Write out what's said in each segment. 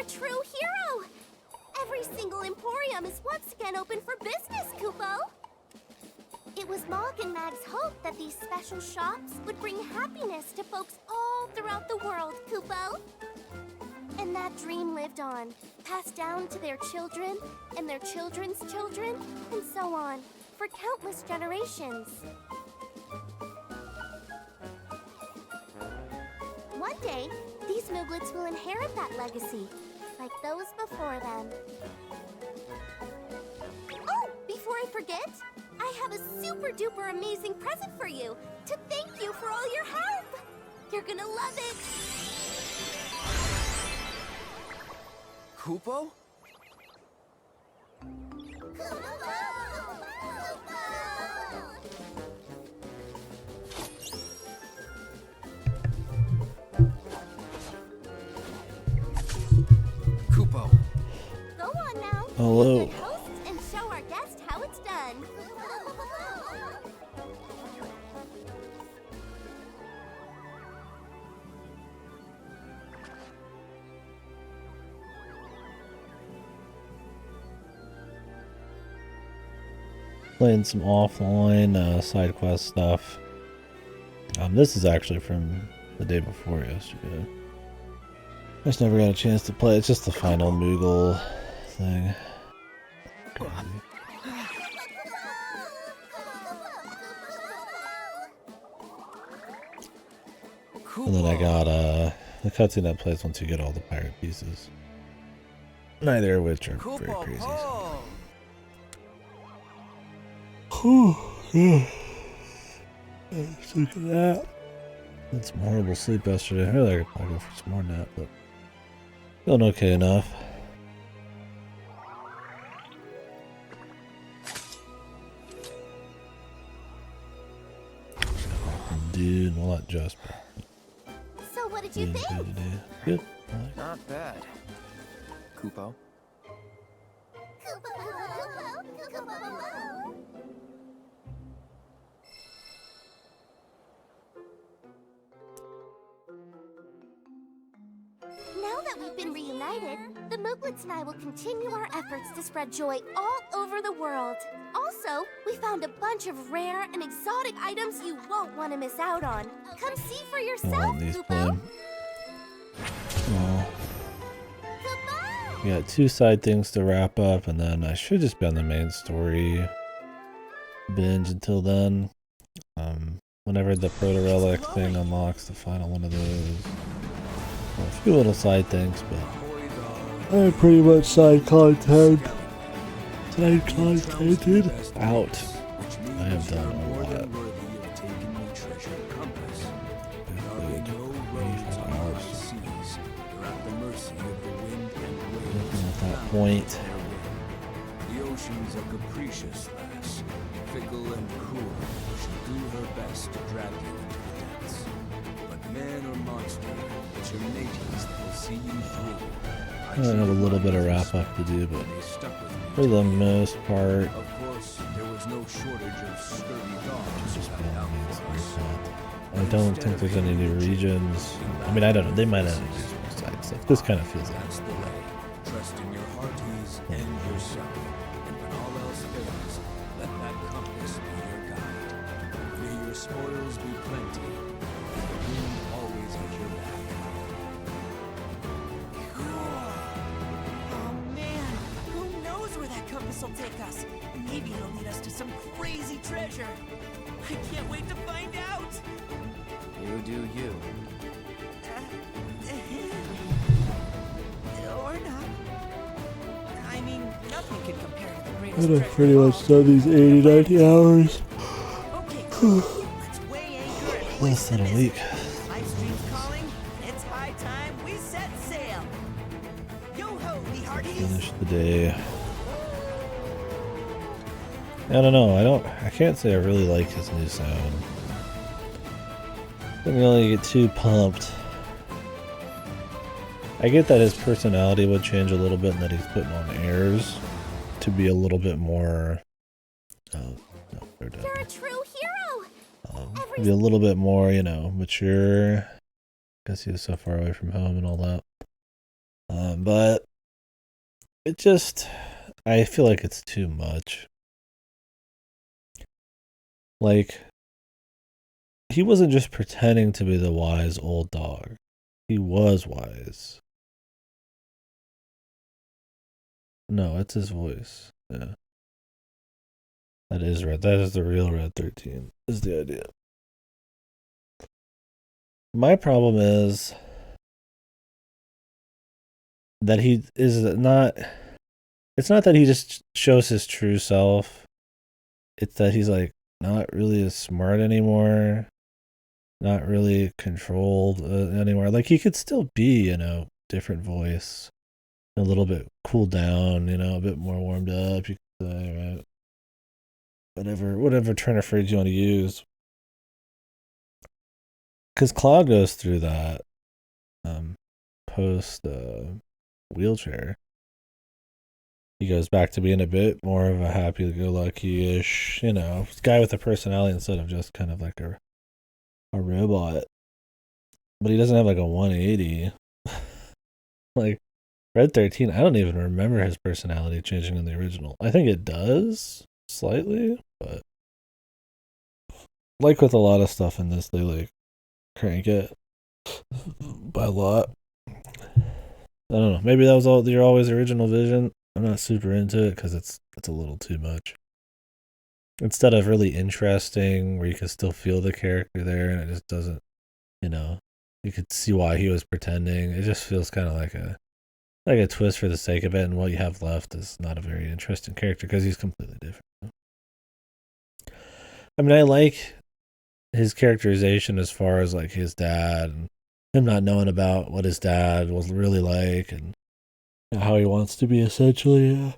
a true hero! Every single Emporium is once again open for business, Kupo! It was Mog and Mag's hope that these special shops would bring happiness to folks all throughout the world, Kupo! And that dream lived on, passed down to their children, and their children's children, and so on, for countless generations. One day, these Mooglets will inherit that legacy, like those before them. Oh, before I forget, I have a super-duper amazing present for you to thank you for all your help! You're gonna love it! Kupo? Kupo. Go on now. Hello. Be good hosts and show our guest how it's done. Playing some offline side quest stuff. This is actually from the day before yesterday. I just never got a chance to play. It's just the final Moogle thing. Crazy. And then I got the cutscene that plays once you get all the pirate pieces. Neither of which are very crazy. Yeah. Look at that. Had some horrible sleep yesterday. I really could probably go for some more nap, but feeling okay enough. Dude, well, not just. So what did you think? Good. Not bad. Kupo. Now that we've been reunited, the Mooglets and I will continue our efforts to spread joy all over the world. Also, we found a bunch of rare and exotic items you won't want to miss out on. Come see for yourself, Kupo. Oh. We got 2 side things to wrap up, and then I should just be on the main story binge until then. Whenever the Proto-Relic thing unlocks the final one of those. Well, a few little side things, but I pretty much side contented out. I have done a lot. Good. 85 hours. Looking at that point. The oceans are capricious, lass, fickle and cruel. She'll do her best to drag you into the depths. But man or monster, it's your mages that will see you through. I have a little bit of wrap up to do, but for the most part, of course, there was no shortage of sturdy dogs. just I don't think there's any new regions. I mean, I don't know. They might have introduced more side stuff. This kind of feels like That's the way. Trust in your hearties and yourself. And when all else fails, let that compass be your guide. May your spoils be plenty, and the wind always at your back. Oh man, who knows where that compass will take us? Maybe it'll lead us to some crazy treasure. I can't wait to find out. You do you. Or not. I mean, nothing can compare to the greatest I've treasure pretty of all. much done these 80, 90 hours. Okay, cool. Let's weigh anchor and Less than a week. Live stream's calling. It's high time we set sail. Yo ho, me hearties. Finish the day. I don't know. I can't say I really like his new sound. I think only get too pumped. I get that his personality would change a little bit and that he's putting on airs to be a little bit more. No, they're done. You're a true hero! Be a little bit more, mature. Because he was so far away from home and all that. But it just, I feel like it's too much. Like, he wasn't just pretending to be the wise old dog. He was wise. No, it's his voice. Yeah. That is red. That is the real Red 13, is the idea. My problem is that he is not, it's not that he just shows his true self. It's that he's like not really as smart anymore, not really controlled anymore. Like he could still be, different voice, a little bit cooled down, a bit more warmed up, you could say, right? Whatever turn of phrase you want to use. Because Claude goes through that post wheelchair. He goes back to being a bit more of a happy-go-lucky-ish, guy with a personality instead of just kind of like a robot. But he doesn't have like a 180. Like Red 13, I don't even remember his personality changing in the original. I think it does slightly, but like with a lot of stuff in this, they like crank it by a lot. I don't know. Maybe that was all your always original vision. I'm not super into it because it's a little too much. Instead of really interesting, where you can still feel the character there, and it just doesn't, you could see why he was pretending. It just feels kind of like a twist for the sake of it, and what you have left is not a very interesting character because he's completely different. I mean, I like his characterization as far as like his dad and him not knowing about what his dad was really like and how he wants to be essentially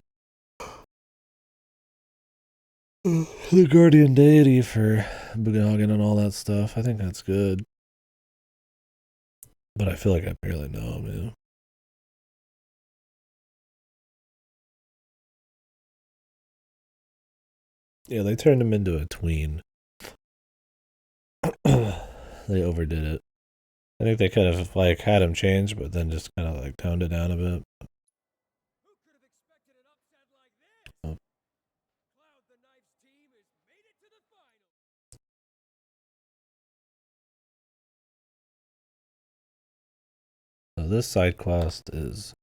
the guardian deity for Bugagan and all that stuff. I think that's good. But I feel like I barely know him, Yeah, they turned him into a tween. They overdid it. I think they could have like had him change, but then just kind of like toned it down a bit. Who could have expected an upset like this? Oh. Cloud the Knife's team has made it to the final. So this side quest is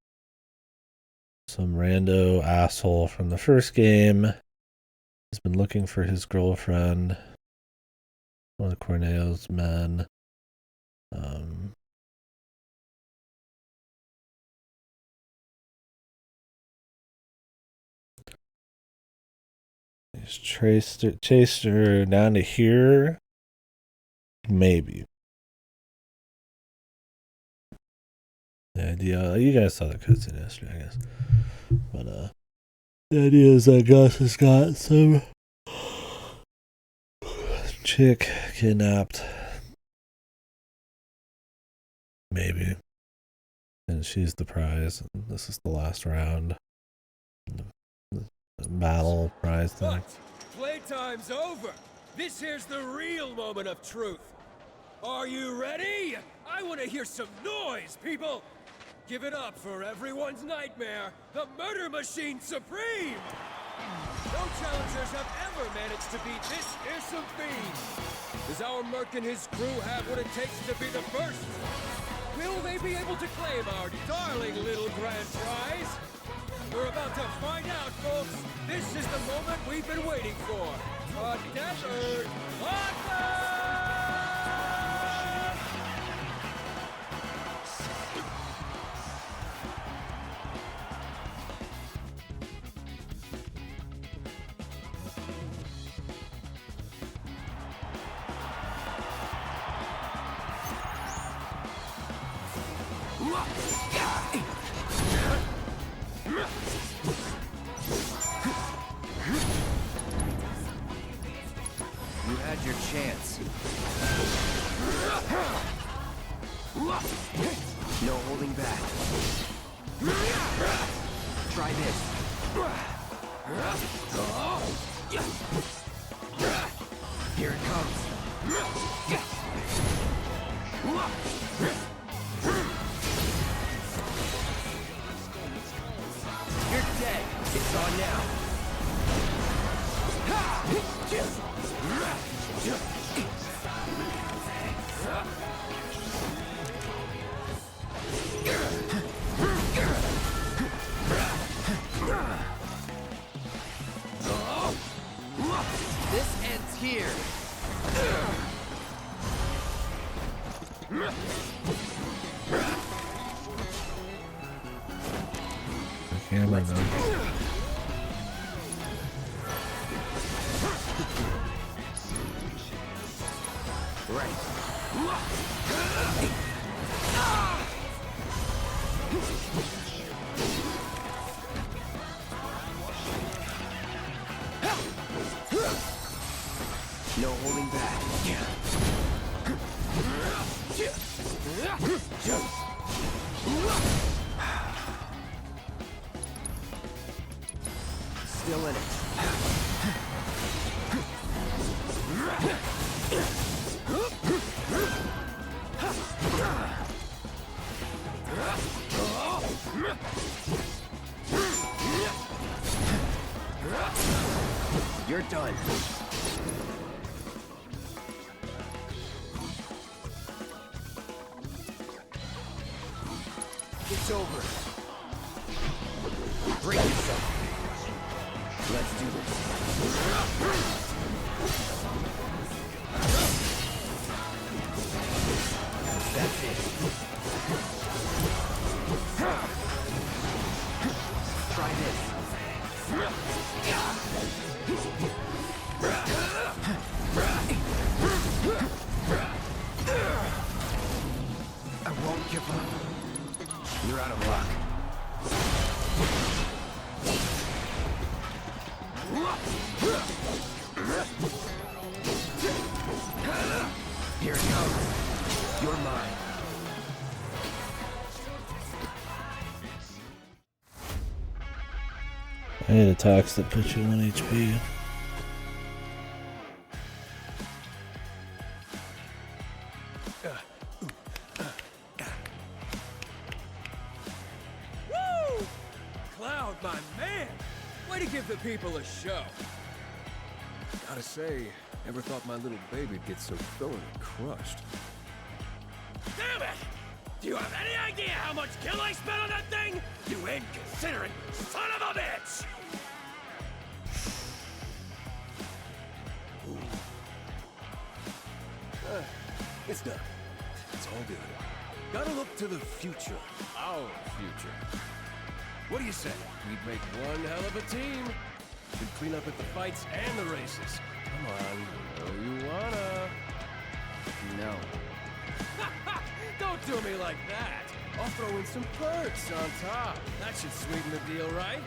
some rando asshole from the first game. He's been looking for his girlfriend, one of Corneo's men. He's chased her down to here. Maybe. The idea, you guys saw the cutscene yesterday, I guess. But the idea is that Gus has got some chick kidnapped. Maybe. And she's the prize. And this is the last round. The battle prize thing. But playtime's over. This here's the real moment of truth. Are you ready? I want to hear some noise, people. Give it up for everyone's nightmare, the Murder Machine Supreme! No challengers have ever managed to beat this fearsome fiend. Does our Merc and his crew have what it takes to be the first? Will they be able to claim our darling little grand prize? We're about to find out, folks. This is the moment we've been waiting for. A desert hotline! You had your chance. No holding back. Try this. Here it comes. on now. This ends here. Hammer them. Right. No holding back. Still in it. You're done. It's over. Break yourself. Let's do this. That's it. Try this. I won't give up. You're out of luck. Here it goes. You're mine. I need attacks that put you on HP. Woo! Cloud, my man! Way to give the people a show. Gotta say, never thought my little baby'd get so thoroughly crushed. Damn it! Do you have any idea how much kill I spent on that thing? You inconsiderate son of a bitch! It's done. It's all good. Gotta look to the future. Our future. What do you say? We'd make one hell of a team. We'd clean up at the fights and the races. Come on, you know you wanna. No. Don't do me like that. I'll throw in some perks on top. That should sweeten the deal, right?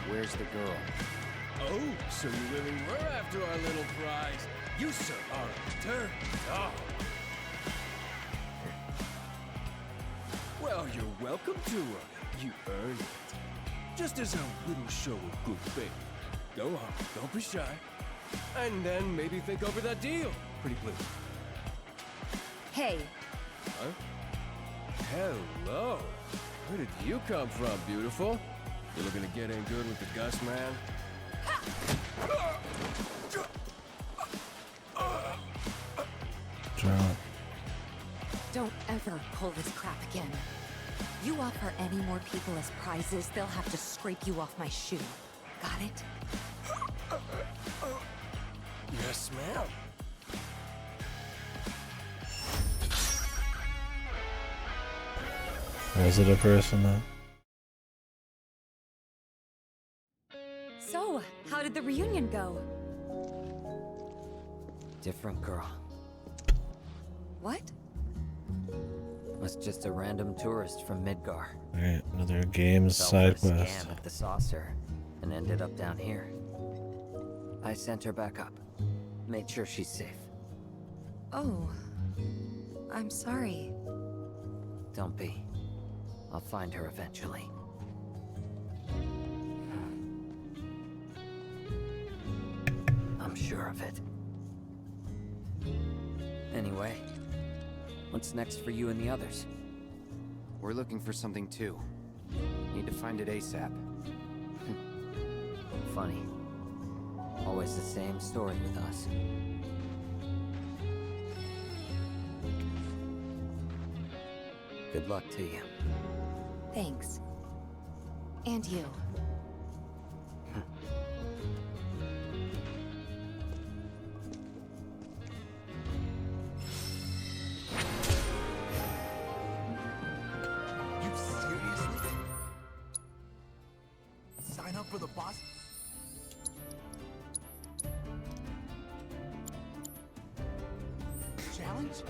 Where's the girl? Oh, so you really were after our little prize. You, sir, are a dirty dog. Well, you're welcome to her. You earned it. Just as a little show of good faith. Go on, don't be shy. And then maybe think over that deal. Pretty please. Hey, Huh? Hello. Where did you come from, beautiful? You looking to get in good with the Gus man? Drop. don't ever pull this crap again. You offer any more people as prizes, they'll have to scrape you off my shoe. Got it? Yes, ma'am. Or is it a person then? So, how did the reunion go? Different girl. What? Was just a random tourist from Midgar. Alright, another games Fell side for a quest. scam at the saucer and ended up down here. I sent her back up. Made sure she's safe. Oh, I'm sorry. Don't be. I'll find her eventually. I'm sure of it. Anyway, what's next for you and the others? We're looking for something too. Need to find it ASAP. funny. Always the same story with us. Good luck to you. Thanks. And you. You seriously? Sign up for the boss? Challenge?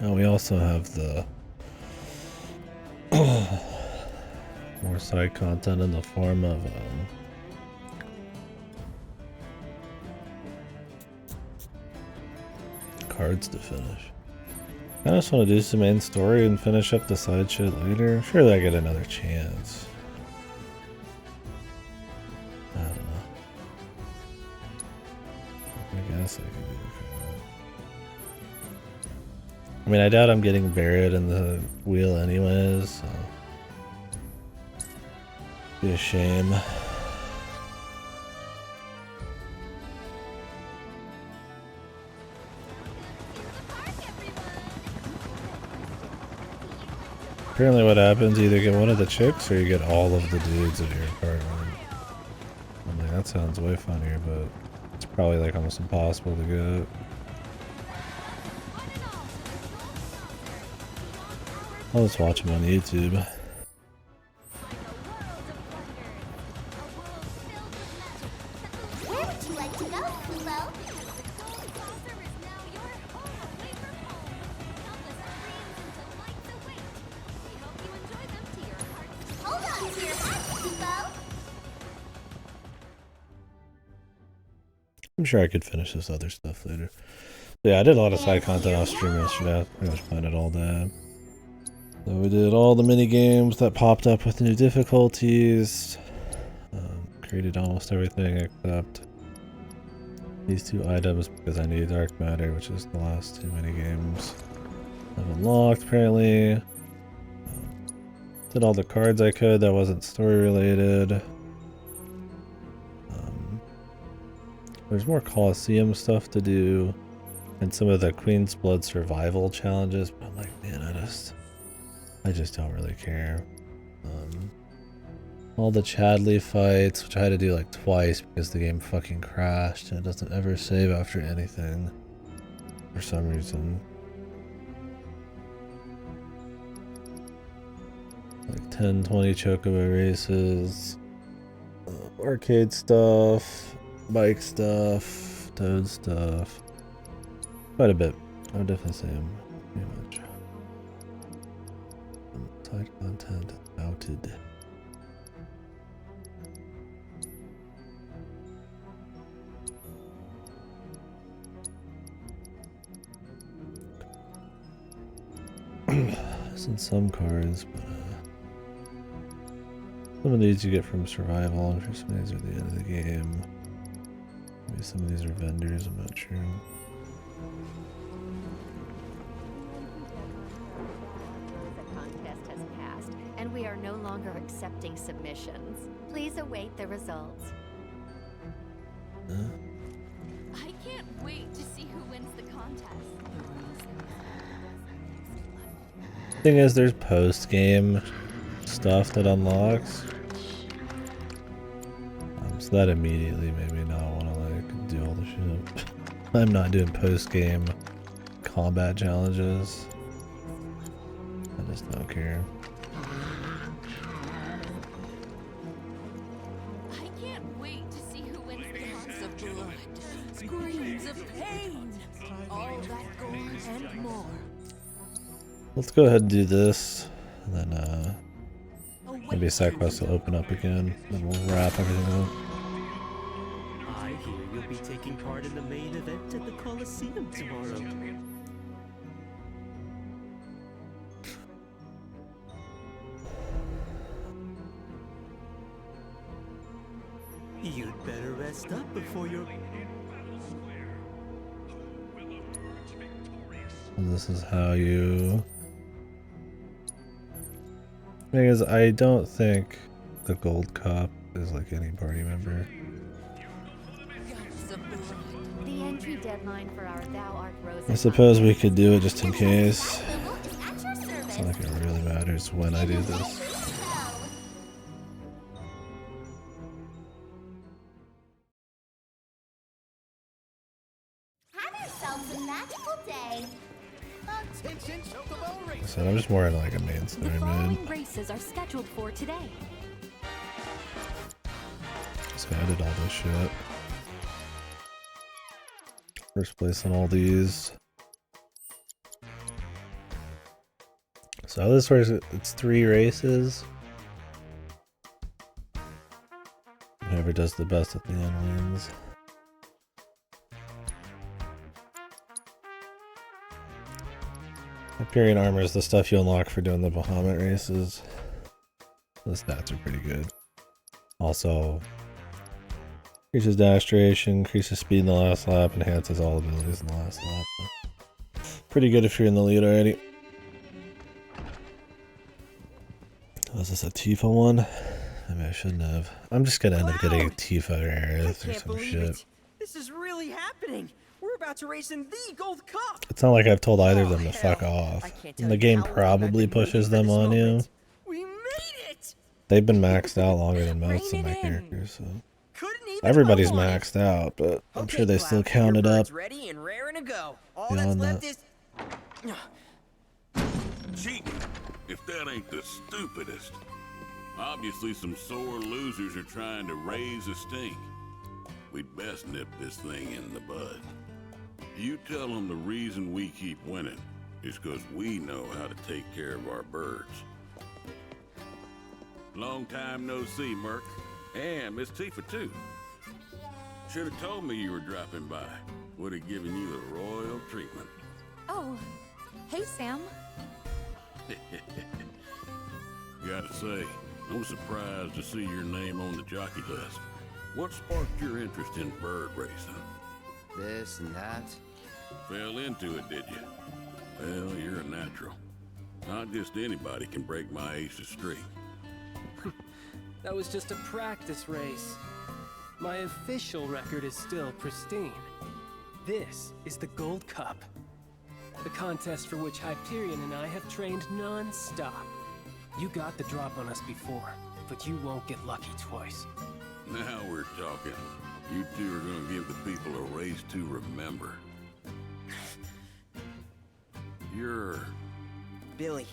Oh, we also have the more side content in the form of cards to finish. I just want to do some main story and finish up the side shit later. Surely I get another chance. I don't know. I guess I can do that. I mean, I doubt I'm getting buried in the wheel anyways, so be a shame. Apparently what happens, you either get one of the chicks or you get all of the dudes at your apartment. I'm like, that sounds way funnier, but it's probably like almost impossible to get. I'll just watch them on YouTube. Where would you like to go, Kubo? Hold on to your hat, Kubo. I'm sure I could finish this other stuff later. But yeah, I did a lot of side content off stream yesterday. I pretty much played it all day. So we did all the mini games that popped up with new difficulties. Created almost everything except these two items because I need dark matter, which is the last two mini games I've unlocked apparently. Did all the cards I could that wasn't story related. There's more Coliseum stuff to do and some of the Queen's Blood survival challenges, but I'm like, man, I just don't really care. All the Chadley fights, which I had to do like twice because the game fucking crashed and it doesn't ever save after anything for some reason. Like 10, 20 chocobo races, arcade stuff, bike stuff, toad stuff. Quite a bit. I would definitely say I'm pretty much side content outed. In some cards, but some of these you get from survival. I'm sure some of these are at the end of the game. Maybe some of these are vendors, I'm not sure. The contest has passed, and we are no longer accepting submissions. Please await the results. I can't wait to see who wins the contest. Thing is, there's post-game stuff that unlocks. So that immediately made me not want to like do all the shit. I'm not doing post-game combat challenges. I just don't care. I can't wait to see who wins the contest. Of blood, screams of pain, all that gore and more. Let's go ahead and do this, and then maybe a side quest will open up again, then we'll wrap everything up. I hear you'll be taking part in the main event at the Coliseum tomorrow. You'd better rest up before you're... And this is how you Thing is, I don't think the gold cop is like any party member. The entry deadline for our Thou Art Rose. I suppose we could do it just in case. Google is at your service. It's not like it really matters when I do this. Have yourselves a magical day. Attention, Chocobo Race. So I'm just more in like a main The story mood. following races are scheduled for today. So I did all this shit. First place on all these. So this race, it's 3 races. Whoever does the best at the end wins. Hyperion armor is the stuff you unlock for doing the Bahamut races. The stats are pretty good. Also, increases dash duration, increases speed in the last lap, enhances all abilities in the last lap. Pretty good if you're in the lead already. Was this a Tifa one? I mean, I shouldn't have. I'm just gonna end up getting a Tifa or Aerith or some shit. This is really happening. We're about to race in the Gold Cup. It's not like I've told either of them to fuck off. And the game probably pushes them on you. We made it. They've been maxed out longer than most of my characters, so everybody's maxed out, but I'm sure they still count it up. Ready and raring to go. All Beyond that's left that. is Cheating, if that ain't the stupidest. Obviously some sore losers are trying to raise a stink. We'd best nip this thing in the bud. You tell them the reason we keep winning is because we know how to take care of our birds. Long time no see, Merc. And Miss Tifa, too. Should have told me you were dropping by. Would have given you the royal treatment. Oh, hey Sam. Gotta say, I'm surprised to see your name on the jockey list. What sparked your interest in bird racing? This and that. Fell into it, did you? Well, you're a natural. Not just anybody can break my ace of streak. That was just a practice race. My official record is still pristine. This is the Gold Cup. The contest for which Hyperion and I have trained non-stop. You got the drop on us before, but you won't get lucky twice. Now we're talking. You two are gonna give the people a race to remember. You're... Billy.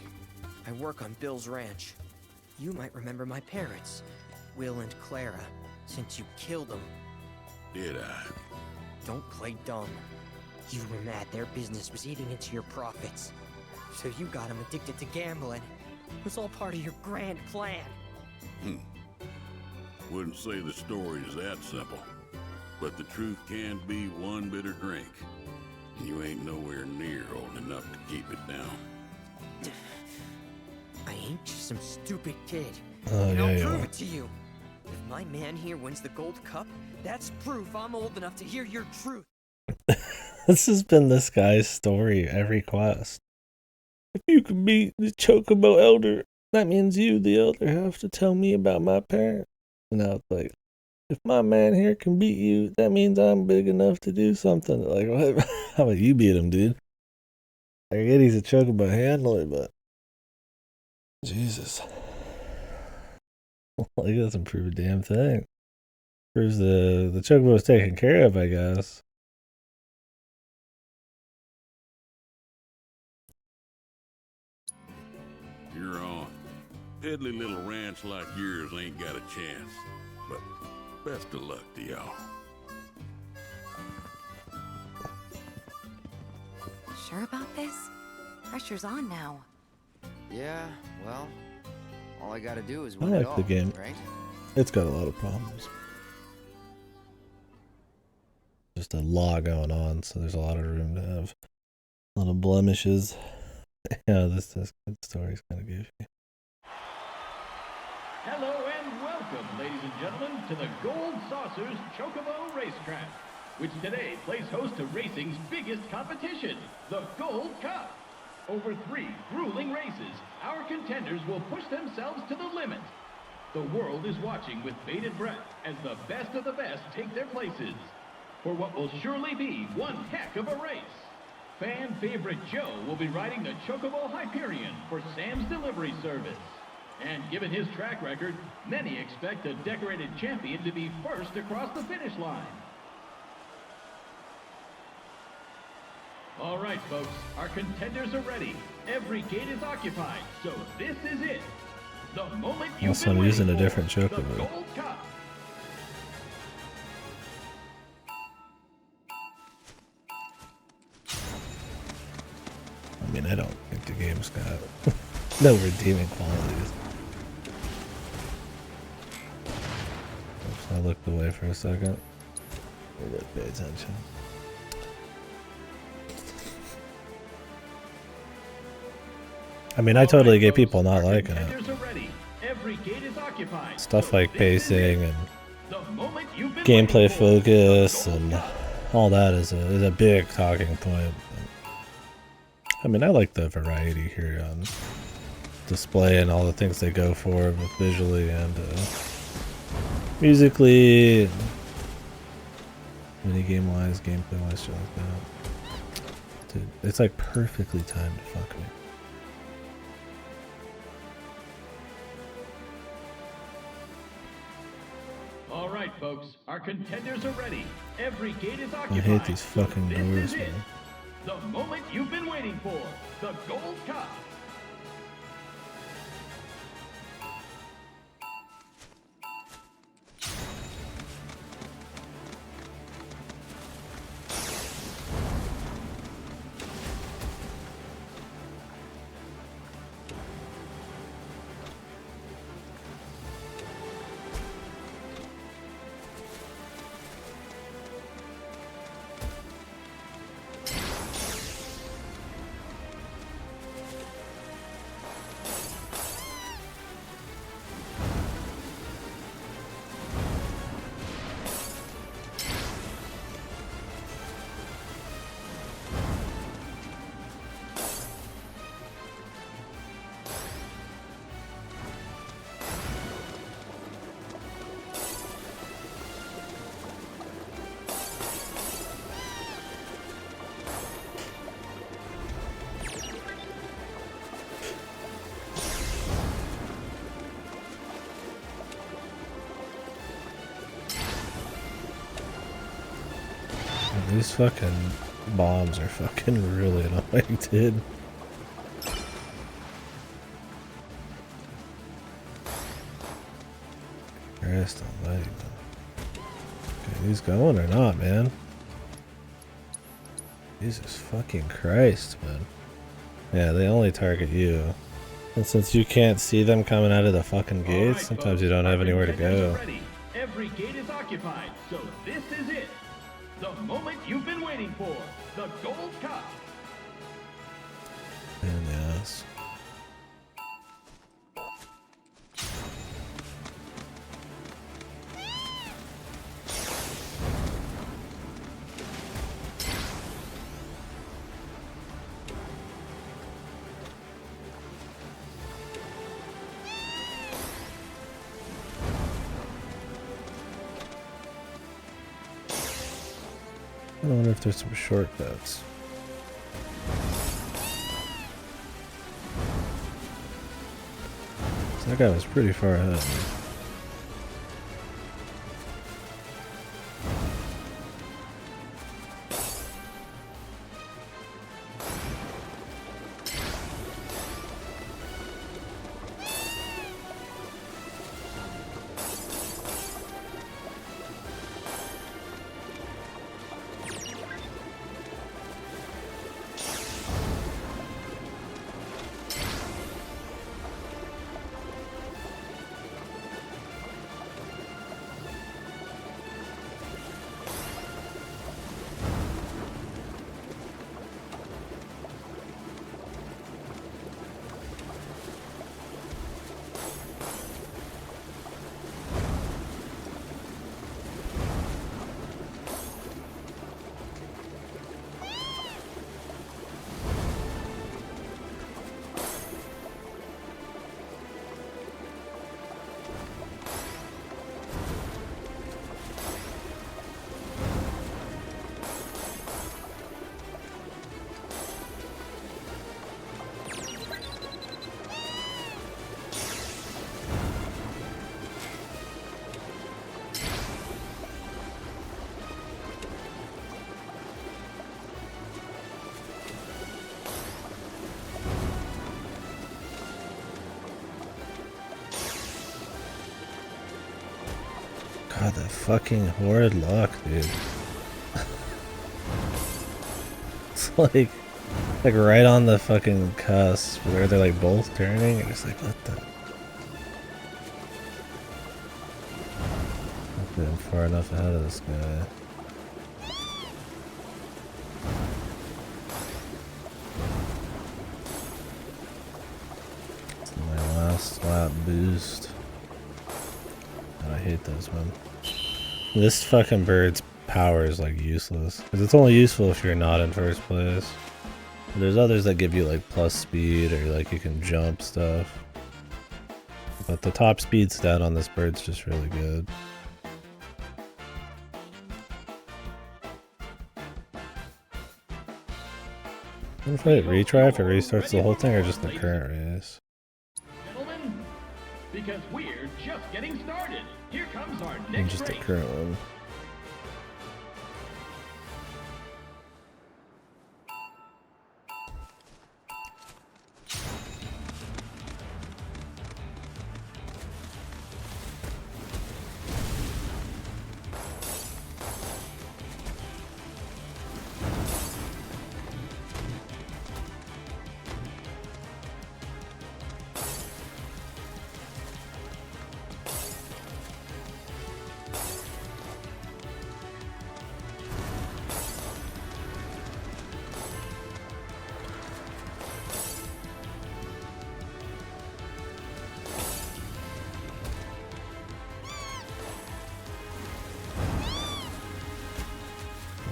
I work on Bill's ranch. You might remember my parents, Will and Clara, since you killed them. Did I? Don't play dumb. You were mad their business was eating into your profits. So you got them addicted to gambling. It was all part of your grand plan. Wouldn't say the story is that simple. But the truth can be one bitter drink. And you ain't nowhere near old enough to keep it down. I ain't just some stupid kid. Oh, And yeah, I'll you prove are. it to you. If my man here wins the Gold Cup, that's proof I'm old enough to hear your truth. This has been this guy's story every quest. If you can beat the Chocobo Elder, that means you, the Elder, have to tell me about my parents. And now it's like, if my man here can beat you, that means I'm big enough to do something. Like, what? How about you beat him, dude? I get he's a Chocobo handler, but Jesus. Like, it doesn't prove a damn thing. Proves the Chocobo is taken care of, I guess. You're on. Piddly little ranch like yours ain't got a chance. But best of luck to y'all. Sure about this? Pressure's on now. Yeah, well, all I gotta do is I win it like all, the game. right? It's got a lot of problems. Just a lot going on, so there's a lot of room to have a lot of blemishes. Yeah, this good story's kind of goofy. Hello and welcome, ladies and gentlemen, to the Gold Saucers Chocobo Racetrack, which today plays host to racing's biggest competition, the Gold Cup. Over 3 grueling races, our contenders will push themselves to the limit. The world is watching with bated breath as the best of the best take their places for what will surely be one heck of a race. Fan favorite Joe will be riding the Chocobo Hyperion for Sam's delivery service. And given his track record, many expect the decorated champion to be first across the finish line. All right, folks, our contenders are ready. Every gate is occupied, so this is it. The moment you've Also, been I'm using a waiting different for, the chocobo. Gold Cup. I mean, I don't think the game's got no redeeming qualities. Oops, I looked away for a second. I didn't pay attention. I mean, I totally get people not liking it. Stuff like pacing and gameplay focus and all that is a big talking point. I mean, I like the variety here on display and all the things they go for, both visually and musically, minigame wise, gameplay wise, shit like that. Dude, it's like perfectly timed to fuck me. All right, folks, our contenders are ready. Every gate is occupied. I hate these fucking This doors, is it. man. The moment you've been waiting for, the Gold Cup. These fucking bombs are fucking really annoying, dude. Christ almighty, man. Okay, these going or not, man? Jesus fucking Christ, man. Yeah, they only target you. And since you can't see them coming out of the fucking gates, sometimes you don't have anywhere to go. Every gate is occupied, so this is it. The moment you've been waiting for, the Gold Cup. And yes. I wonder if there's some shortcuts. So that guy was pretty far ahead of me. God, that fucking horrid luck, dude. It's like right on the fucking cusp where they're like both turning. You're just like, what the? I've been far enough ahead of this guy. It's my last lap boost. God, I hate those, man. This fucking bird's power is like useless. Because it's only useful if you're not in first place. There's others that give you like plus speed or like you can jump stuff. But the top speed stat on this bird's just really good. What if I hit retry if it restarts the whole thing or just the current race? Gentlemen, because we're just getting started. Here comes our And next just the race. current one.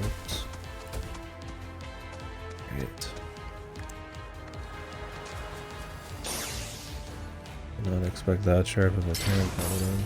Oops. Great. Did not expect that sharp of a turn coming in.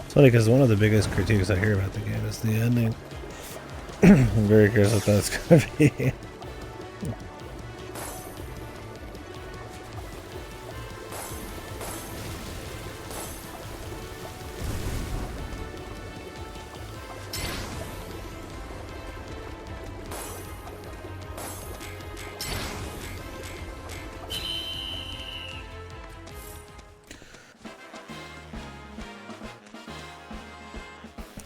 It's funny because one of the biggest critiques I hear about the game is the ending. I'm very curious what that's going to be.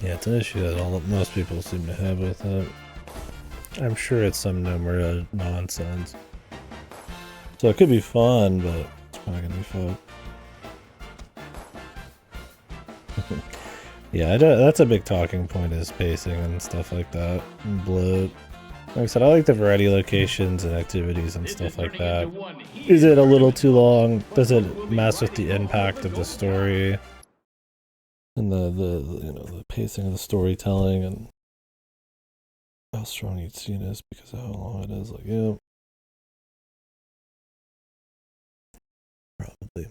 Yeah, it's an issue that most people seem to have with it. I'm sure it's some Nomura nonsense. So it could be fun, but it's probably gonna be fun. Yeah, that's a big talking point, is pacing and stuff like that. And bloat. Like I said, I like the variety of locations and activities and stuff like that. Is it a little too long? Does it mess with the impact of the story? And the you know, the pacing of the storytelling and how strong each scene is because of how long it is. Like, yeah. Probably.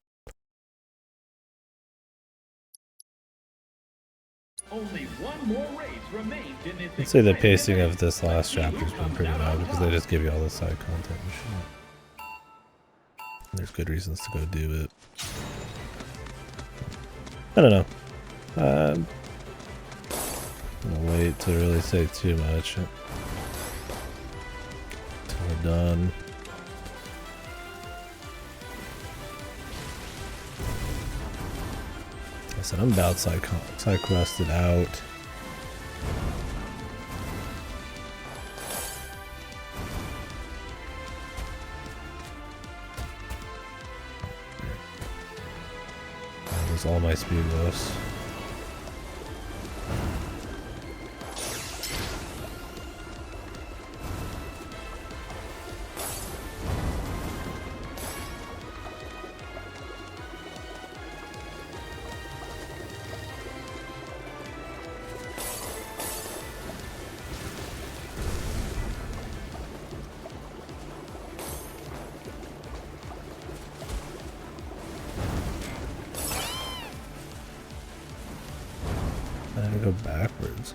Only one more race remains in this. I'd say the pacing of this last chapter's been pretty bad because they just give you all the side content and shit. There's good reasons to go do it. I don't know. I'm gonna wait to really say too much until we're done. I said I'm about side quested out. There's all my speed buffs. I had to go backwards.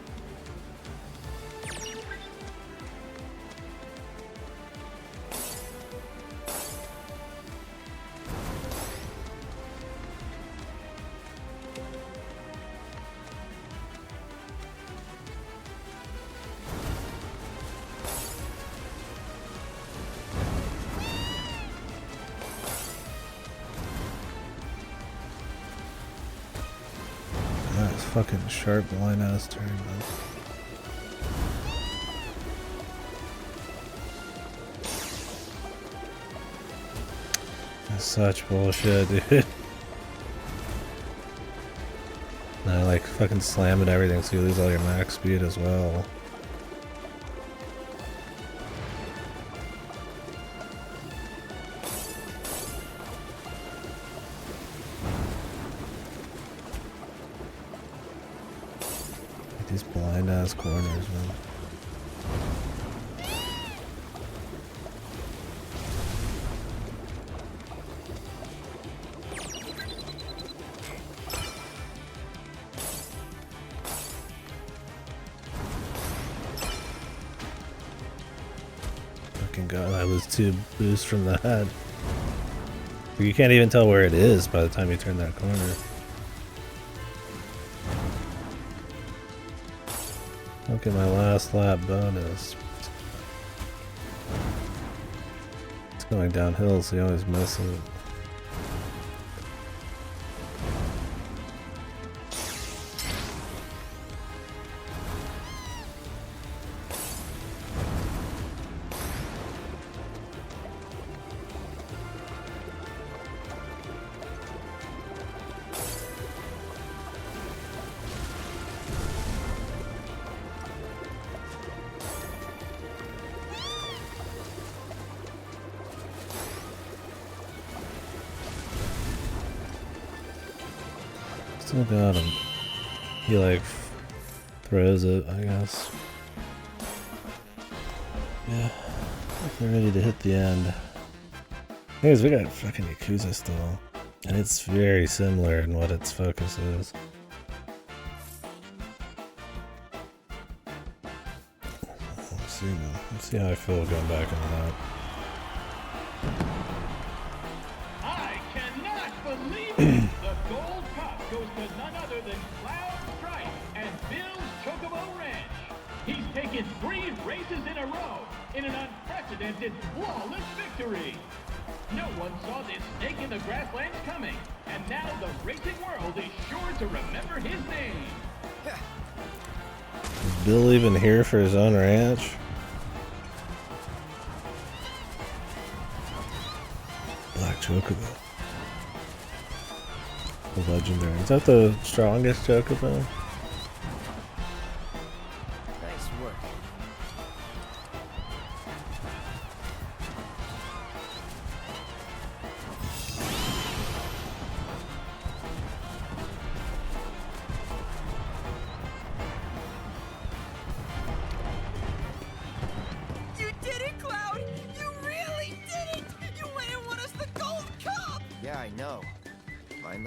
That's fucking sharp line ass turn, man. That's such bullshit, dude. And I like fucking slam at everything so you lose all your max speed as well. These blind ass corners, man. Fucking god, I lose 2 boosts from that. You can't even tell where it is by the time you turn that corner. Look at my last lap bonus. It's going downhill, so you always miss it. Still got him. He like throws it, I guess. Yeah, we're ready to hit the end. Anyways, we got fucking Yakuza still, and it's very similar in what its focus is. Let's see, man. Let's see how I feel going back into that. I cannot believe it! The Gold Cup goes to none other than Cloud Strife and Bill's Chocobo Ranch. He's taken 3 races in a row in an unprecedented, flawless victory. No one saw this snake in the grasslands coming, and now the racing world is sure to remember his name. Is Bill even here for his own ranch? Black Chocobo. The legendary. Is that the strongest Chocobo? Nice work. You did it, Cloud! You really did it! You went and won us the Gold Cup! Yeah, I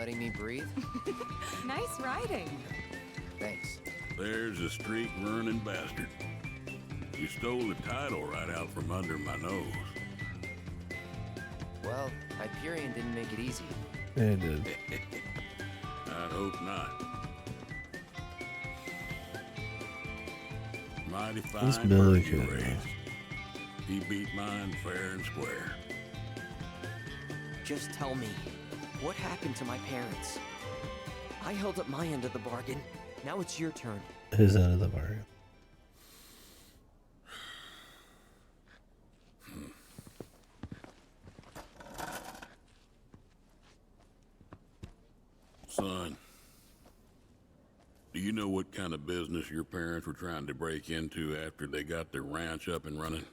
letting me breathe. Nice riding. Thanks. There's a streak-running bastard. You stole the title right out from under my nose. Well, Hyperion didn't make it easy. Yeah, it did. I hope not. Mighty fine This Billy bird you kid, raised. He beat mine fair and square. Just tell me, what happened to my parents? I held up my end of the bargain. Now it's your turn. His end of the bargain. Son, do you know what kind of business your parents were trying to break into after they got their ranch up and running?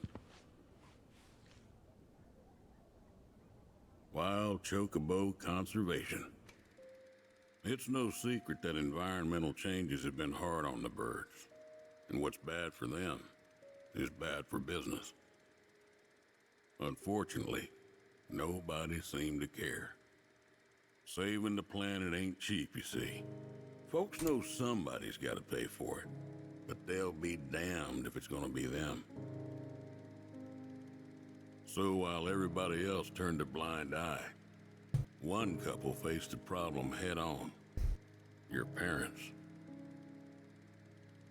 Wild chocobo conservation. It's no secret that environmental changes have been hard on the birds, and what's bad for them is bad for business. Unfortunately, nobody seemed to care. Saving the planet ain't cheap, you see. Folks know somebody's got to pay for it, but they'll be damned if it's gonna be them. So while everybody else turned a blind eye, one couple faced the problem head on. Your parents.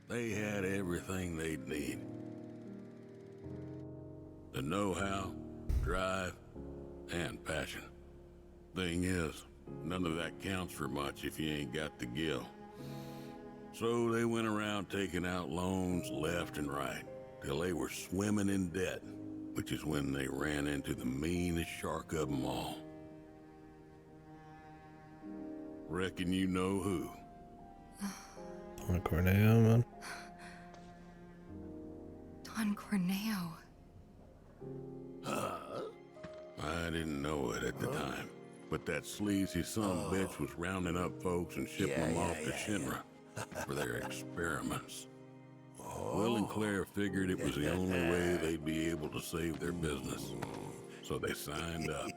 They had everything they'd need. The know-how, drive, and passion. Thing is, none of that counts for much if you ain't got the gill. So they went around taking out loans left and right, till they were swimming in debt, which is when they ran into the meanest shark of them all. Reckon you know who. Don Corneo, man. Don Corneo. I didn't know it at the time, but that sleazy bitch was rounding up folks and shipping them off to Shinra for their experiments. Will and Claire figured it was the only way they'd be able to save their business, so they signed up.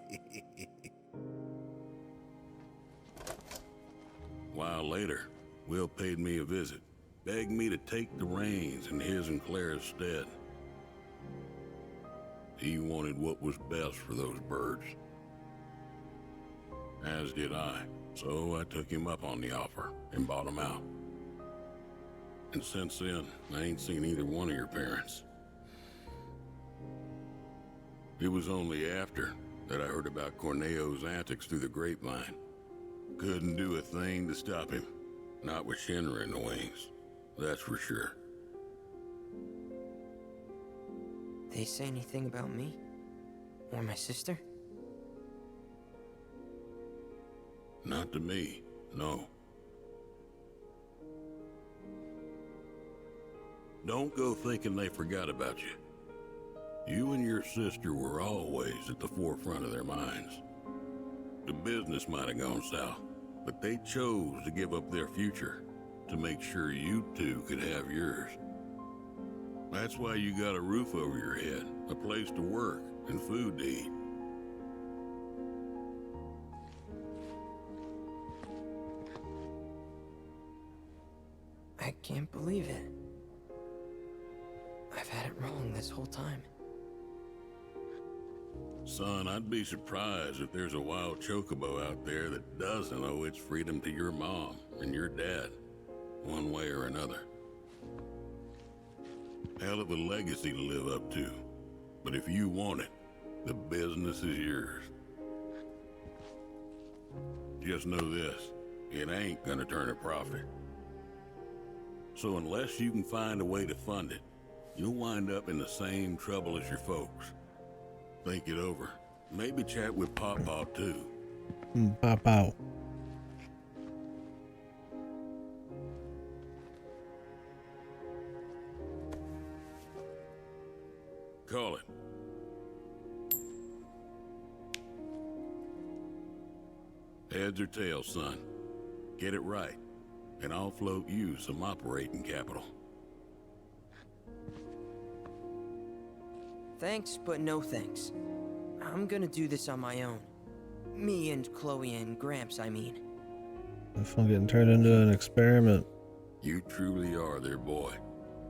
A while later, Will paid me a visit, begged me to take the reins in his and Claire's stead. He wanted what was best for those birds. As did I, so I took him up on the offer and bought him out. And since then, I ain't seen either one of your parents. It was only after that I heard about Corneo's antics through the grapevine. Couldn't do a thing to stop him. Not with Shinra in the wings, that's for sure. They say anything about me? Or my sister? Not to me, no. Don't go thinking they forgot about you. You and your sister were always at the forefront of their minds. The business might have gone south, but they chose to give up their future to make sure you two could have yours. That's why you got a roof over your head, a place to work, and food to eat. I can't believe it. I've had it wrong this whole time. Son, I'd be surprised if there's a wild chocobo out there that doesn't owe its freedom to your mom and your dad, one way or another. Hell of a legacy to live up to, but if you want it, the business is yours. Just know this, it ain't gonna turn a profit. So unless you can find a way to fund it, you'll wind up in the same trouble as your folks. Think it over. Maybe chat with Pawpaw too. Pawpaw. Call it. Heads or tails, son. Get it right, and I'll float you some operating capital. Thanks, but no thanks. I'm gonna do this on my own. Me and Chloe and Gramps, I mean. If I'm getting turned into an experiment. You truly are their boy.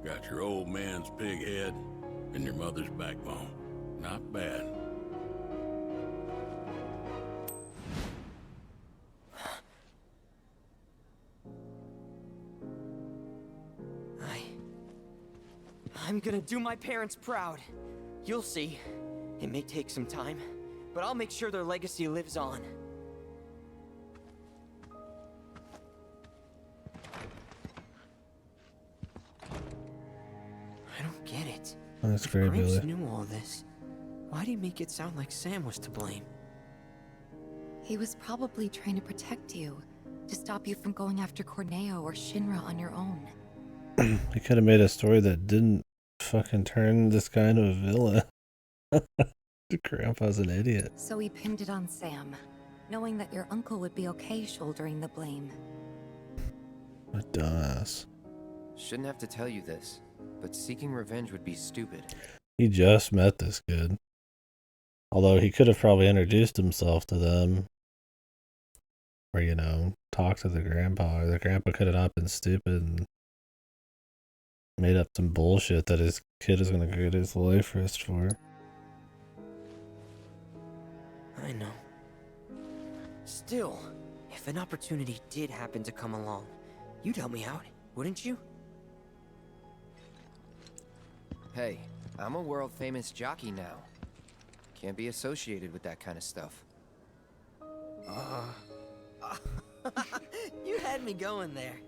Got your old man's pig head and your mother's backbone. Not bad. I'm gonna do my parents proud. You'll see. It may take some time, but I'll make sure their legacy lives on. I don't get it. Oh, that's great, Gramps Billy. knew all this. Why'd he make it sound like Sam was to blame? He was probably trying to protect you, to stop you from going after Corneo or Shinra on your own. He could have made a story that didn't fucking turn this guy into a villain. Grandpa's an idiot. So he pinned it on Sam, knowing that your uncle would be okay shouldering the blame. A dumbass. Shouldn't have to tell you this, but seeking revenge would be stupid. He just met this kid. Although he could have probably introduced himself to them. Or, you know, talked to the grandpa. Or the grandpa could have not been stupid and made up some bullshit that his kid is going to get his life risked for. I know. Still, if an opportunity did happen to come along, you'd help me out, wouldn't you? Hey, I'm a world-famous jockey now. Can't be associated with that kind of stuff. You had me going there.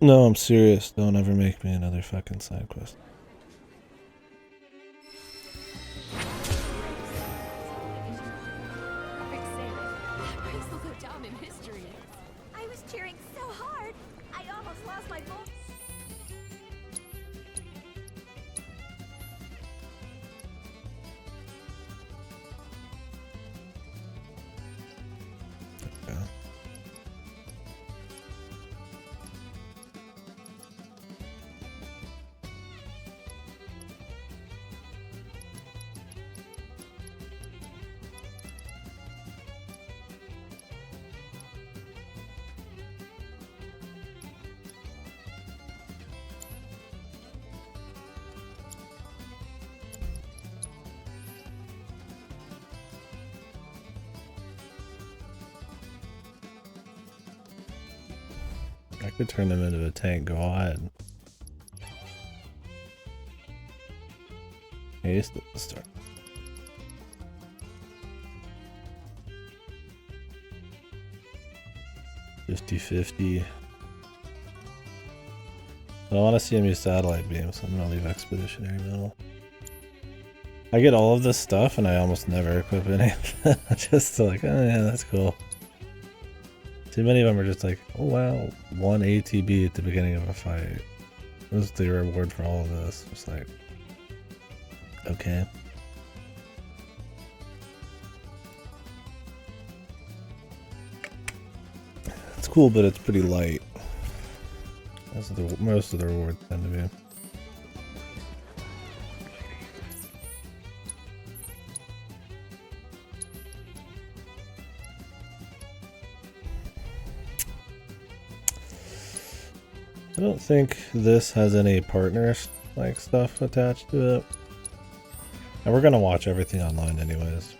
No, I'm serious. Don't ever make me another fucking side quest. Race will go down in history. I was cheering so hard, I almost lost my voice. I could turn them into a tank. Go ahead. Haste at the start. $50-50. I want to see him use satellite beams, so I'm gonna leave expeditionary middle. I get all of this stuff and I almost never equip any of them. Just to like, oh yeah, that's cool. Too many of them are just like, oh wow, 1 ATB at the beginning of a fight. This is the reward for all of this. It's like, okay. It's cool, but it's pretty light. That's what most of the rewards tend to be. I don't think this has any partners like stuff attached to it. And we're gonna watch everything online anyways.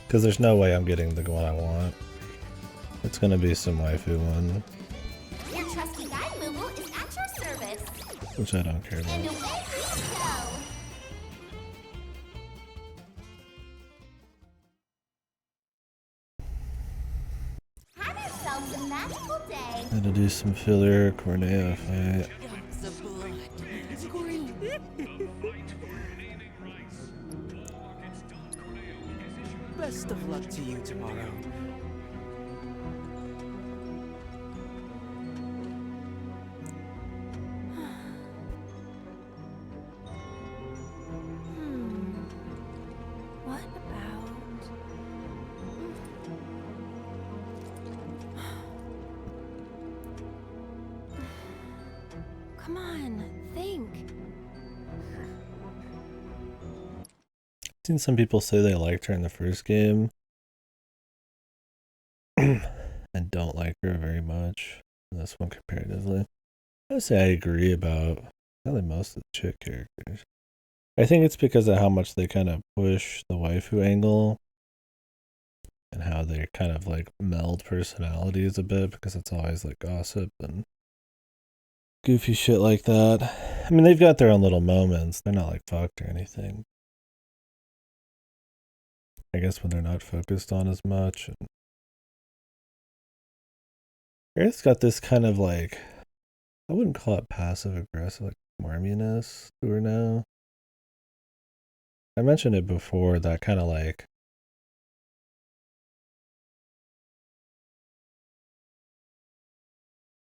Because there's no way I'm getting the one I want. It's gonna be some waifu one. Your trusty guide Moogle is at your service. Which I don't care And about. away we go. Have yourselves a magical day. Gonna do some filler Corneo fight. Best of luck to you tomorrow. What about... Come on, think. I've seen some people say they liked her in the first game. And I don't like her very much in this one comparatively. I would say I agree about probably most of the chick characters. I think it's because of how much they kind of push the waifu angle and how they kind of like meld personalities a bit, because it's always like gossip and goofy shit like that. I mean, they've got their own little moments. They're not like fucked or anything. I guess when they're not focused on as much. And Earth's got this kind of like, I wouldn't call it passive aggressive, like smarminess to her now. I mentioned it before, that kind of like,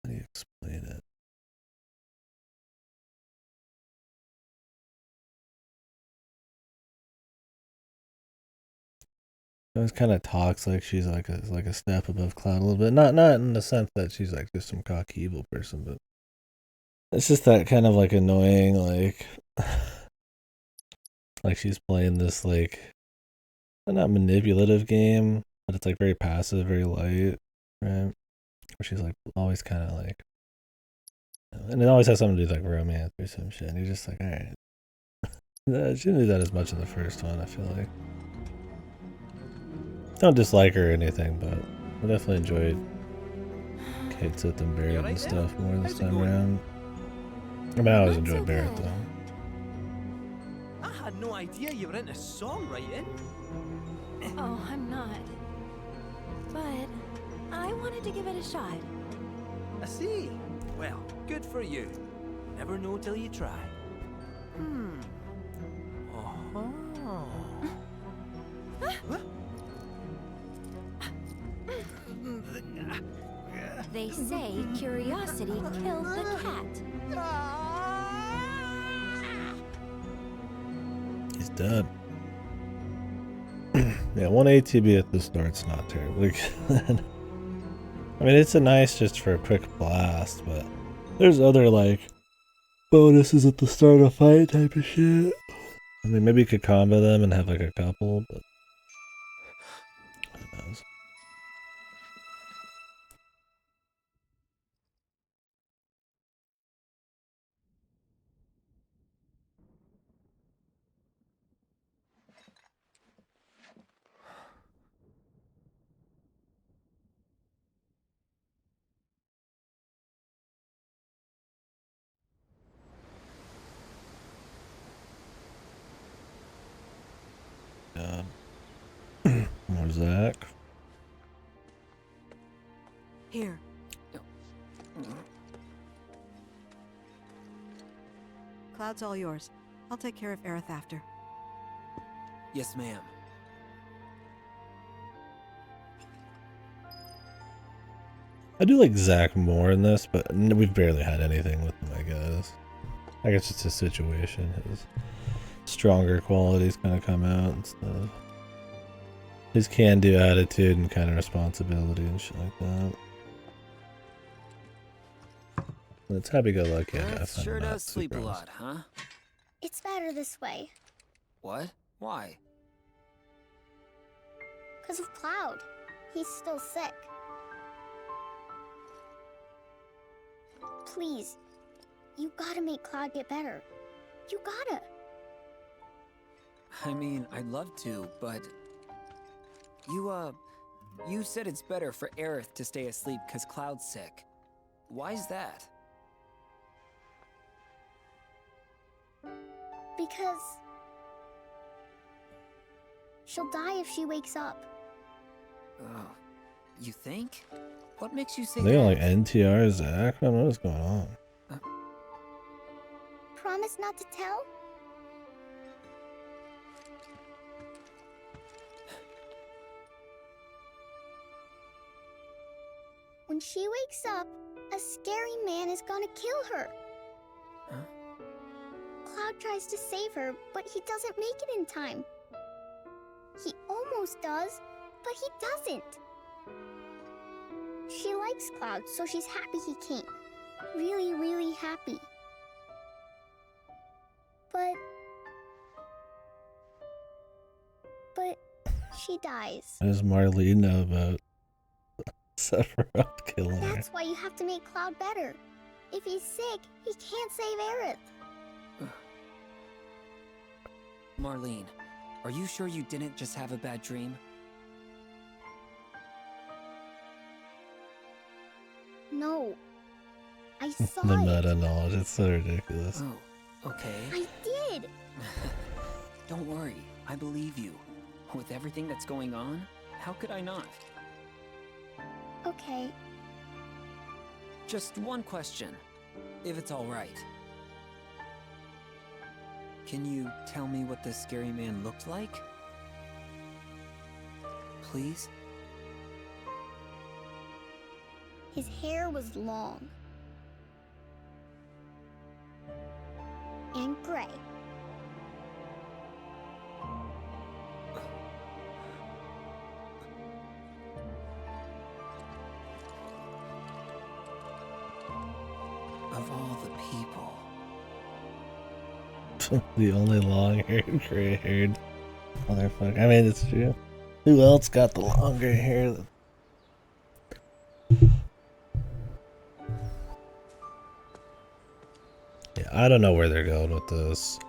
how do you explain it? It always kind of talks like she's like a step above Cloud a little bit. Not in the sense that she's like just some cocky evil person, but it's just that kind of like annoying, like like she's playing this like not manipulative game, but it's like very passive, very light, right? Where she's like always kind of like, and it always has something to do with like romance or some shit. And you're just like, all right, she didn't do that as much in the first one. I feel like. Don't dislike her or anything, but I definitely enjoyed Kate Sith and Barrett and stuff more this time around. I mean, I always enjoyed Barrett though. I had no idea you were into songwriting. Oh, I'm not. But I wanted to give it a shot. I see. Well, good for you. Never know till you try. Oh. They say curiosity killed the cat. He's dead. Yeah, one ATB at the start's not terribly good. I mean, it's a nice just for a quick blast, but there's other like bonuses at the start of a fight type of shit. I mean, maybe you could combo them and have like a couple, but who knows. More Zach. Here. Cloud's all yours. I'll take care of Aerith after. Yes, ma'am. I do like Zach more in this, but we've barely had anything with him, I guess. I guess it's a situation. His stronger qualities kind of come out and stuff. His can-do attitude and kind of responsibility and shit like that. It's happy-go-lucky enough. Sure does sleep a lot, huh? It's better this way. What? Why? Because of Cloud. He's still sick. Please, you gotta make Cloud get better. You gotta. I mean, I'd love to, but... You said it's better for Aerith to stay asleep because Cloud's sick. Why's that? Because... she'll die if she wakes up. Oh, you think? What makes you say They that? got like NTR Zach? I don't know what's going on. Promise not to tell? When she wakes up, a scary man is gonna kill her. Huh? Cloud tries to save her, but he doesn't make it in time. He almost does, but he doesn't. She likes Cloud, so she's happy he came. Really, really happy. But she dies. How does Marlene know about Sephiroth killing her. That's why you have to make Cloud better. If he's sick, he can't save Aerith. Marlene, are you sure you didn't just have a bad dream? No. I saw The it. meta knowledge, it's so ridiculous. Oh, okay. I did. Don't worry, I believe you. With everything that's going on, how could I not? Okay. Just one question, if it's all right. Can you tell me what the scary man looked like? Please? His hair was long. And gray. Of all the people. The only long-haired, gray-haired motherfucker. I mean, it's true. Who else got the long gray hair? Yeah, I don't know where they're going with this,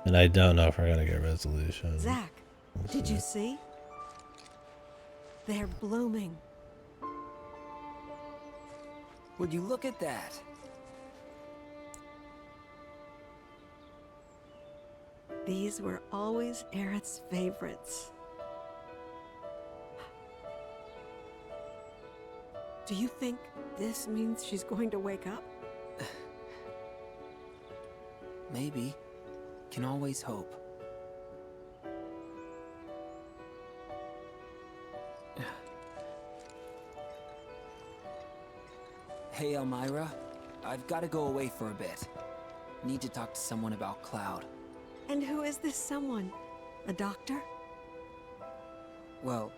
and I don't know if we're gonna get resolution. Zach, did you see? They're blooming. Would you look at that? These were always Aerith's favorites. Do you think this means she's going to wake up? Maybe. Can always hope. Hey, Elmira. I've got to go away for a bit. Need to talk to someone about Cloud. And who is this someone? A doctor? Well,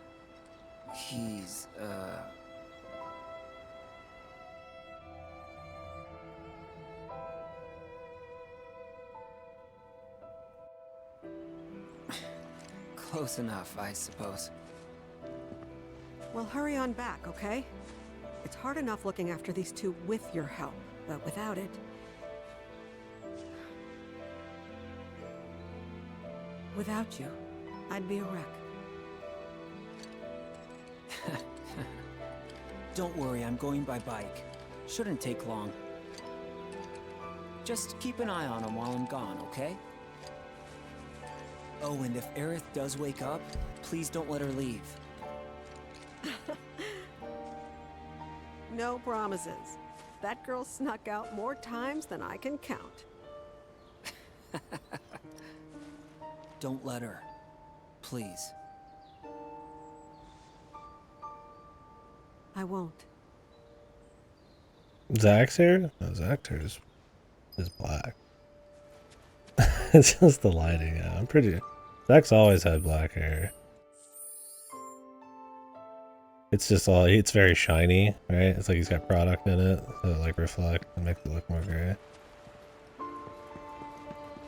he's, close enough, I suppose. Well, hurry on back, okay? It's hard enough looking after these two with your help, but without it... Without you, I'd be a wreck. Don't worry, I'm going by bike. Shouldn't take long. Just keep an eye on him while I'm gone, okay? Oh, and if Aerith does wake up, please don't let her leave. No promises. That girl snuck out more times than I can count. Don't let her. Please. I won't. Zach's hair? No, Zach's hair is black. It's just the lighting. Yeah, I'm pretty... Zach's always had black hair. It's just all... It's very shiny, right? It's like he's got product in it, so it like reflect and make it look more gray.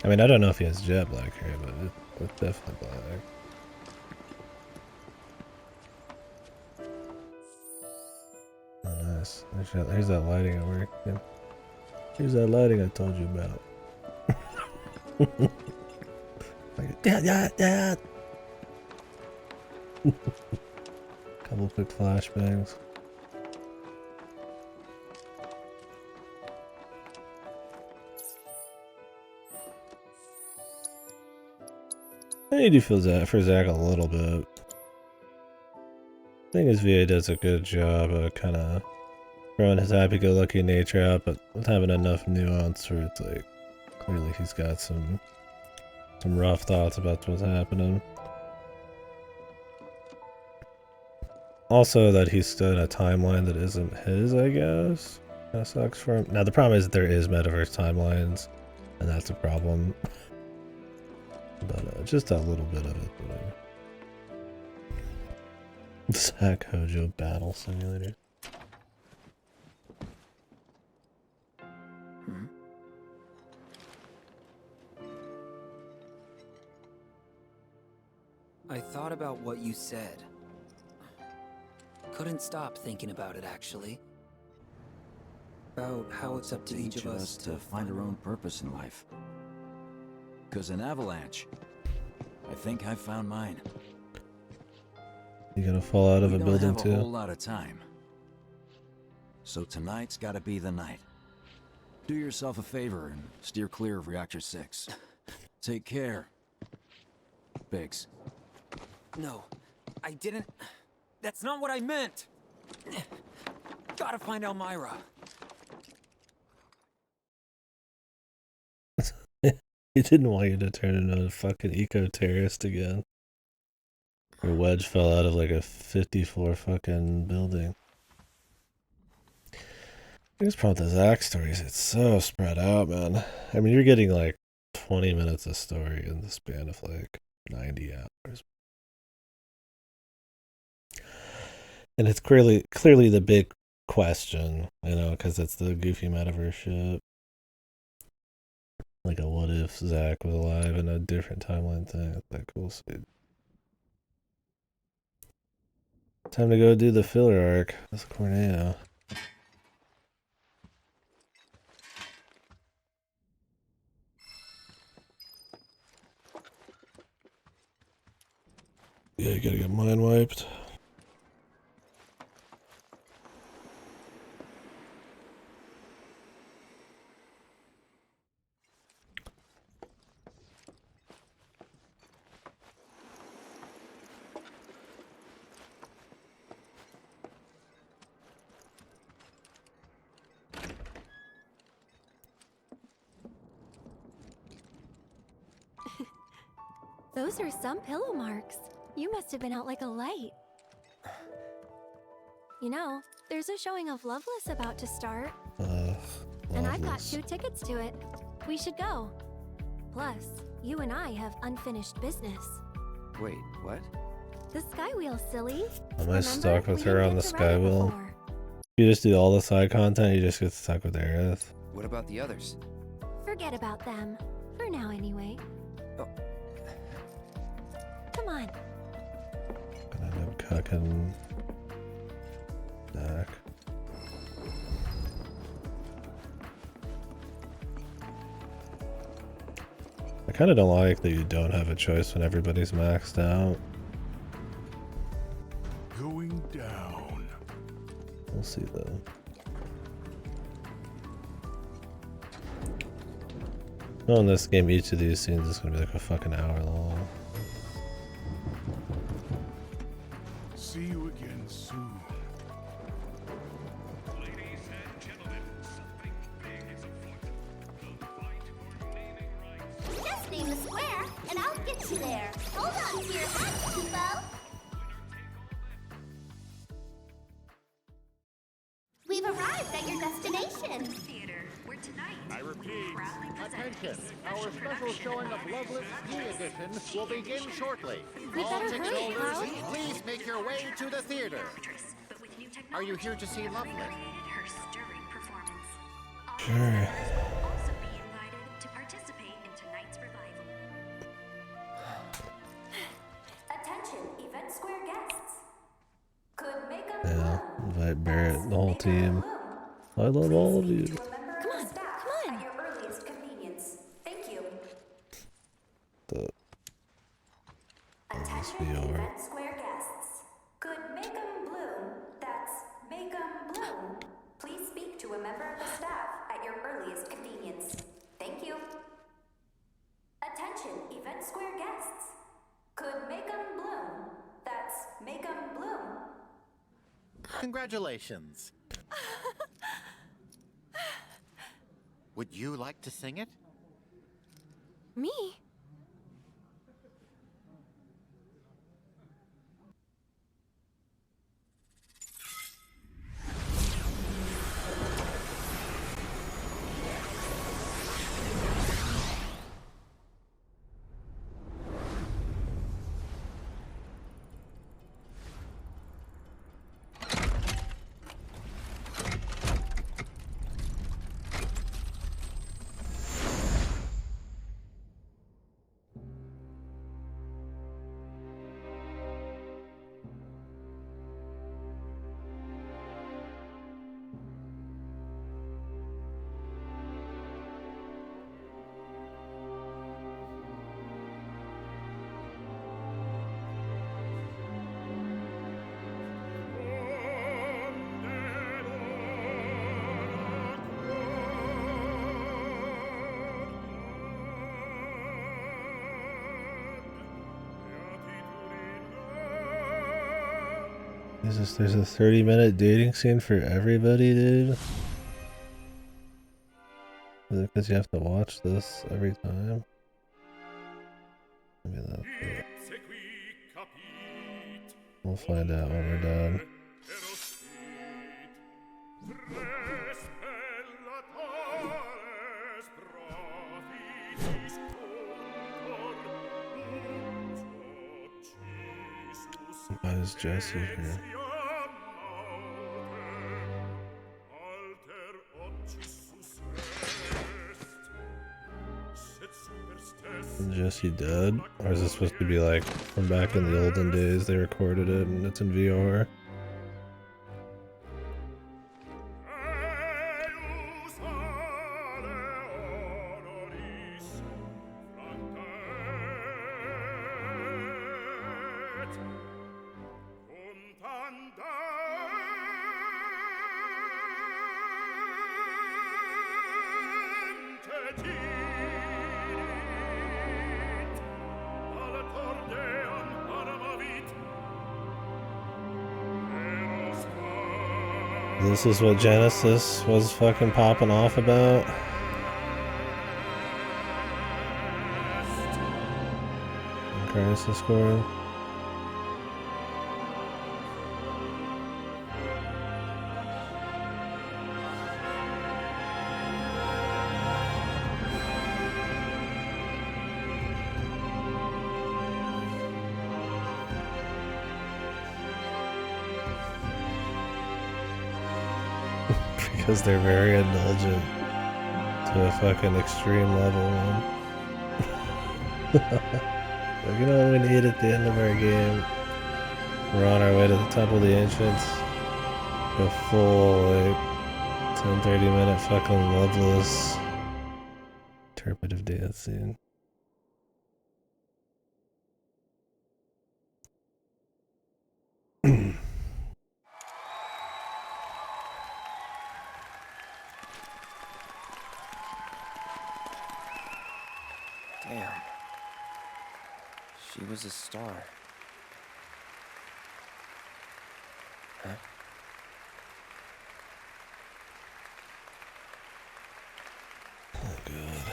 I mean, I don't know if he has jet black hair, but it's definitely black. Oh, nice. Here's that lighting at work. Yeah. Here's that lighting I told you about. Like, yeah. Couple quick flashbangs. I do feel that for Zach a little bit. I think his VA does a good job of kind of throwing his happy-go-lucky nature out, but with having enough nuance where it's like clearly he's got some rough thoughts about what's happening. Also, that he's still in a timeline that isn't his, I guess. That sucks for him. Now, the problem is there is metaverse timelines, and that's a problem. But just a little bit of it, whatever. Zach Hojo Battle Simulator. I thought about what you said. Couldn't stop thinking about it, actually. About how it's up to each of us to find our own purpose in life. 'Cause an avalanche, I think I found mine. You gonna fall out of a We building don't have a whole too? lot of time. So tonight's gotta be the night. Do yourself a favor and steer clear of Reactor 6. Take care, Biggs. No, I didn't. That's not what I meant. Gotta find Elmira. He didn't want you to turn into a fucking eco-terrorist again. Your wedge fell out of like a 50-floor fucking building. Biggest problem with the Zack stories, it's so spread out, man. I mean, you're getting like 20 minutes of story in the span of like 90 hours. And it's clearly the big question, you know, because it's the goofy metaverse shit. Like a what if Zack was alive in a different timeline thing. It's like, we'll see. Time to go do the filler arc. That's Corneo. Yeah, you gotta get mine wiped. Those are some pillow marks. You must have been out like a light. You know, there's a showing of Loveless about to start. And I've got 2 tickets to it. We should go. Plus, you and I have unfinished business. Wait, what? The Skywheel, silly. Am I stuck with her on the Skywheel? You just do all the side content, you just get stuck with Aerith. What about the others? Forget about them. For now, anyway. Oh. Come on. Gonna end up cucking Zack. I kind of don't like that you don't have a choice when everybody's maxed out. Going down. We'll see though. Oh, in this game, each of these scenes is gonna be like a fucking hour long. See you again soon. Ladies and gentlemen, something big is afoot. The fight for naming rights. Just name the square, and I'll get you there. Hold on to your hats, Kubo. We've arrived at your destination. Theater, where tonight, I repeat, proudly present attention. a Our special special showing of Loveless New Edition will begin shortly. We All better ticket hurry, holders, Hal. please make your way to the theater. but with new Are you here to see Loveless? recreated her stirring performance. All Sure. visitors will also be invited to participate in tonight's revival. Attention, Event Square guests. Could make a Yeah, invite Barrett, the whole team. I love all of you. Come on, come on. At your earliest convenience. Thank you. The Attention, be over. Event Square guests. Could make 'em bloom. That's make 'em bloom. Please speak to a member of the staff at your earliest convenience. Thank you. Attention, Event Square guests. Could make 'em bloom. That's make 'em bloom. Congratulations. Would you like to sing it? Me? There's a 30-minute dating scene for everybody, dude. Is it because you have to watch this every time? Maybe that's it. We'll find out when we're done. Why is Jesse here? Is Jesse dead? Or is this supposed to be like from back in the olden days they recorded it and it's in VR? This is what Genesis was fucking popping off about. Crisis Core. Because they're very indulgent to a fucking extreme level, man. Like, you know what we need at the end of our game? We're on our way to the Temple of the Ancients. A full, like, 10-30 minute fucking loveless interpretive dance scene. Damn. She was a star. Huh? Oh, God.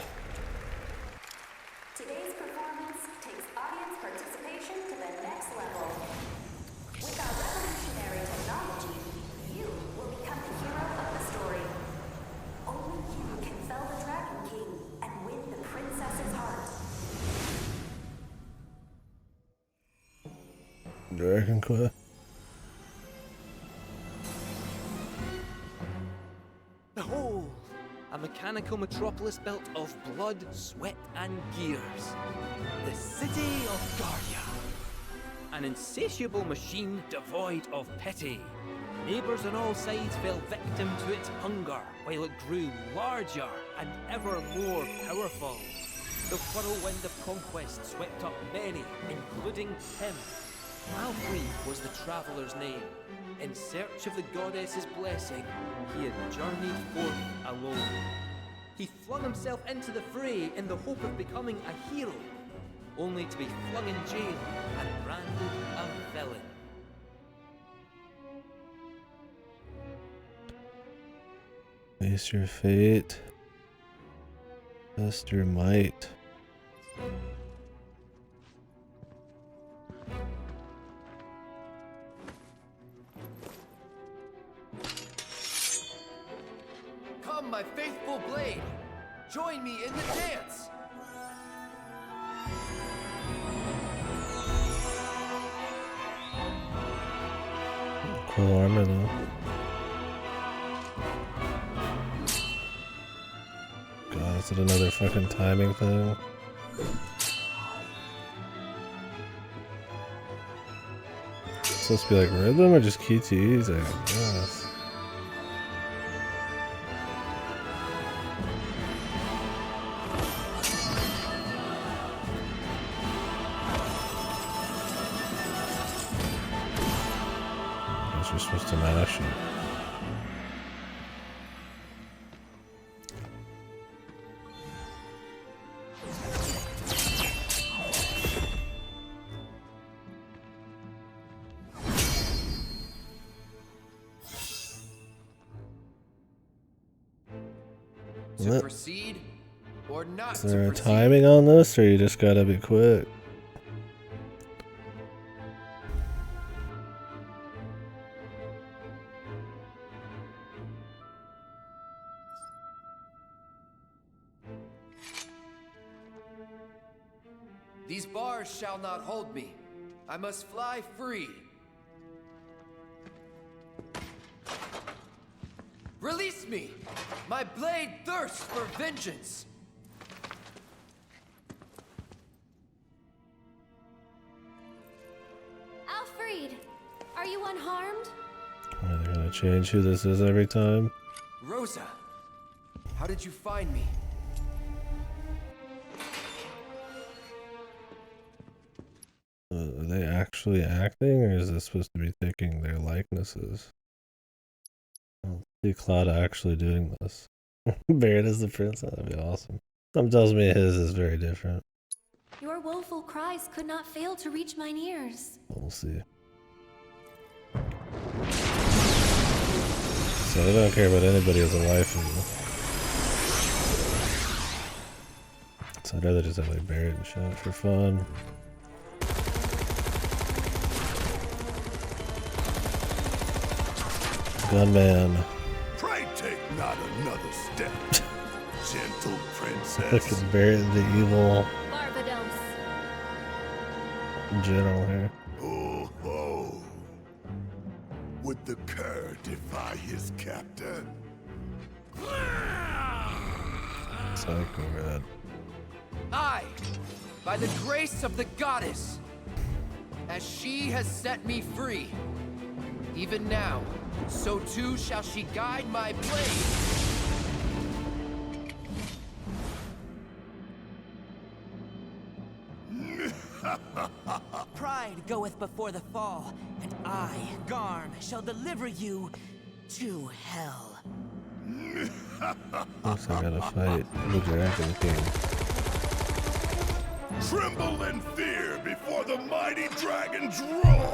Today's performance takes audience participation to the next level. With our revolutionary technology, you will become the hero of the story. Only you can fell the Dragon King and win the princess's heart. Dragon Quest. Behold, a mechanical metropolis built of blood, sweat, and gears. The city of Garia. An insatiable machine devoid of pity. Neighbors on all sides fell victim to its hunger, while it grew larger and ever more powerful. The whirlwind of conquest swept up many, including him. Alfred was the traveller's name. In search of the goddess's blessing, he had journeyed forth alone. He flung himself into the fray in the hope of becoming a hero, only to be flung in jail and branded a villain. Face your fate. Test your might. Come, my faithful blade! Join me in the dance! Cool armor though. God, is it another fucking timing thing? It's supposed to be like rhythm or just QTEs, I guess. You're supposed to mash it. To proceed or not Is to there a proceed? timing on this, or you just gotta be quick? These bars shall not hold me. I must fly free. Release me! My blade thirsts for vengeance! Alfred, are you unharmed? Are they gonna change who this is every time? Rosa, how did you find me? Are they actually acting, or is this supposed to be taking their likenesses? I don't see Cloud actually doing this. Barrett is the prince. That'd be awesome. Something tells me his is very different. Your woeful cries could not fail to reach mine ears. We'll see. So they don't care about anybody as a waifu. So I'd rather just have like Barrett and shit for fun. Gunman. Pray take not another step, gentle princess. Look at Barrett, the evil Barbados. general here. Oh, oh. Would the cur defy his captor? Psycho Red. I, by the grace of the goddess, as she has set me free, even now, so too shall she guide my blade. Pride goeth before the fall, and I, Garm, shall deliver you to hell. Looks like I gotta fight the Dragon King. Tremble in fear before the mighty dragon's roar!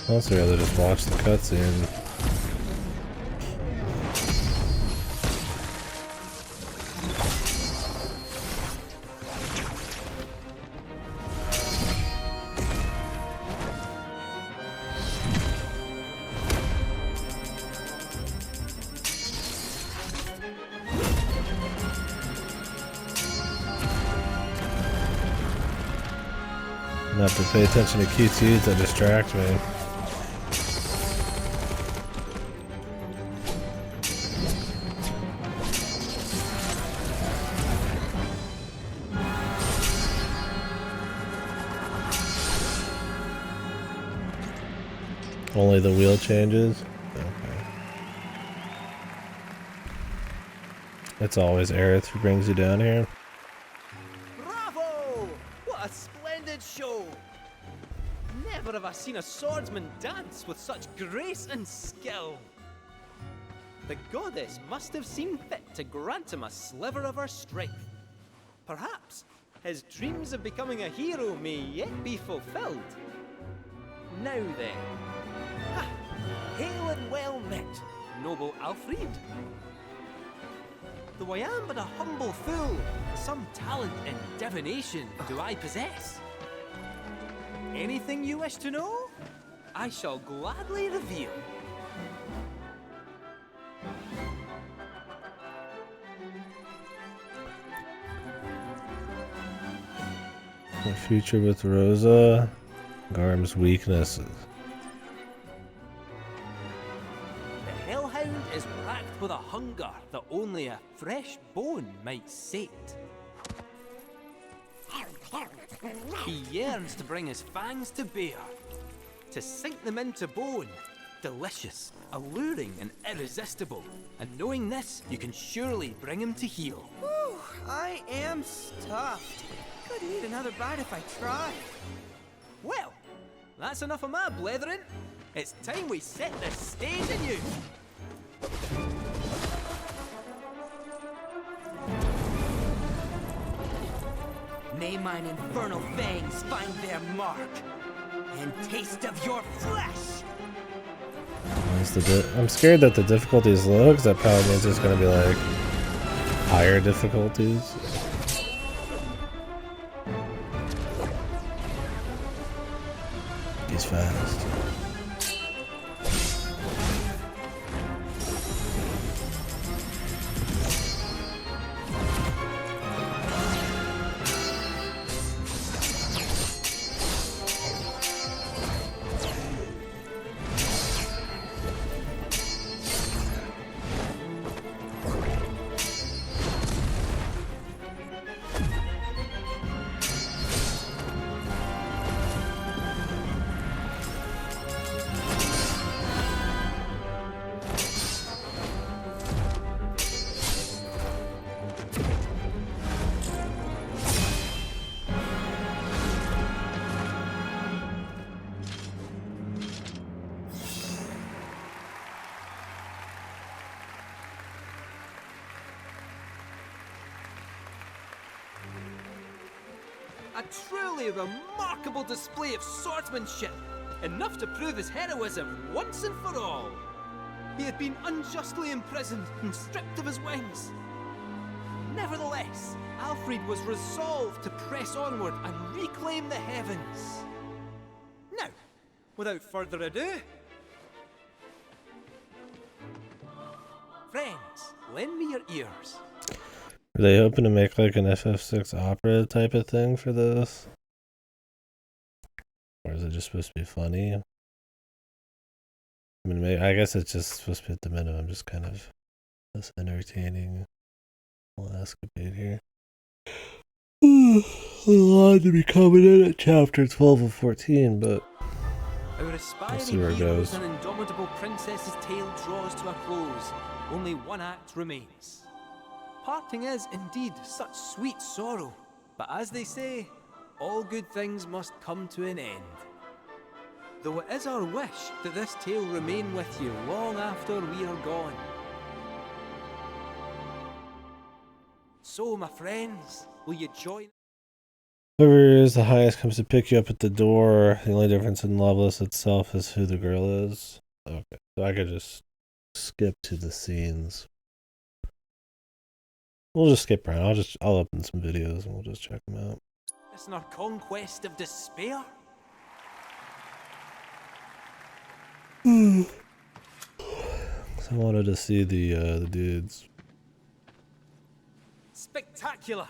Also, rather just watch the cutscene. I have to pay attention to QTs that distract me. Only the wheel changes? Okay. It's always Aerith who brings you down here. Bravo! What a splendid show! Never have I seen a swordsman dance with such grace and skill. The goddess must have seen fit to grant him a sliver of her strength. Perhaps his dreams of becoming a hero may yet be fulfilled. Now then, ha! Hail and well met, noble Alfred. Though I am but a humble fool, some talent in divination do I possess. Anything you wish to know, I shall gladly reveal. The future with Rosa, Garm's weaknesses. The Hellhound is racked with a hunger that only a fresh bone might sate. He yearns to bring his fangs to bear, to sink them into bone. Delicious, alluring, and irresistible. And knowing this, you can surely bring him to heel. Whew, I am stuffed. Couldn't eat another bite if I tried. Well, that's enough of my blethering. It's time we set the stage anew. May mine infernal fangs find their mark and taste of your flesh. I'm scared that the difficulty is low, because that probably means there's going to be like higher difficulties. He's fast. A truly remarkable display of swordsmanship, enough to prove his heroism once and for all. He had been unjustly imprisoned and stripped of his wings. Nevertheless, Alfred was resolved to press onward and reclaim the heavens. Now, without further ado, friends, lend me your ears. Are they hoping to make like an FF6 opera type of thing for this? Or is it just supposed to be funny? I mean, maybe, I guess it's just supposed to be at the minimum, just kind of this entertaining little escapade here. A lot to be coming in at chapter 12 of 14, but Our aspiring heroes and indomitable princess's tale draws to a close. Only one act remains. Parting is indeed such sweet sorrow, but as they say, all good things must come to an end. Though it is our wish that this tale remain with you long after we are gone. So, my friends, will you join? whoever is the highest comes to pick you up at the door. The only difference in Loveless itself is who the girl is. Okay, so I could just skip to the scenes. We'll just skip around. I'll open some videos and we'll just check them out. It's our conquest of despair. So I wanted to see the dudes. Spectacular!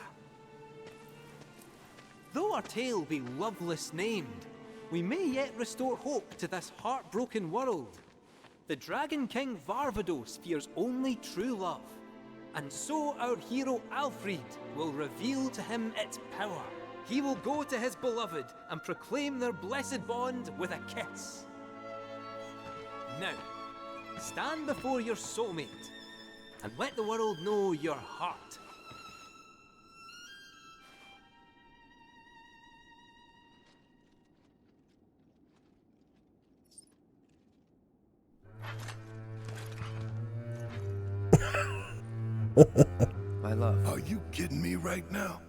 Though our tale be loveless named, we may yet restore hope to this heartbroken world. The Dragon King Varvados fears only true love, and so our hero Alfred will reveal to him its power. He will go to his beloved and proclaim their blessed bond with a kiss. Now, stand before your soulmate and let the world know your heart. My love. Are you kidding me right now?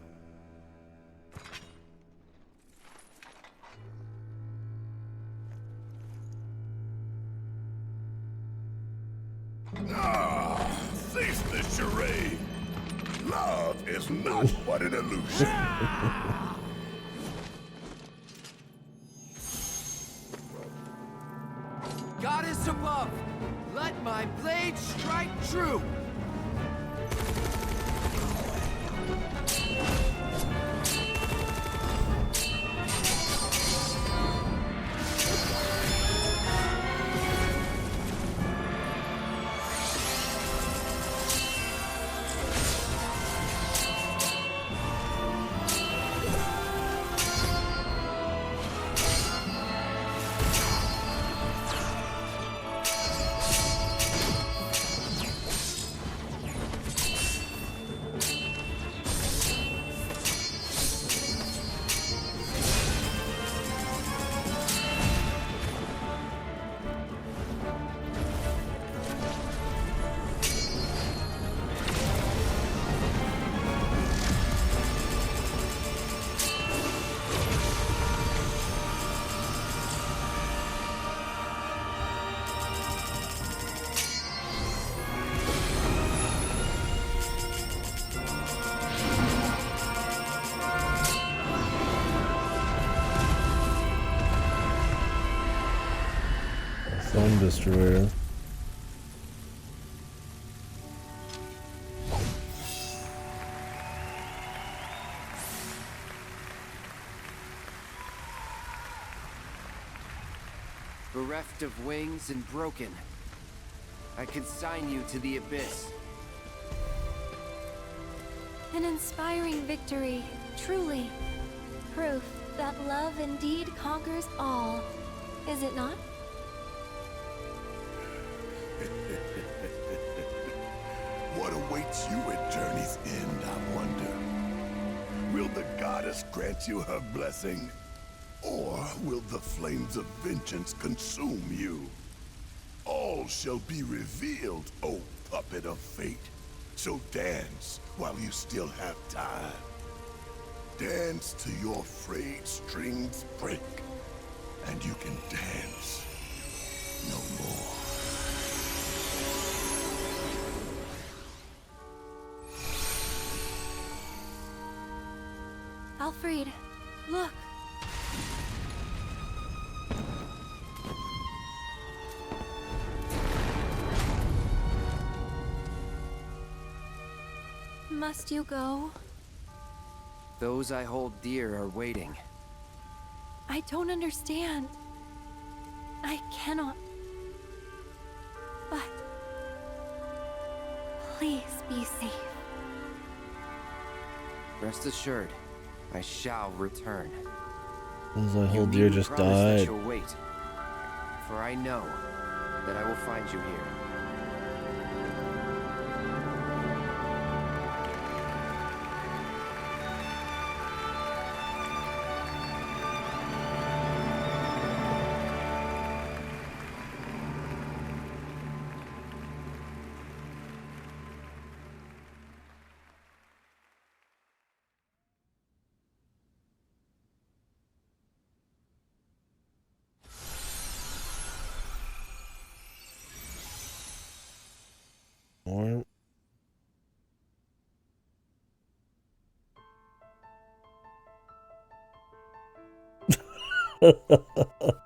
Ah, cease this charade. Love is not but an illusion. Goddess above, let my blade strike true. Sun Destroyer. Bereft of wings and broken, I consign you to the abyss. An inspiring victory, truly. Proof that love indeed conquers all, is it not? What awaits you at Journey's End, I wonder? Will the goddess grant you her blessing? Or will the flames of vengeance consume you? All shall be revealed, O puppet of fate. So dance while you still have time. Dance till your frayed strings break, and you can dance no more. Alfred, look. Must you go? Those I hold dear are waiting. I don't understand. I cannot. But please be safe. Rest assured, I shall return. Those I hold dear just died. You'll wait, for I know that I will find you here. More.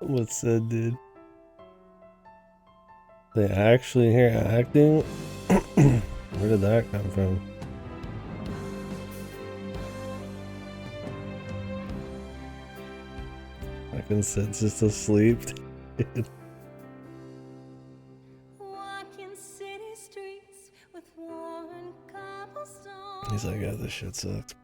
What said, dude? They actually hear acting? Where did that come from? I can sit just asleep. He's like, yeah, this shit sucks.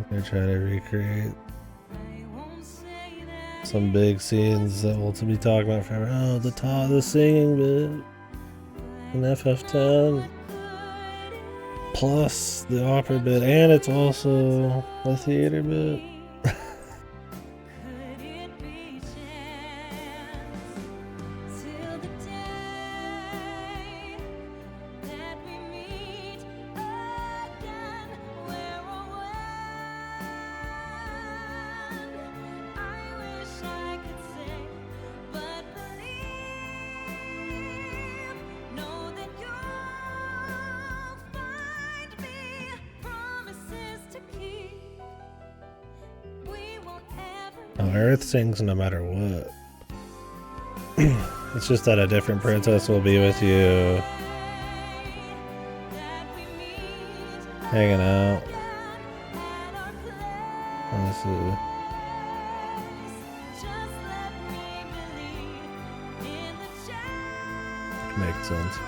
They're trying to recreate some big scenes that we'll be talking about forever. Oh, the singing bit in FF10 plus the opera bit, and it's also a theater bit. Earth sings no matter what. It's just that a different princess will be with you. Hanging out. Let's see. Makes sense.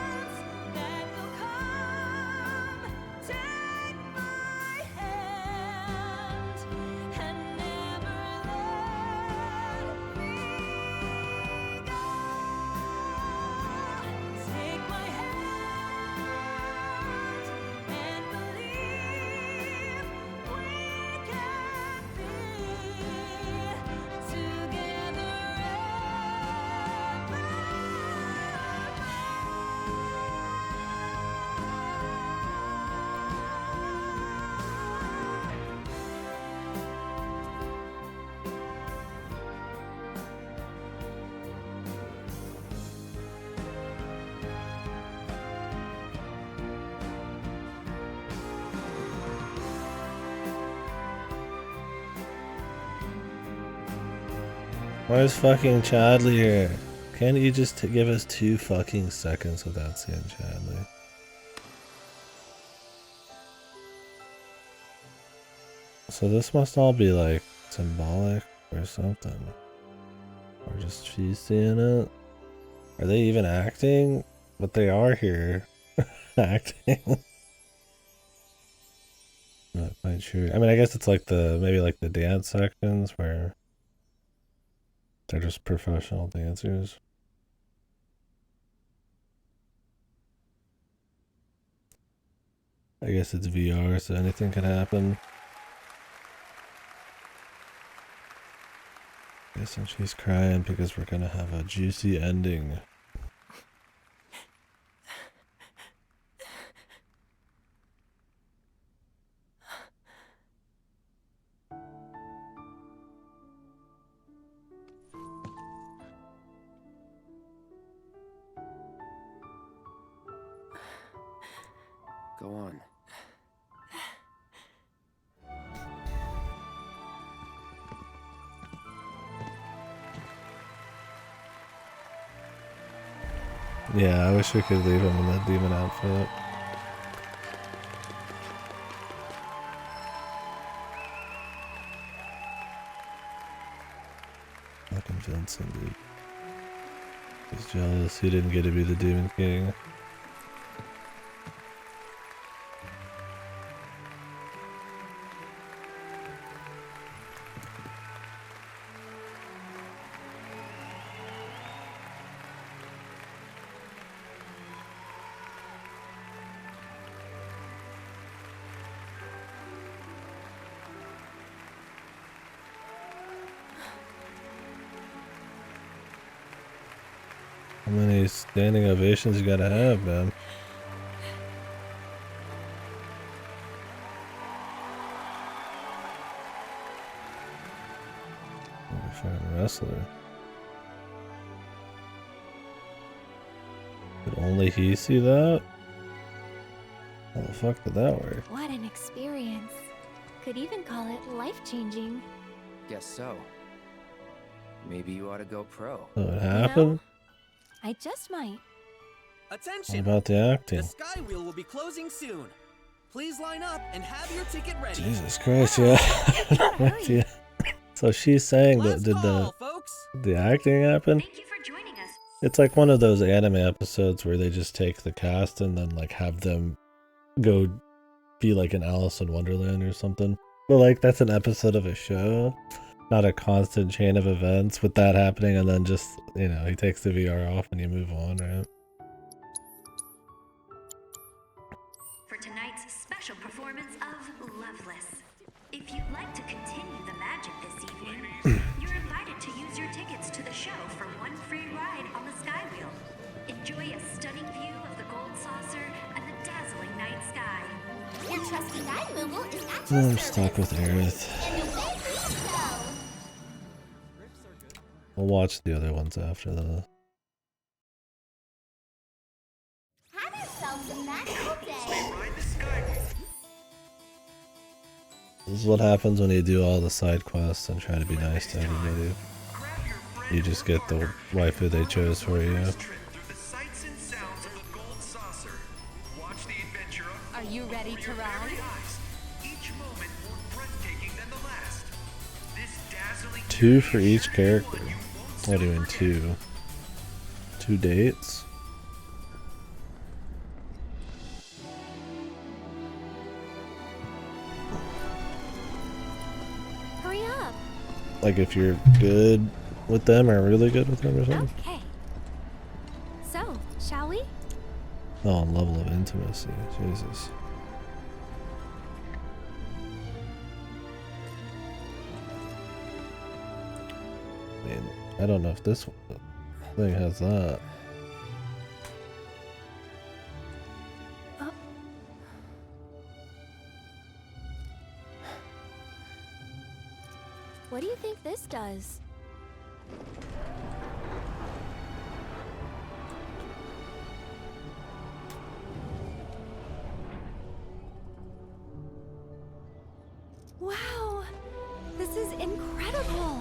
Where's fucking Chadley here? Can't you just give us 2 fucking seconds without seeing Chadley? So this must all be like symbolic or something. Or just she's seeing it? Are they even acting? But they are here. Acting. Not quite sure. I mean, I guess it's like maybe like the dance sections where they're just professional dancers. I guess it's VR, so anything can happen. Guessing she's crying because we're gonna have a juicy ending. Go on. Yeah, I wish we could leave him in that demon outfit. Fucking Vincent, dude. He's jealous he didn't get to be the Demon King. How many standing ovations you gotta have, man? Like a fucking wrestler. Could only he see that? How the fuck did that work? What an experience. Could even call it life-changing. Guess so. Maybe you ought to go pro. So it happened? I just might. Attention! What about the acting? The Sky Wheel will be closing soon. Please line up and have your ticket ready. Jesus Christ, yeah. Yeah. So she's saying that did the acting happen? Thank you for joining us. It's like one of those anime episodes where they just take the cast and then like have them go be like an Alice in Wonderland or something. But like that's an episode of a show, not a constant chain of events with that happening and then just, you know, he takes the VR off and you move on, right? For tonight's special performance of Loveless. If you'd like to continue the magic this evening, you're invited to use your tickets to the show for one free ride on the Sky Wheel. Enjoy a stunning view of the gold saucer and the dazzling night sky. Your trusty guide Moogle is at I'm stuck with Aerith. and away we go. We'll watch the other ones after that. Have yourselves a magical day. This is what happens when you do all the side quests and try to be nice to everybody. You just get the waifu they chose for you. Are you ready to ride? 2 for each character. What do you mean 2? 2 dates? Hurry up. Like if you're good with them or really good with them or something? Okay. So, shall we? Oh, level of intimacy. Jesus. I mean, I don't know if this thing has that. What do you think this does? Wow! This is incredible!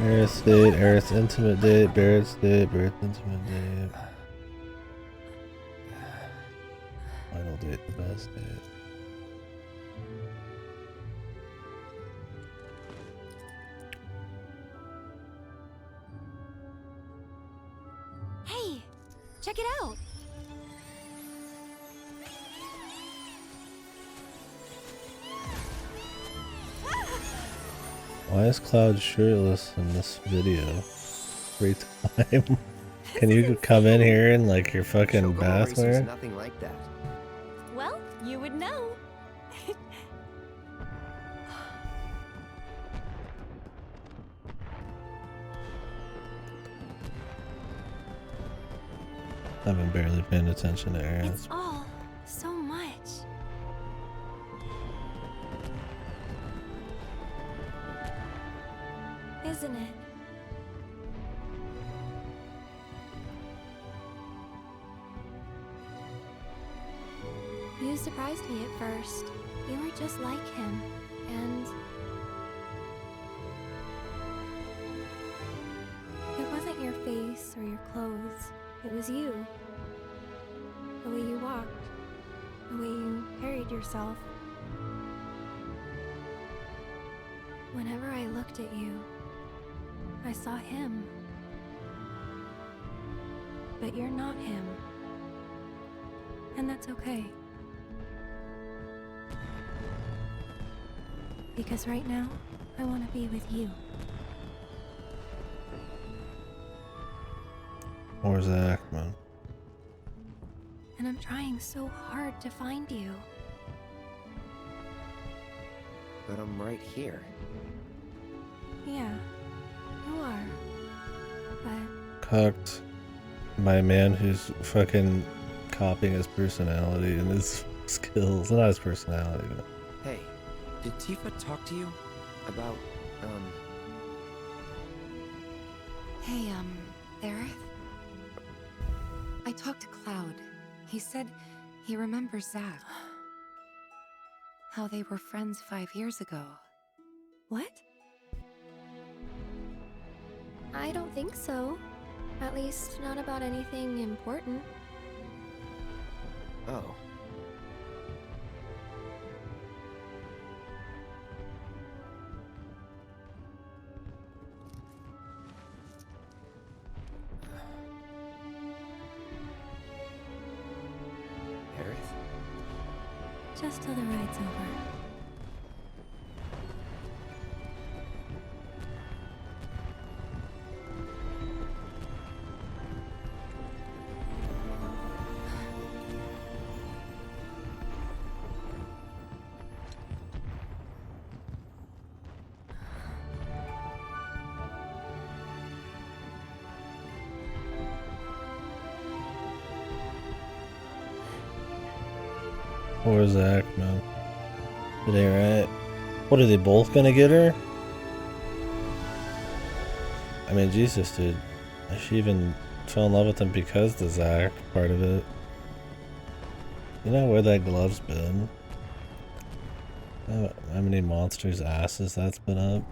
Aerith's date, Aerith's intimate date, Barrett's date, Barrett's intimate date. Final date, the best date. Hey, check it out. Why is Cloud shirtless in this video? Free time. Can you come in here in like your fucking bathwear? Nothing like that. Well, you would know. I've been barely paying attention to Aerith. It's all so much. Isn't it? You surprised me at first. You were just like him, and it wasn't your face or your clothes. It was you. The way you walked, the way you carried yourself. Whenever I looked at you, I saw him. But you're not him. And that's okay. Because right now, I want to be with you. Or Zach, man. And I'm trying so hard to find you. But I'm right here. Yeah, you are. But Cucked by a man who's fucking copying his personality and his skills. Not his personality, but... Hey, did Tifa talk to you about, Hey, Aerith? I talked to Cloud. He said he remembers Zach. How they were friends 5 years ago. what? I don't think so. At least, not about anything important. Oh. Just till the ride's over. Or Zach, man. It ain't right. What, are they both gonna get her? I mean, Jesus, dude. She even fell in love with him because the Zach part of it. You know where that glove's been? How many monsters' asses that's been up?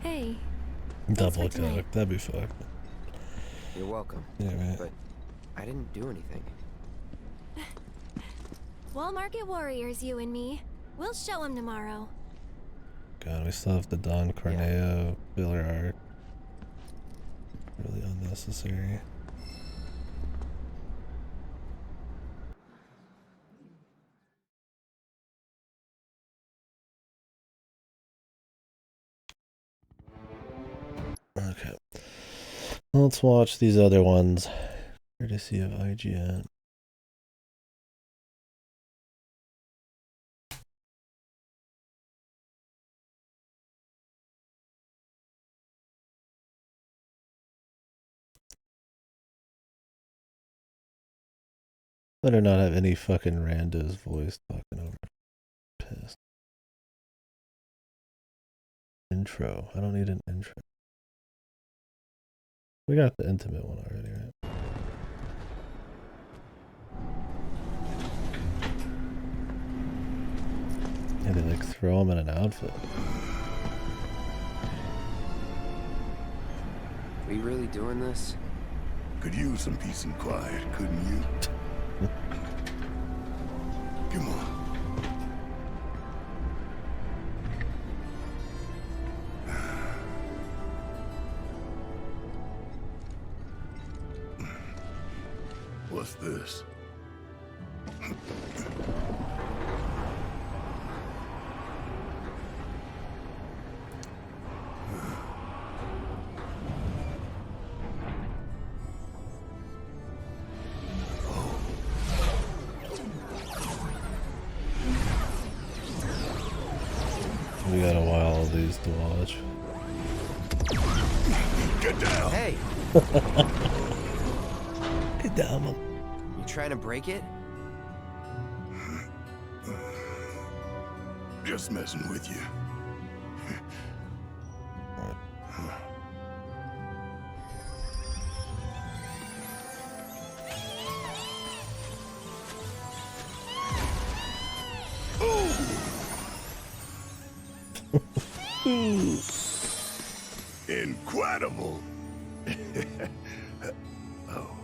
Hey. Double cook, that'd be fucked. You're welcome. Yeah, right. But I didn't do anything. Wall Market Warriors, you and me. We'll show him tomorrow. God, we still have the Don Corneo filler arc. Really unnecessary. Okay. Let's watch these other ones. Courtesy of IGN. Better not have any fucking rando's voice talking over. Pissed. Intro. I don't need an intro. We got the intimate one already, right? Yeah, they like throw him in an outfit. Are you really doing this? Could use some peace and quiet, couldn't you? Come on. What's this? We got a while of these to watch. Get down! Hey! Get down, man. You trying to break it? Just messing with you. Incredible. Oh.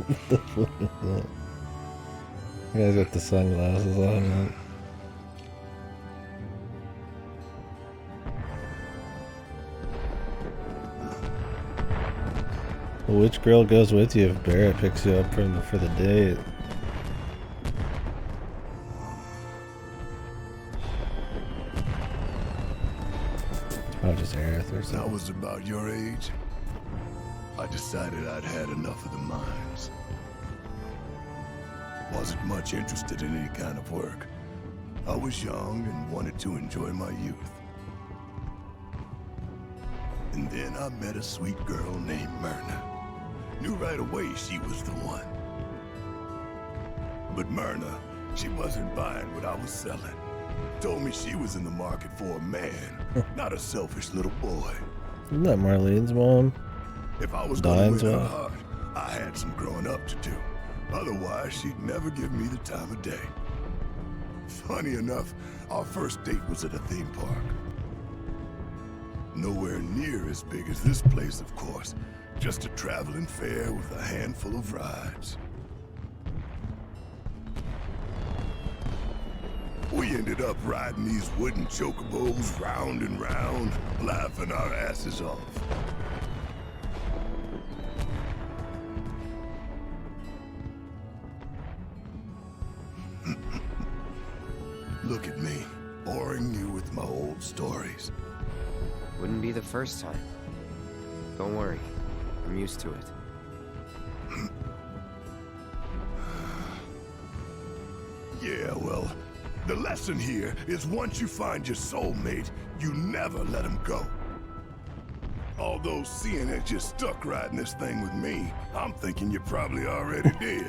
What the fuck is that? You guys got the sunglasses on, man. Well, which girl goes with you if Barrett picks you up for the date? Oh, just Aerith or When I something. was about your age, I decided I'd had enough of the mines. Wasn't much interested in any kind of work. I was young and wanted to enjoy my youth. And then I met a sweet girl named Myrna. Knew right away she was the one. But Myrna, she wasn't buying what I was selling. Told me she was in the market for a man, not a selfish little boy. Isn't that Marlene's mom? If I was going Diane's to win her wife? heart, I had some growing up to do. Otherwise, she'd never give me the time of day. Funny enough, our first date was at a theme park. Nowhere near as big as this place, of course. Just a traveling fair with a handful of rides. We ended up riding these wooden chocobos round and round, laughing our asses off. Look at me, boring you with my old stories. Wouldn't be the first time. Don't worry. I'm used to it. Yeah, well, the lesson here is once you find your soulmate, you never let him go. Although seeing as you're stuck riding this thing with me, I'm thinking you probably already did.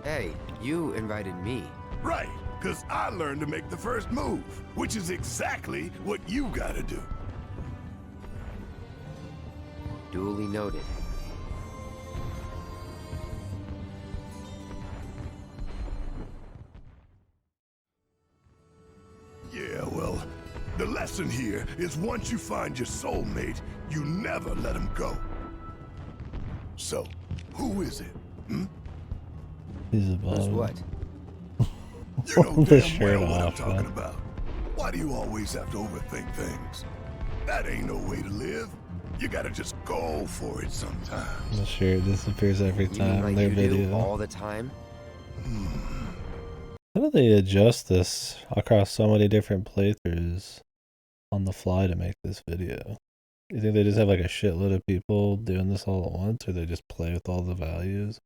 Hey, you invited me. Right, because I learned to make the first move, which is exactly what you gotta do. Duly noted. Yeah, well, the lesson here is once you find your soulmate, you never let him go. So, who is it? Hmm? He's a bum. Who's what? You know The damn shirt well what I'm off, talking man. about. Why do you always have to overthink things? That ain't no way to live. You gotta just go for it sometimes. The shirt disappears every You mean time in like their you do video. all the time? How do they adjust this across so many different playthroughs on the fly to make this video? You think they just have like a shitload of people doing this all at once, or they just play with all the values?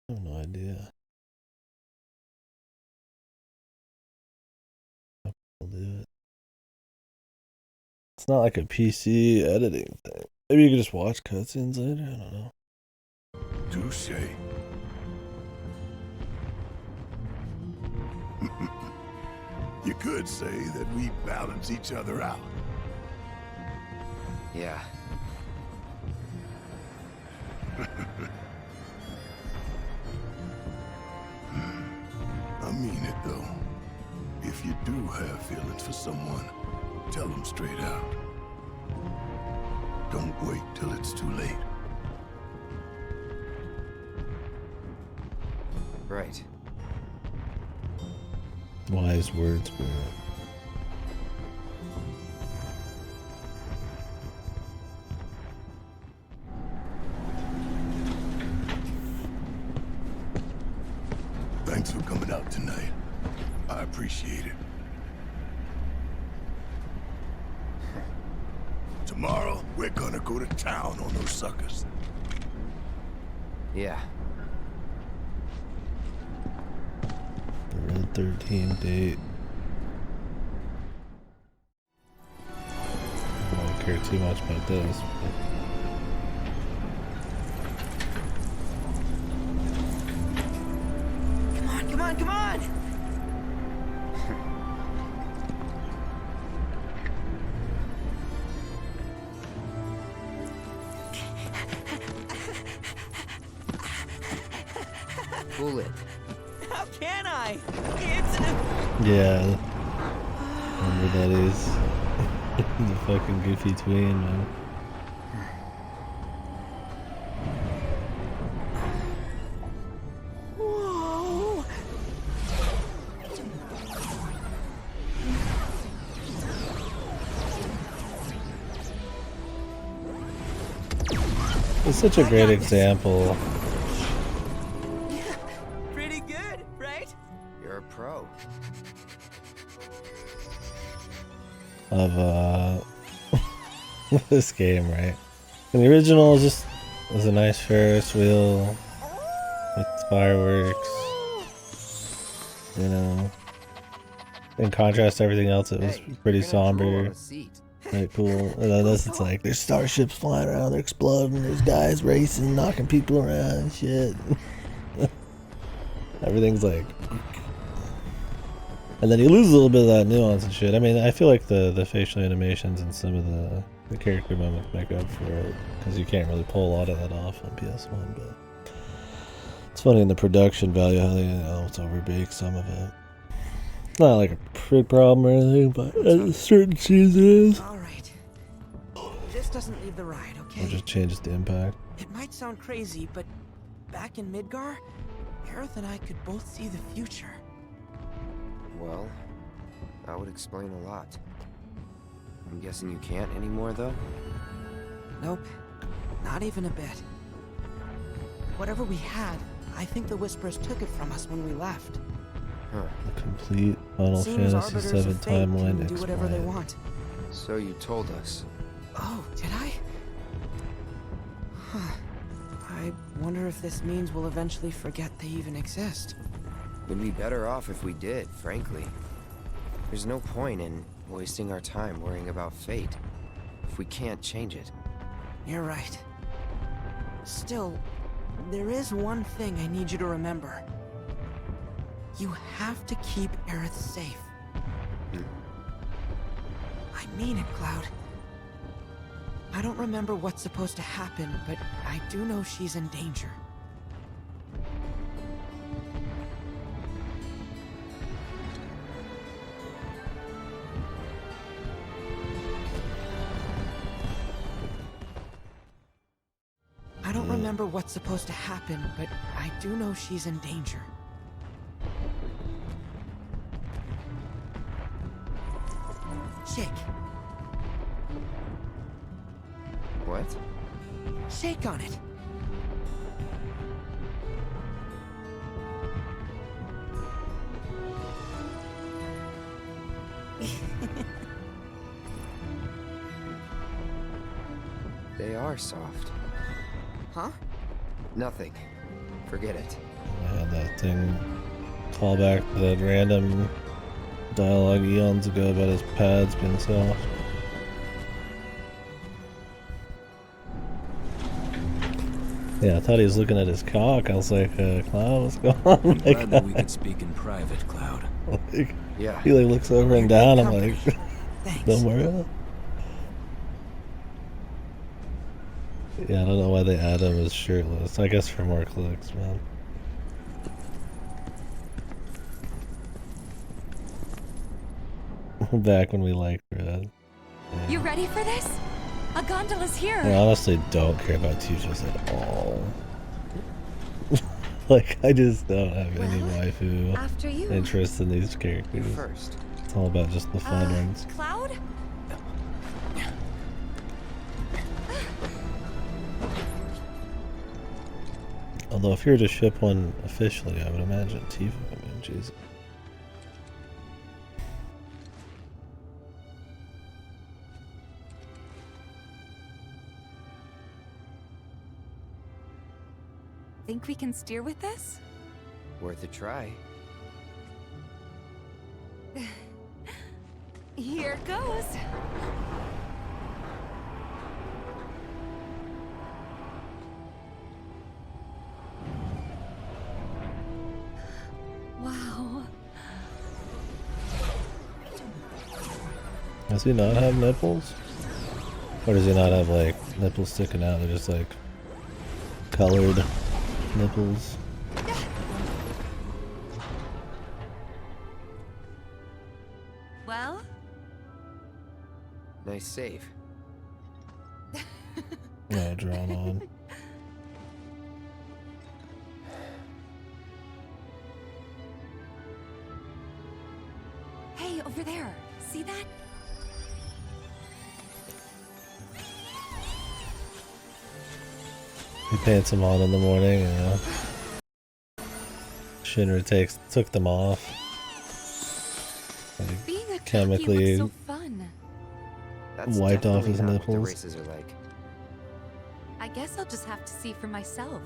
I have no idea. How people do it. It's not like a PC editing thing. Maybe you can just watch cutscenes later. I don't know. Touche. You could say that we balance each other out. Yeah. though. If you do have feelings for someone, tell them straight out. Don't wait till it's too late. Right. Wise words, bro. Thanks for coming out tonight. I appreciate it. Tomorrow, we're gonna go to town on those suckers. Yeah. The Red 13 date. I don't care too much about this. Come on, come on, come on! Cool it. How can I? It's... Yeah. Remember that is the fucking goofy tween, man. Whoa! It's such a great example. Pretty good, right? You're a pro. Of this game, right? And the original just was a nice Ferris wheel with fireworks, you know. In contrast to everything else, it was pretty somber, right? Cool. And then this, it's like there's starships flying around, they're exploding, there's guys racing, knocking people around, and shit. Everything's like. And then you lose a little bit of that nuance and shit. I mean, I feel like the facial animations and some of the character moments make up for it, because you can't really pull a lot of that off on PS1. But it's funny in the production value how they, you know, it's overbaked some of it. It's not like a big problem or anything, but at certain scenes it is. Alright. This doesn't leave the ride, okay? It just changes the impact. It might sound crazy, but back in Midgar, Aerith and I could both see the future. Well, that would explain a lot. I'm guessing you can't anymore, though? Nope. Not even a bit. Whatever we had, I think the Whisperers took it from us when we left. Huh. The complete Final Seems Fantasy arbiters VII of fate can timeline do whatever they explained. want. So you told us. Oh, did I? Huh. I wonder if this means we'll eventually forget they even exist. We'd be better off if we did, frankly. There's no point in wasting our time worrying about fate if we can't change it. You're right. Still, there is one thing I need you to remember. You have to keep Aerith safe. I mean it, Cloud. I don't remember what's supposed to happen, but I do know she's in danger. I don't remember what's supposed to happen, but I do know she's in danger. Shake. What? Shake on it. They are soft. Huh? Nothing. Forget it. Yeah, that thing. Call back to that random dialogue eons ago about his pads being soft. Yeah, I thought he was looking at his cock. I was like, Cloud, what's going on? I'm glad that we could speak in private, Cloud. Like, yeah. He like looks over and down. I'm like, don't worry. Yeah, I don't know why they add him as shirtless. I guess for more clicks, man. Back when we liked Red. Yeah. You ready for this? A gondola's here. I honestly don't care about Tifa's at all. Like, I just don't have any waifu interest in these characters. It's all about just the fun ones. Cloud? Although if you were to ship one officially, I would imagine Tifa. I mean, Jesus. Think we can steer with this? Worth a try. Here goes. Wow. Does he not have nipples? Or does he not have, like, nipples sticking out? They're just, like, colored nipples. Well? Nice save. No, drawn on. Hey, over there. See that? He paints them on in the morning, Shinra took them off. Like, Being a chemically looks so fun. wiped off his Not what the nipples. races are like. I guess I'll just have to see for myself.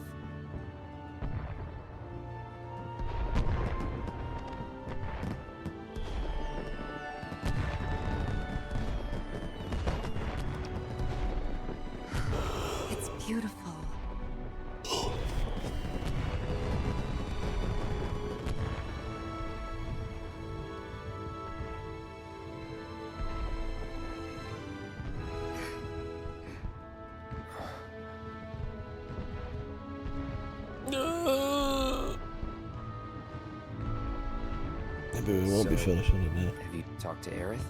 It's beautiful. Maybe we won't be finishing it now. Have you talked to Aerith?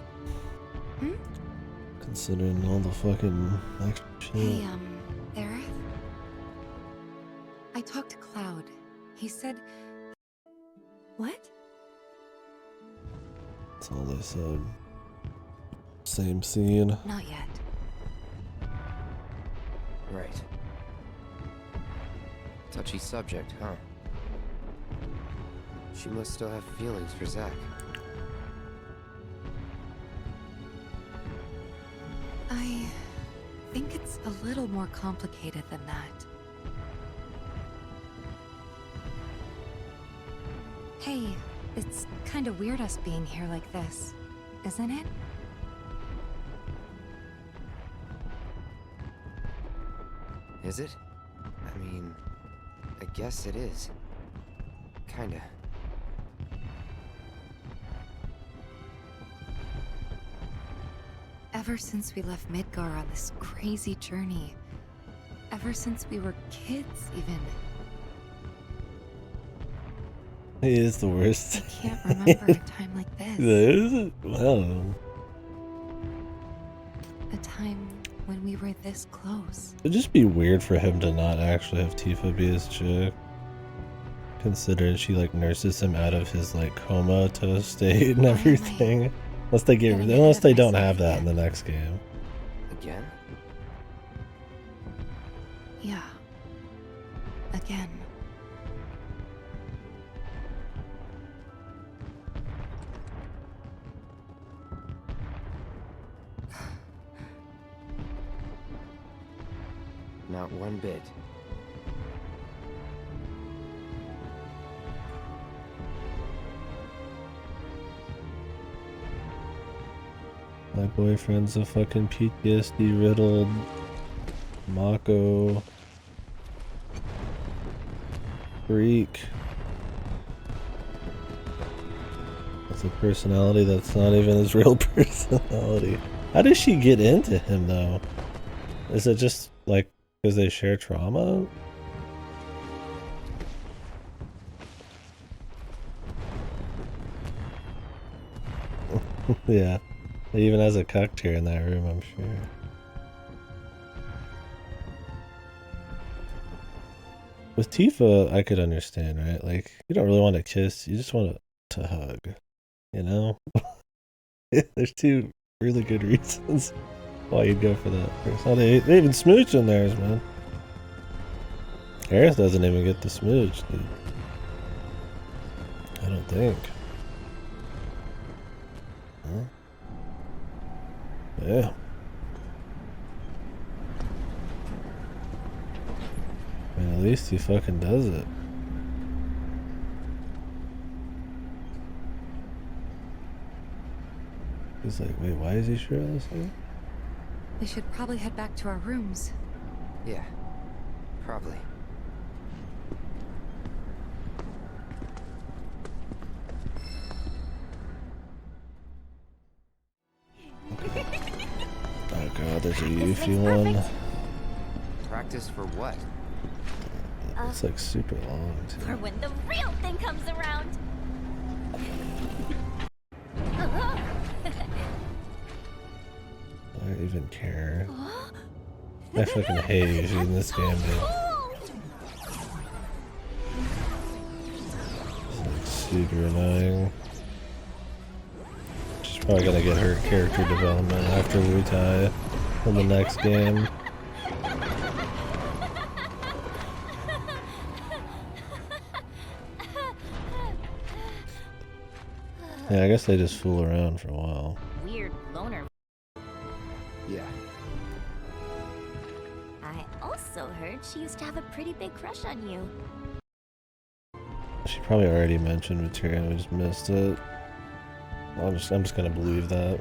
Considering all the fucking extra shit. Hey, Aerith? I talked to Cloud. He said... What? That's all they said. Same scene. Not yet. Right. Touchy subject, huh? She must still have feelings for Zack. I think it's a little more complicated than that. Hey, it's kind of weird us being here like this, isn't it? Is it? I mean, I guess it is. Kinda. Ever since we left Midgar on this crazy journey, ever since we were kids, even. He is the worst. I can't remember a time like this. Is it? Wow. A time when we were this close. It'd just be weird for him to not actually have Tifa be his chick. Considering she like nurses him out of his like comatose state and everything. Unless they don't have that in the next game. Again? Yeah. Again. Not one bit. My boyfriend's a fucking PTSD riddled Mako freak. That's a personality that's not even his real personality. How does she get into him though? Is it just like because they share trauma? Yeah. He even has a cuck chair in that room, I'm sure. With Tifa, I could understand, right? Like, you don't really want to kiss, you just want to hug, you know? There's two really good reasons why you'd go for that. Oh, they even smooch in theirs, man. Aerith doesn't even get the smooch, dude. I don't think. Huh? Yeah. I mean, at least he fucking does it. He's like, wait, why is he shirtless here? We should probably head back to our rooms. Yeah, probably. Oh god, there's a Yuffie one. Practice for what? It's like super long too. For when the real thing comes around. I don't even care. I fucking hate Yuffie in this game, dude. It's like super annoying. She's probably gonna get her character development after Wutai in the next game. Yeah, I guess they just fool around for a while. Weird loner. Yeah. I also heard she used to have a pretty big crush on you. She probably already mentioned material, we just missed it. I'm just gonna believe that.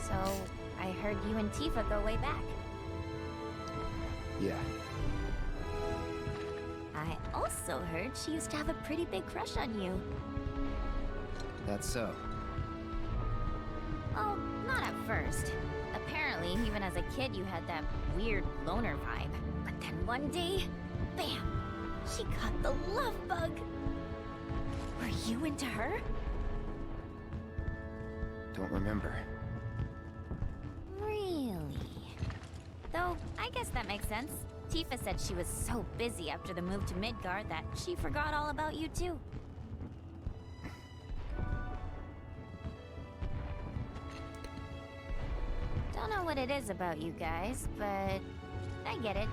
So, I heard you and Tifa go way back. Yeah. I also heard she used to have a pretty big crush on you. That's so. Oh, not at first. Apparently, even as a kid, you had that weird loner vibe. But then one day, bam! She got the love bug. Were you into her? Don't remember. Really? Though, I guess that makes sense. Tifa said she was so busy after the move to Midgard that she forgot all about you too. Don't know what it is about you guys, but I get it.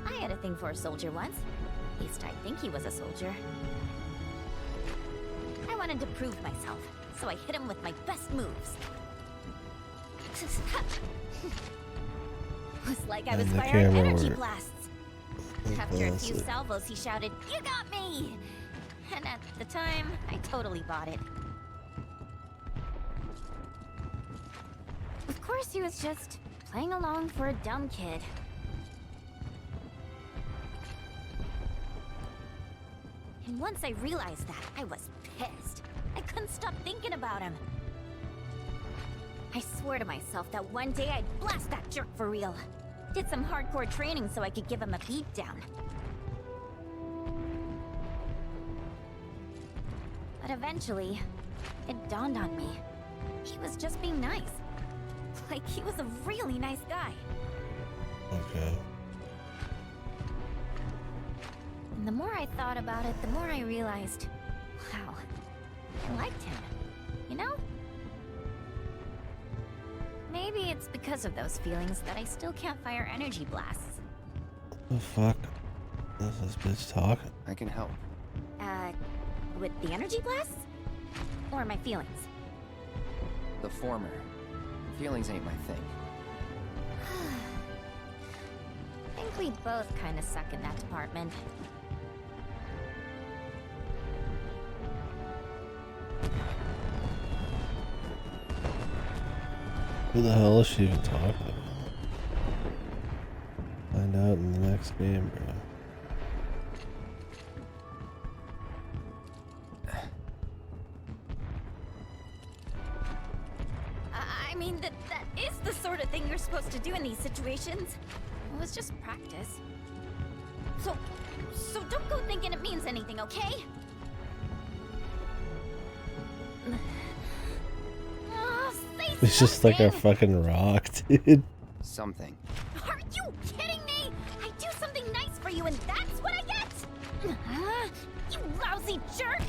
I had a thing for a soldier once. At least I think he was a soldier. I wanted to prove myself, so I hit him with my best moves. It was like I was firing energy blasts. After a few salvos, he shouted, "You got me!" And at the time, I totally bought it. Of course, he was just playing along for a dumb kid. And once I realized that, I was pissed. I couldn't stop thinking about him. I swore to myself that one day I'd blast that jerk for real. Did some hardcore training so I could give him a beatdown. But eventually, it dawned on me. He was just being nice. Like, he was a really nice guy. Okay. And the more I thought about it, the more I realized, wow, I liked him. You know? Maybe it's because of those feelings that I still can't fire energy blasts. The fuck? Is this bitch talking? I can help. With the energy blasts? Or my feelings? The former. Feelings ain't my thing. I think we both kind of suck in that department. Who the hell is she even talking about? Find out in the next game, bro. I mean, that is the sort of thing you're supposed to do in these situations. It was just practice. So don't go thinking it means anything, okay? Oh, say It's just like a fucking rock, dude. Something. Are you kidding me? I do something nice for you and that's what I get? You lousy jerk!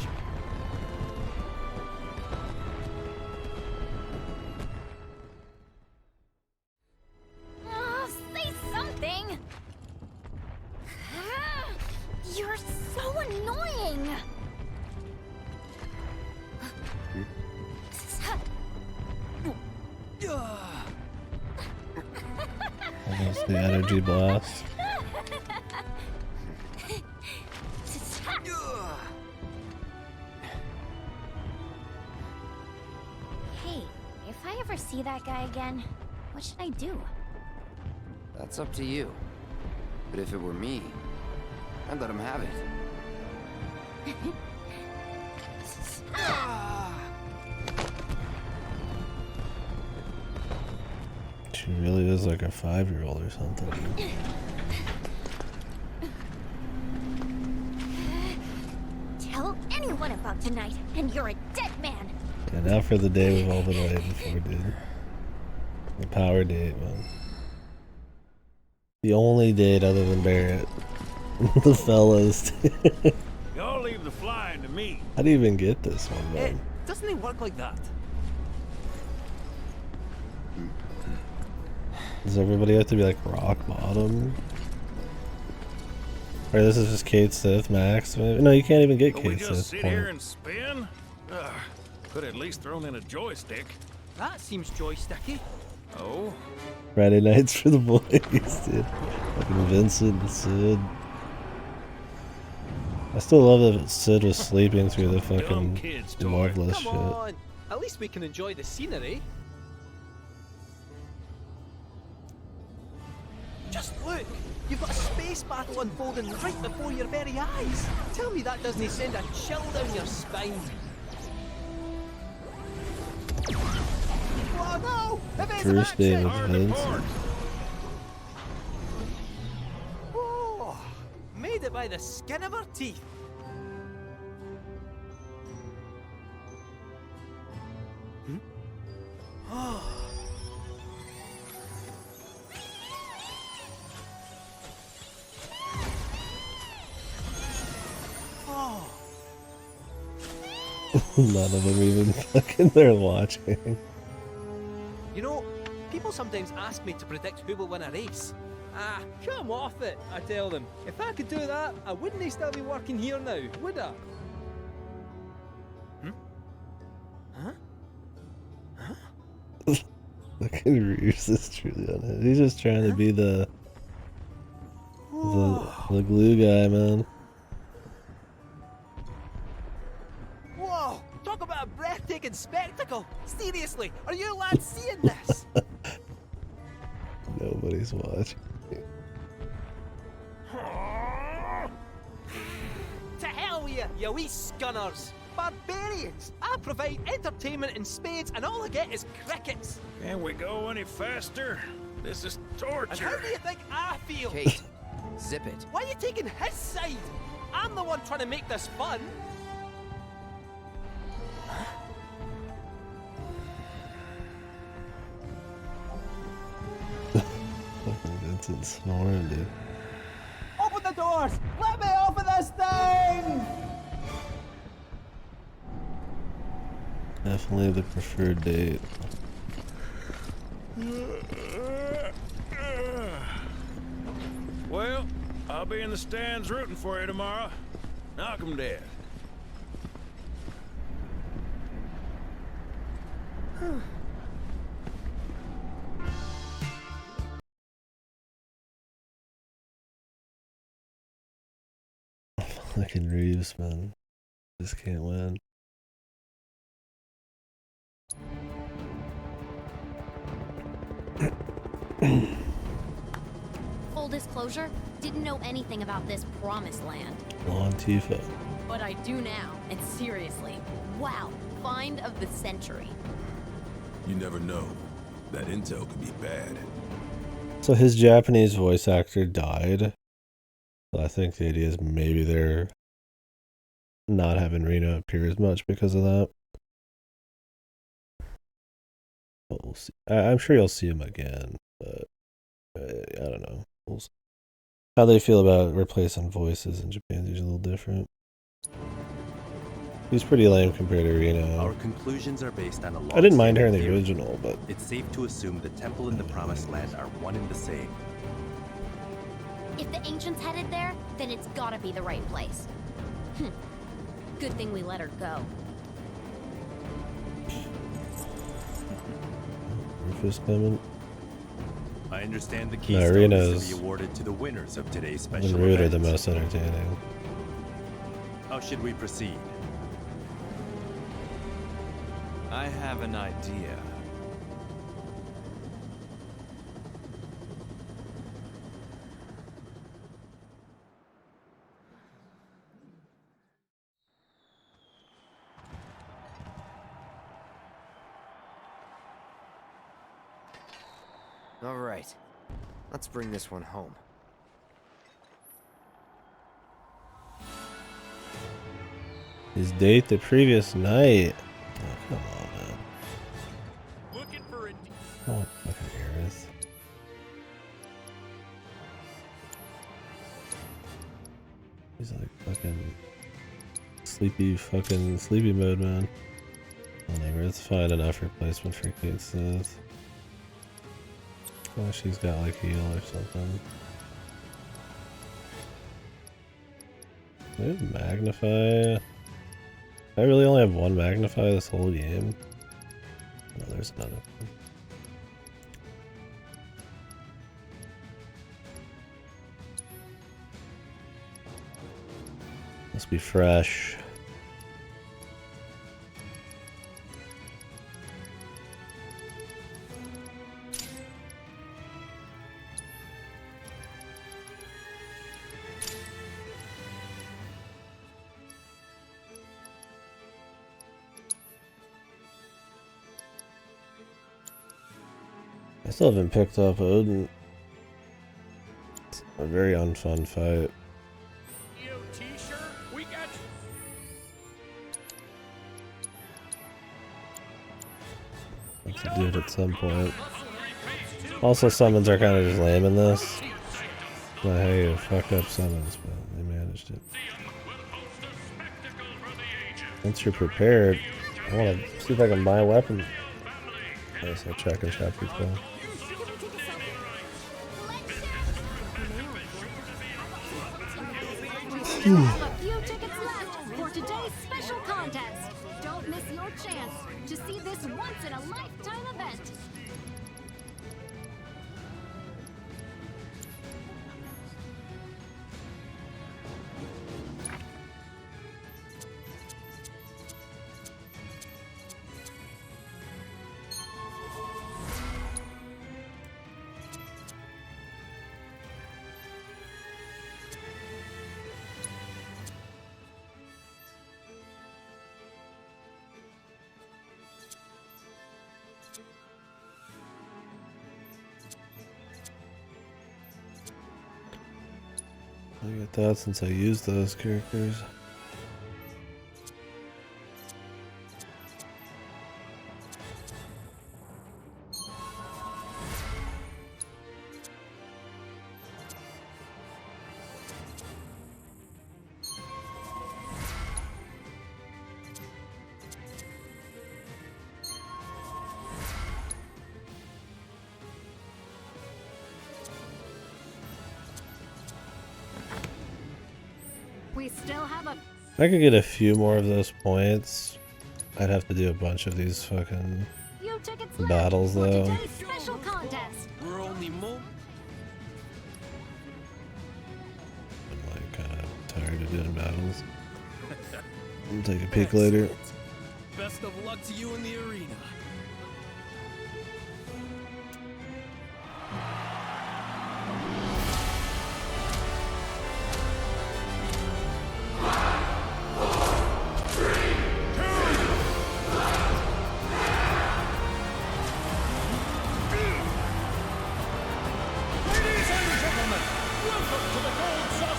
Oh, say something! You're so annoying! Almost the energy blast. Hey, if I ever see that guy again, what should I do? That's up to you. But if it were me, I'd let him have it. She really is like a 5-year-old or something. Tell anyone about tonight, and you're a dead man. And now for the day we've all been waiting for, dude. The power date, man. The only date other than Barrett. The fellas. Y'all leave the flying to me. How do you even get this one, man? Doesn't it work like that? Does everybody have to be like rock bottom? Or this is just Kate Sith Max? No, you can't even get But we Kate just Sith. sit here and spin? Could at least thrown in a joystick. That seems joysticky. Oh? Friday nights for the boys, dude. Fucking Vincent and Sid. I still love that Sid was sleeping through the fucking marvelous shit. Come on. At least we can enjoy the scenery. Just look! You've got a space battle unfolding right before your very eyes! Tell me that doesn't send a chill down your spine! Oh no! First date with Vincent. Whoa! Made it by the skin of our teeth! Oh. None of them even fucking there watching. You know, people sometimes ask me to predict who will win a race. Ah, come off it, I tell them. If I could do that, I wouldn't still be working here now, would I? Huh? Fucking Reeves is truly on it. He's just trying to be the glue guy, man. Whoa! Talk about a breathtaking spectacle! Seriously, are you lads seeing this? Nobody's watching. To hell with you, you wee scunners! Barbarians! I provide entertainment in spades and all I get is crickets! Can we go any faster? This is And torture. how do you think I feel? Kate, zip it. Why are you taking his side? I'm the one trying to make this fun! Fucking Vincent snoring, dude. Open the doors! Let me open this thing! Definitely the preferred date. Well, I'll be in the stands rooting for you tomorrow. Knock 'em dead. Fucking Reeves, man. Just can't win. Full disclosure, didn't know anything about this promised land. On Tifa. But I do now, and seriously, wow, find of the century. You never know. That intel could be bad. So his Japanese voice actor died. So I think the idea is maybe they're not having Reno appear as much because of that. But we'll see. I'm sure you'll see him again, but I don't know. We'll see. How they feel about replacing voices in Japan is a little different. He's pretty lame compared to Reno. Our conclusions are based on a I didn't mind her in the theory. original, but it's safe to assume the temple and the promised land are one and the same. If the ancients headed there, then it's gotta be the right place. Good thing we let her go. Rufus coming. I understand the No, keystone is Reno's to be awarded to the winners of today's and special Rude are event. the most entertaining. How should we proceed? I have an idea. All right. Let's bring this one home. His date the previous night. Oh, come on, man. Looking for a Oh, fucking Aerith. He's like fucking sleepy mode, man. Whatever, it's fine enough replacement for Kate Sith. Oh, she's got like heal or something. Maybe magnify. I really only have one magnify this whole game. No, there's another one. Must be fresh. I still haven't picked up Odin. It's a very unfun fight. Have to do it at some point. Also, summons are kind of just lame in this. Not how you fuck up summons, but they managed it. Once you're prepared, I want to see if I can buy a weapon. I guess I'll check in chapter 12. You have a few tickets left for today's special contest. Don't miss your chance to see this once-in-a-lifetime event. I get that since I used those characters. We still have a If I could get a few more of those points, I'd have to do a bunch of these fucking few tickets battles though. today's special contest. We're only more. I'm like kind of tired of doing battles. I'll take a peek later. Best of luck to you in the arena.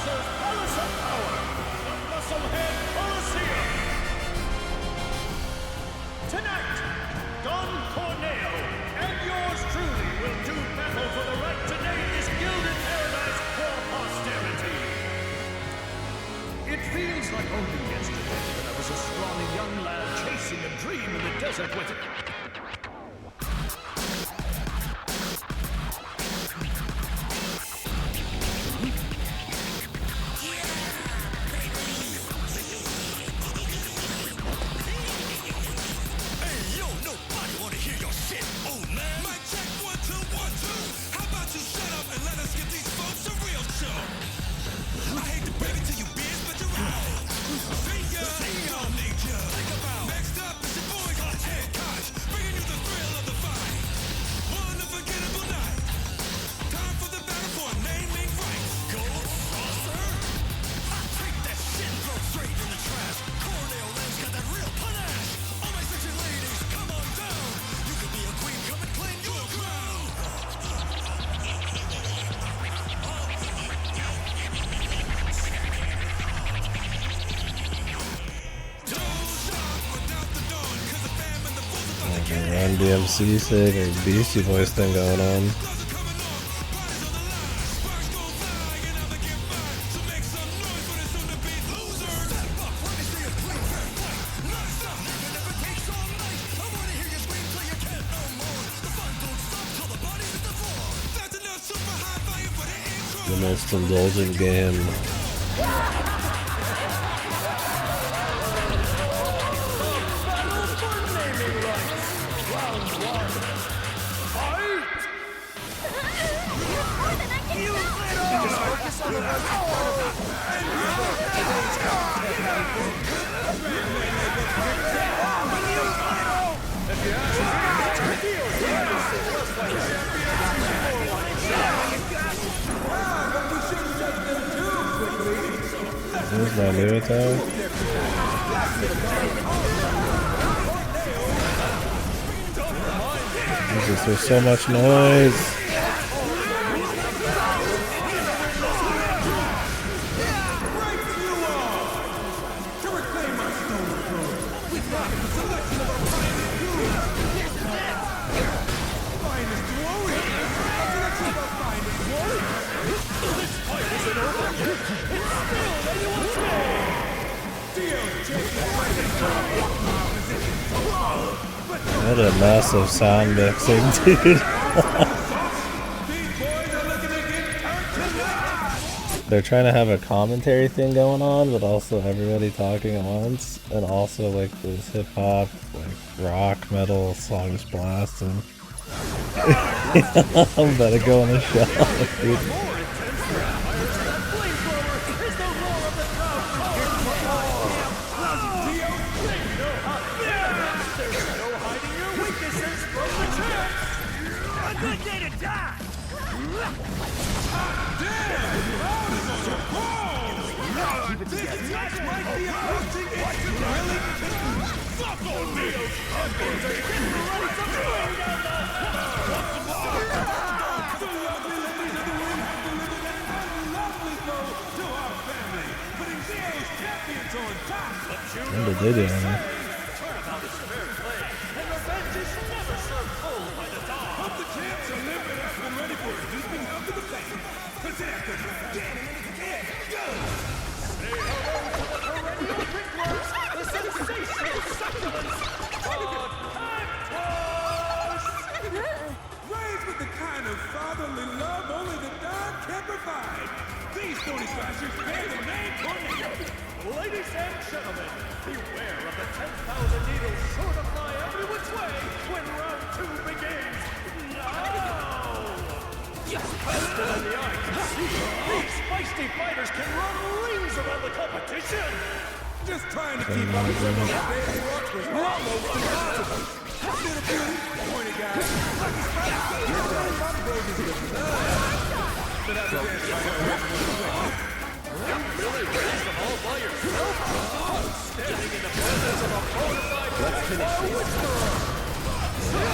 Bowser's Palace of Power, the Musclehead Coliseum. Tonight, Don Corneo and yours truly will do battle for the right to name this gilded paradise for posterity. It feels like only yesterday that I was a scrawny young lad chasing a dream in the desert with it. Run DMC thing or Beastie Boys thing going on. The most indulgent game. There's my new attack. Jesus, there's so much noise. What a massive sound mixing, dude. They're trying to have a commentary thing going on, but also everybody talking at once, and also like this hip hop, like rock, metal songs blasting. I'm about to go in the shower, dude. What did they do on me? Raised with the kind of fatherly love only the dog can provide. These 40 slashers bear the name Corneo. Ladies and gentlemen, beware of the 10,000 needles sure to fly every which way when round 2 begins. Now! Just faster than the eye can see, these feisty fighters can run rings around the competition. Just trying to keep up with some of the daily rocks was almost impossible. A bit of beauty, pointy guys. Lucky Spike, you're running my babies with love. But that's a dance right. Really raised them all by yourself? Standing in the presence of a fortified girl.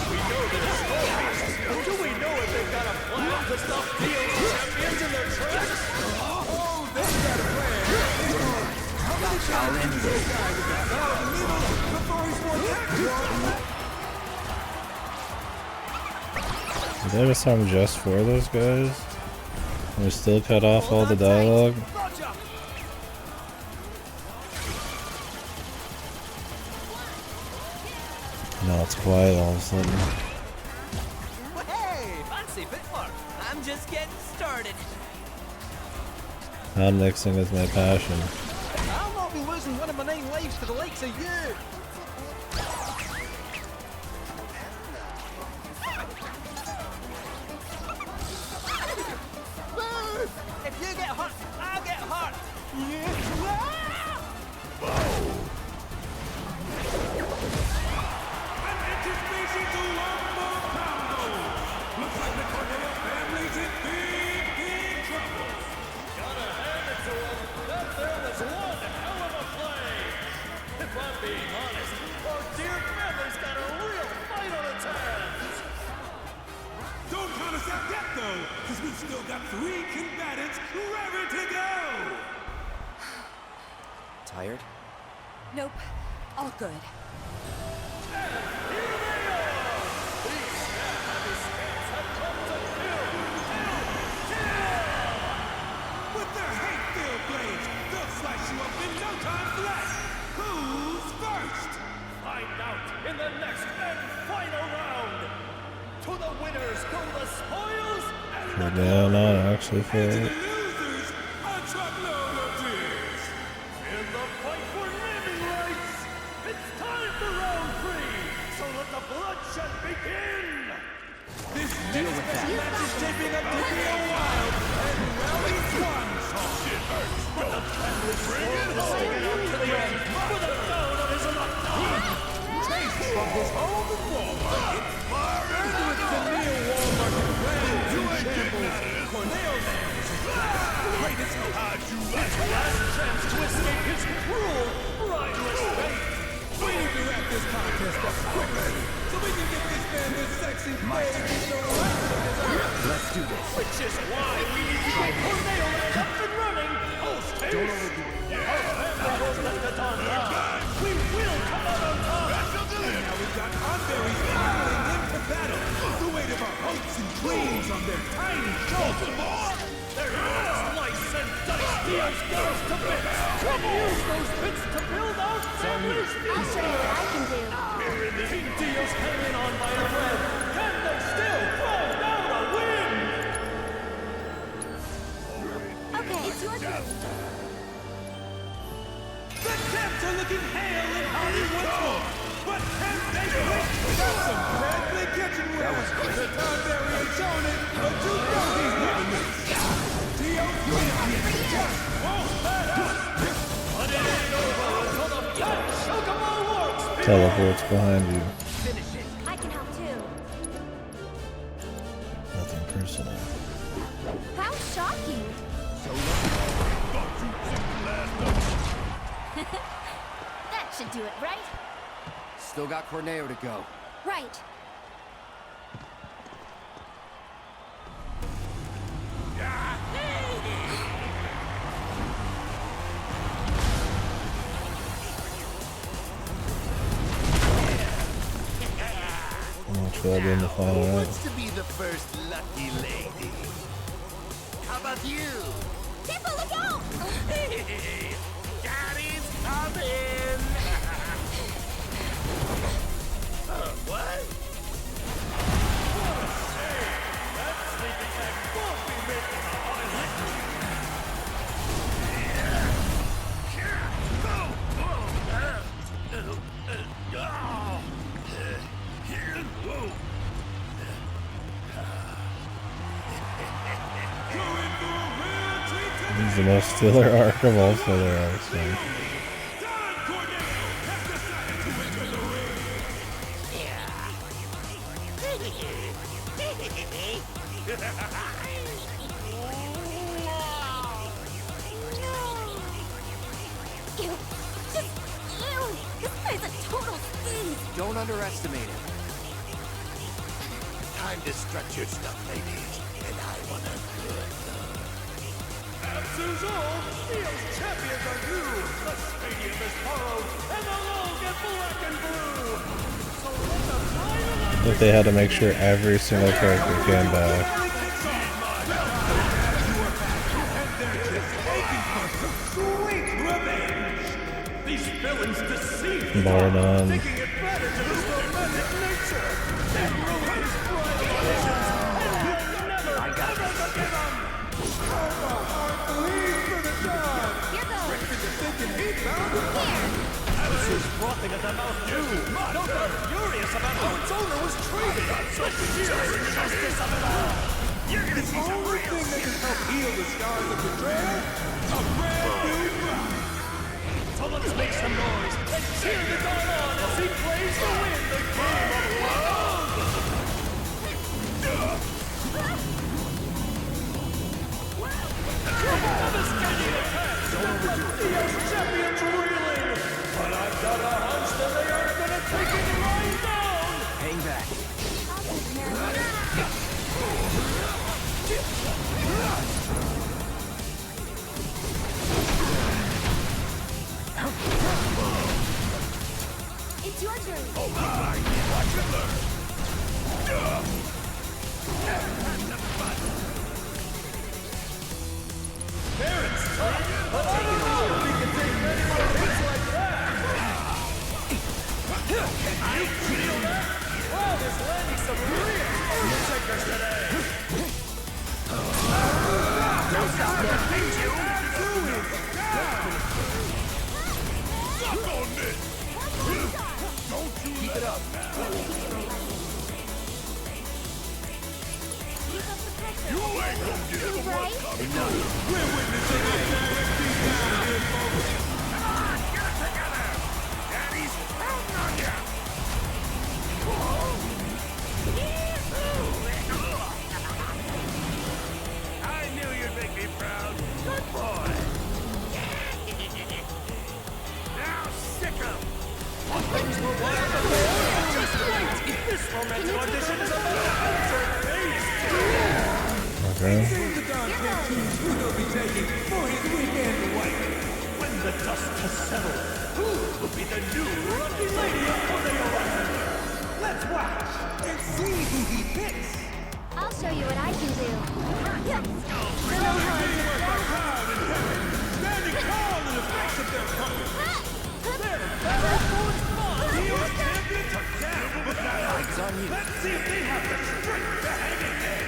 We know that it's stories. Do we know if they've got a plan to stop DO champions in their tracks? Oh, they got they have a song just for those guys? And we still cut off all the dialogue? No, it's quiet all of a sudden. Hey, fancy bit work. I'm just getting started. Sound mixing is my passion. I'll not be losing one of my 9 lives to the likes of you. If you get hurt, I'll get hurt. Anticipation to one more combo. Looks like the Corneo family's in big trouble. Gotta hand it to them. That there was one hell of a play. If I'm being honest, our dear family's got a real fight on its hands. Don't count us out yet, though, because we've still got 3 combatants ready to go. Tired? Nope. All good. With their hate-filled blades, they'll slice you up in no time flat. Who's first? Find out in the next and final round. To the winners go the spoils and Yeah, not actually for it. losers a truckload of tears. In the fight for naming rights, it's time for round 3. So let the bloodshed begin. This next match is shaping up to be a wild and rowdy one-song. Shit hurts. But the family slowly holding up to the end with a down of his luck. Chase from his home and Walmart. And with the Neil Walmart grand shambles, Corneo greatest his last chance to escape his cruel, rhymeless fate. We need to wrap this contest up quickly so we can get this man this sexy baby so right to his earth. Let's do this. Which is why we need to get Corneo up and running. Post haste. Don't overdo it. Our family won't let the dawn die. We will come out on top. And now we've got Unberries piling into battle. The weight of our hopes and dreams on their tiny shoulders. Their slice and dice deals goes to bits. And use those bits to build our families. I'll show you what I can do. Here in the team deals hanging on by a thread. Can they still throw down a win? Okay, it's your turn. The Caps are looking hale and hearty once more. But can they win? Got some badly catching with us. The time there ain't showing it, but you know he's winning it. Just won't let up. But it ain't over until the Pet Chocobo works. Teleports behind you. Finish it. I can help too. Nothing personal. How shocking. That should do it, right? Still got Corneo to go. Right. Much will be in the final round. Wants to be the first lucky lady? How about you? Tippa, look out! Daddy's coming! What? What a shame! That sneak attack won't be making a This is the most filler arc of all filler arcs, man. Ew. Just, ew. This guy's a total sneeze. Don't underestimate him. Time to stretch your stuff, ladies. And I want a good look. Answers all, Neil's champions are new. The stadium is borrowed, and the low get black and blue. So If they had to make sure every single character came back. Bar none. Attitude's frothing at the mouth too. Note that I'm furious about how its owner was treated. Such sheer injustice of it all. You're gonna see some real thing that can help heal the scars of betrayal. A brand new bride. So let's make some noise and cheer the Don on as he plays to win the game of love. Devastating attack. Don't let the champions reeling. But I've got a hunch that they aren't gonna take it lying down! Hang back. It's your turn. Oh my! Watch it learn! Parents, but I don't know if we can take many more hits like that! You feel that? Wow, this landing some real undertakers today! Don't stop there, thank you! Suck on this! Don't you keep it up! You ain't gonna get it what's coming! We're witnessing a direct beatdown here, folks! Come on, get it together! Daddy's counting on ya! I knew you'd make me proud. Good boy. Now sick 'em. Things were wild before. Just wait. This romantic audition is about to enter phase 2. Okay. Soon the Don Cantunes will be taking for his weekend away. When the dust has settled, who will be the new lucky lady of Corneo Island? Let's watch and see who he picks. I'll show you what I can do. Standing tall in the face of their opponent. They're the battle for Dio's champions are down. Let's see if they have the strength to hang in there.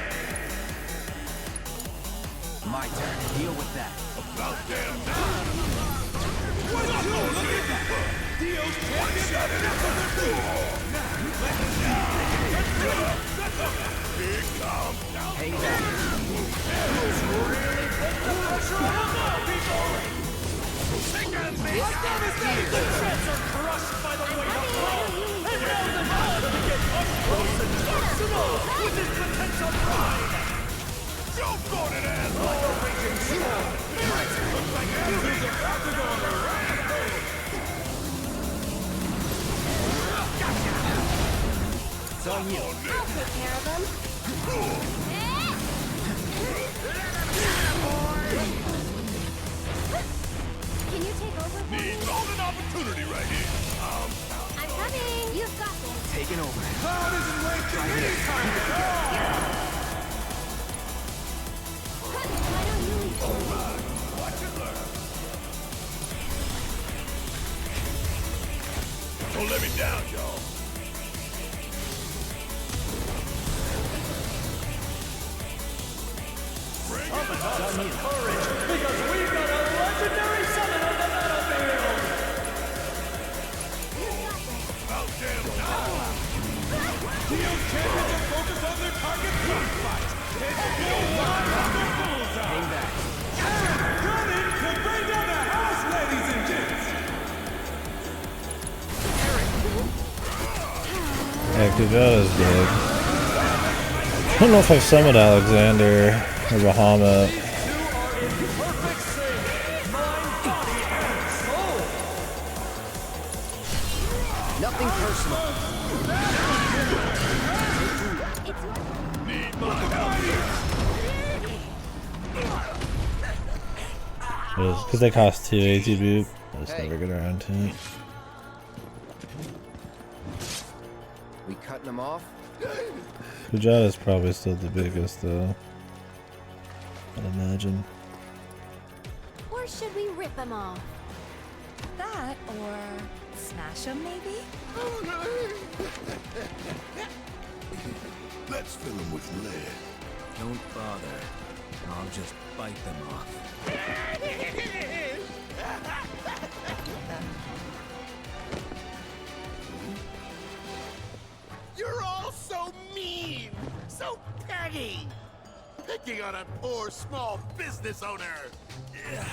My turn. Deal with that. About damn time. What you look at that? Dio's champions are down to the floor. Now, let's see if they can get through. Big calm down. Hang back. Who's really put the pressure on now, people? Think on me. What devastating! The Jets are crushed by the weight of love. And now the Don to get up close and personal with his potential pride. Jump on it, ass like a raging storm. Looks like Andrew's about to go on a rampage. It's on you. I'll take care of them. Can you take over for me? Need golden opportunity right here. I'm coming. You've got this. Taking over. Cloud isn't wasting any time at all. Why don't you leave? Alright, watch and learn. Don't let me down, y'all. Bring it on some courage, because we've got a legendary summon on the battlefield! About damn time! Dio's champions are focused on their target food fight! It's still live on the bullseye! Hang back. Running to bring down the house, ladies and gents! Heck, dude, that is big. I don't know if I've summoned Alexander or Bahamut. Nothing personal. Because they cost 2 AT boot. I just never get around to it. cutting them off? Fujata's probably still the biggest, though. I'd imagine. Or should we rip them off? That, or smash them, maybe? Let's fill them with lead. Don't bother. I'll just bite them off. You're all so mean! So petty! Picking on a poor small business owner! Yeah.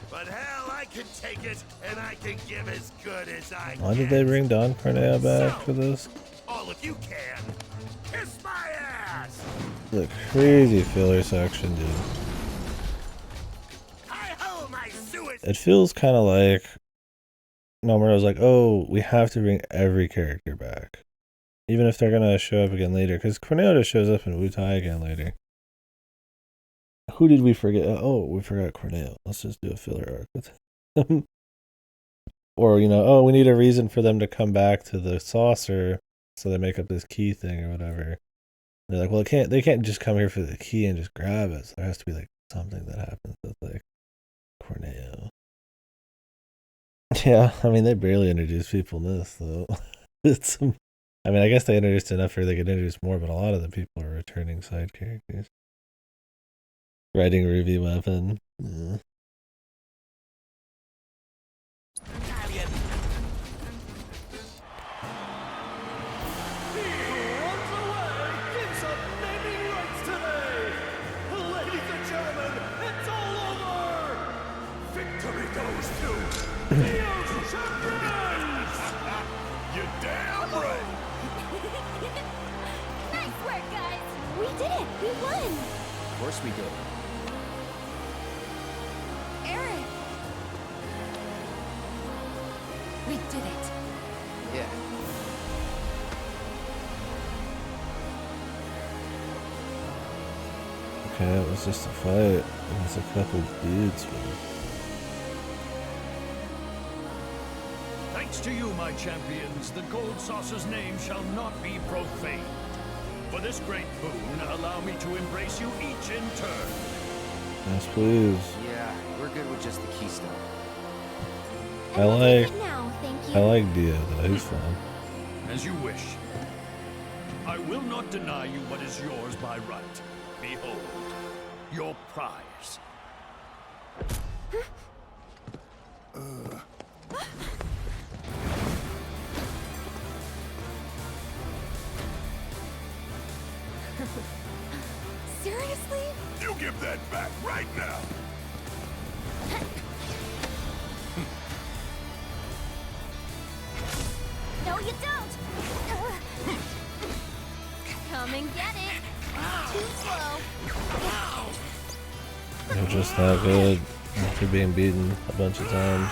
But hell, I can take it, and I can give as good as I can. Why did they bring Don Corneo back for this? All of you can! Kiss my ass! The crazy filler section, dude. It feels kind of like Nomura's like, oh, we have to bring every character back. Even if they're going to show up again later. Because Corneo just shows up in Wutai again later. Who did we forget? Oh, we forgot Corneo. Let's just do a filler arc with him. Or, you know, oh, we need a reason for them to come back to the saucer. So they make up this key thing or whatever. They're like, well, they can't just come here for the key and just grab it. So there has to be like something that happens with like Corneo. Yeah, I mean, they barely introduce people in this, though. I mean, I guess they introduced enough where they could introduce more, but a lot of the people are returning side characters. Riding Ruby weapon. Yeah. Nice work, guys! We did it! We won! Of course we did. Eric! We did it. Yeah. Okay, it was just a fight. It was a couple dudes. Thanks to you, my champions, the Gold Saucer's name shall not be profaned. For this great boon, allow me to embrace you each in turn. Yes, please. Yeah, we're good with just the keystone. I like Dio, though. He's fun. As you wish. I will not deny you what is yours by right. Behold, your prize. Seriously? You give that back right now! No, you don't! Come and get it! Too slow! They're just that good after being beaten a bunch of times.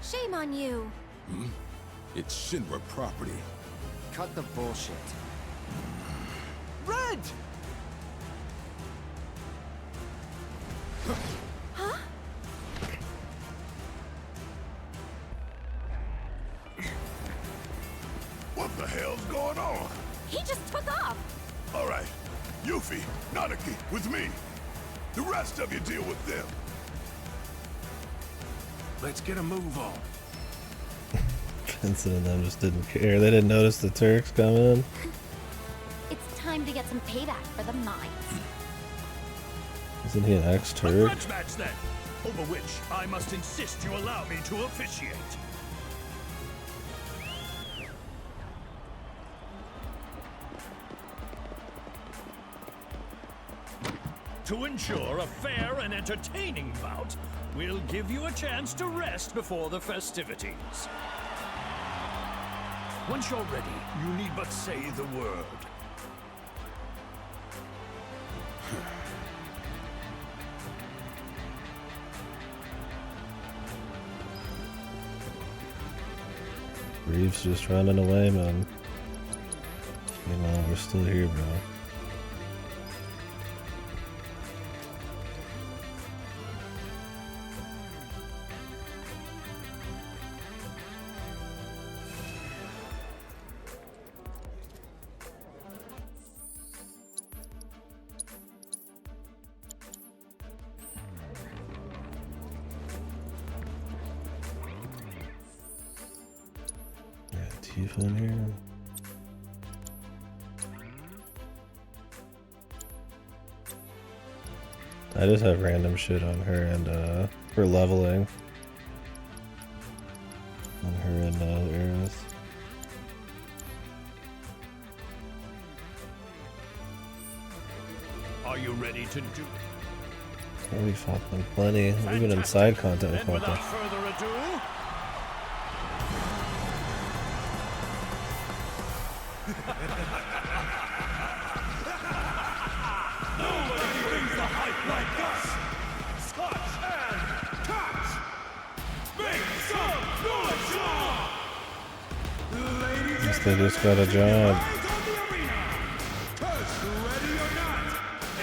Shame on you. It's Shinra property. Cut the bullshit. Red! Huh? What the hell's going on? He just took off! Alright, Yuffie, Nanaki, with me. The rest of you deal with them. Let's get a move on. Vincent and them just didn't care. They didn't notice the Turks come in. It's time to get some payback for the mines. Isn't he an A ex-Turk? grudge match then, over which I must insist you allow me to officiate. To ensure a fair and entertaining bout, we'll give you a chance to rest before the festivities. Once you're ready, you need but say the word. Reeves just running away, man. You know, we're still here, bro. Tifa in here. I just have random shit on her and for leveling. On her and Aerith. Are you ready to do? Oh, we fought them plenty. Even in side content we fought them. Without further ado, nobody brings the hype like us. Scotch and touch. Make some noise, y'all. Ladies Guess they just got a job. ready or not,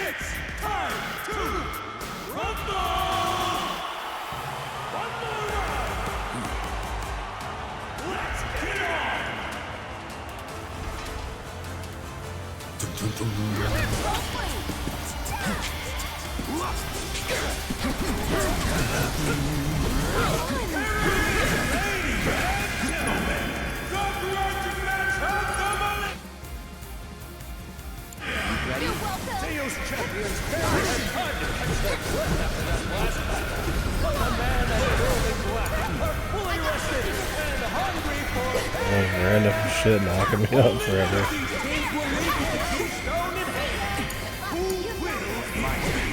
it's time to rumble. One more round. Let's get it on. Ladies and gentlemen, the grudging match of the moment. You're welcome. Teos champions barely had time to catch their breath after that last battle. But the man and the girl in black are fully rested and hungry for Random shit knocking me out forever. these teams will leave with the keystone in hand. Who will my team?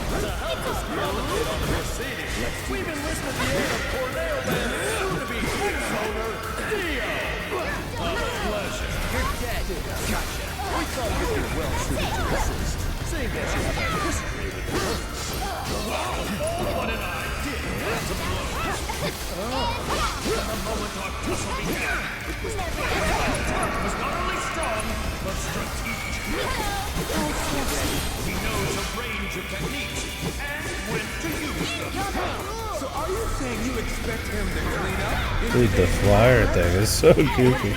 To help us delegate on the proceedings, we've enlisted the aid of Cornell and soon-to-be King's owner, Dio. A pleasure. You're dead. Gotcha. We thought you'd be well suited to assist, seeing as you have a history with the Earth. What an idea to blow. From the moment our tussle began, it was clear that Tark was not only strong, but strategic. He knows a range of techniques and when to use them. So are you saying you expect him to clean up? Dude, the flyer thing is so goofy.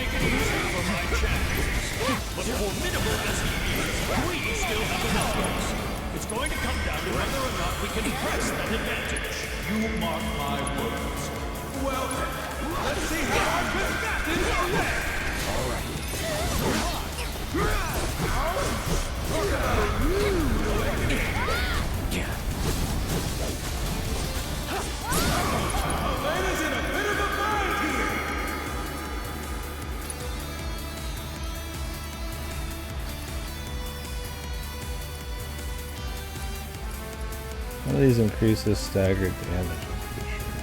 But formidable as he is, we still have the numbers. It's going to come down to whether or not we can press that advantage. You mark my words. Well then, let's see how our combatants play. All right. Talk about a rude awakening. Elena's in a bit of a bind here. One of these increases staggered damage, I'm pretty sure.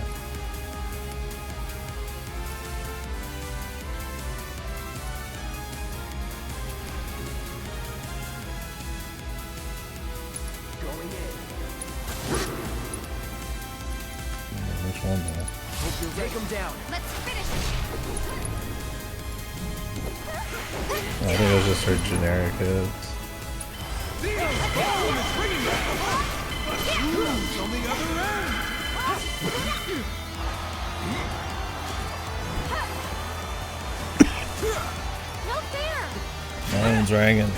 Going in. Which one though? Hope you take him down. Let's finish Oh, I think it was just her generic hits. Dio's phone is ringing now. But who's on the other end? No fair. Phone's ringing.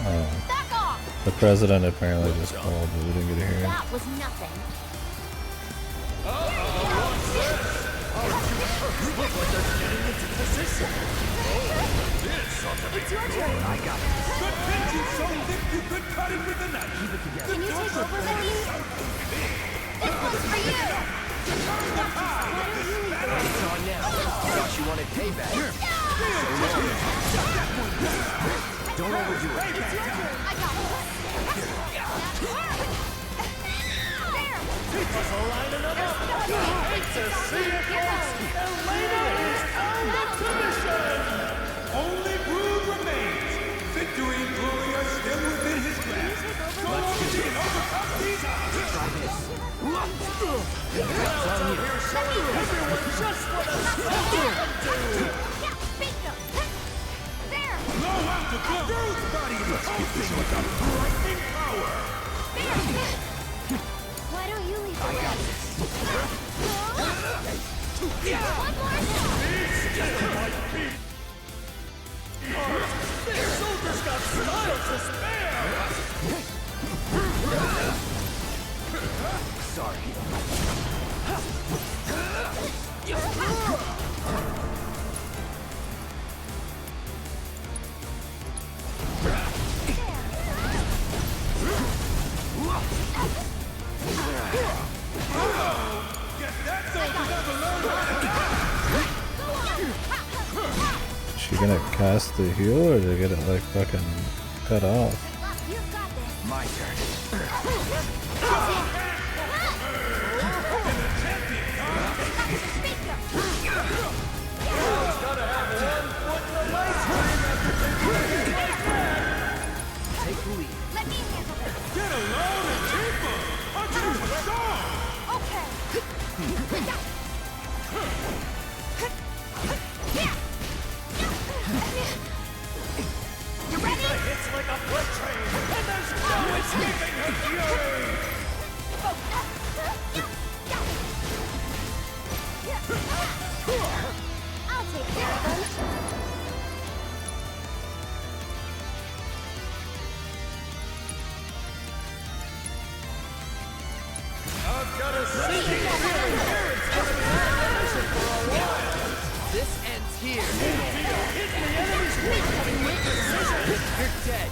Oh. Back off. The president apparently just called, but we didn't get to hear it. That was nothing. It's your turn. I got it. The tension's so thick you could cut it with a knife. Keep it together. Can you take over, Becky? This one's for you. Turn the tide of this battle. It's on now. Thought you wanted payback. Don't overdo it. It's your turn. I got Keep us lining up. Hate to see it, folks. Elena is out of commission. Only Brood remains. Victory and glory are still within his grasp. So long as he can overcome these odds. Try this. It's on you. Here showing everyone just what a soldier can do. There. Blow out the Brood's body is pulsing with a lightning power. Why don't you leave the way? One more time. Their soldiers got style to spare! Sorry. Is she gonna cast the heal or to get it like fucking cut off? My turn. Take the lead. Let me handle this. Get along and keep up! I'll give you a song! Okay. You ready? It hits like a freight train, and there's no escaping her fury! I'll take care of them. I've got a sneaking feeling Barrett's gonna be on the mission for a while! This ends here. Hit the enemy's weak coming with precision! You're dead.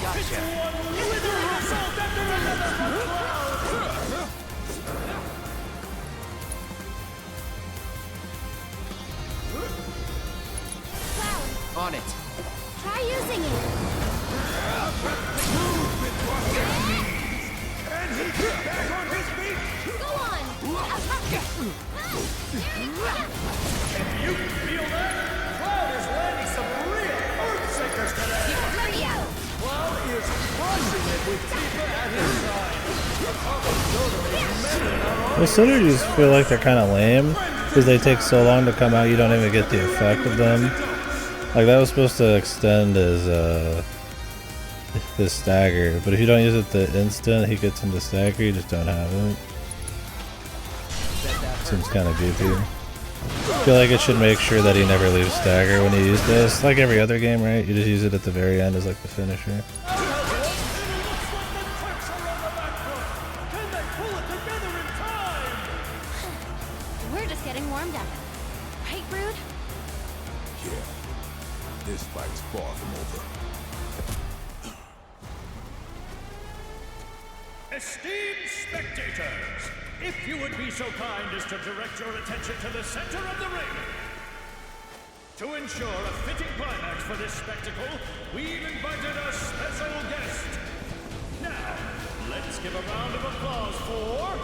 Gotcha. One withering assault after another from Cloud! On it. Try using it. Can he get back on his feet? Go on. If you can feel that, Cloud is landing some real earthshakers today! Cloud is crushing it with Tifa at his side. The combo totally mending our The synergies feel like they're kind of lame because they take so long to come out you don't even get the effect of them. Like that was supposed to extend his stagger, but if you don't use it the instant he gets into stagger, you just don't have it. Seems kind of goofy. I feel like it should make sure that he never leaves stagger when you use this. Like every other game, right? You just use it at the very end as like the finisher. We're just getting warmed up. Right, Brood? Yeah, this fight's far from over. Esteemed spectators, if you would be so kind as to direct your attention to the center of the ring. To ensure a fitting climax for this spectacle, we've invited a special guest. Now, let's give a round of applause for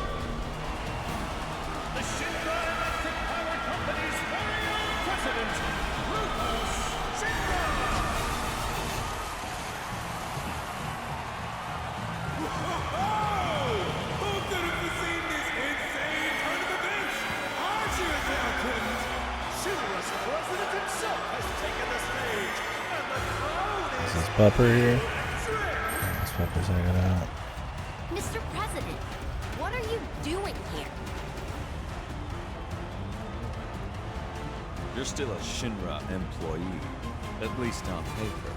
the Shinra Electric Power Company's very own president, Rufus Shinra! Who could have foreseen this insane turn of events? I sure as hell couldn't. Shinra's president himself has taken the stage, and the crowd Is is this Pupper here? This Pupper's hanging out. Mr. President, what are you doing here? You're still a Shinra employee, at least on paper.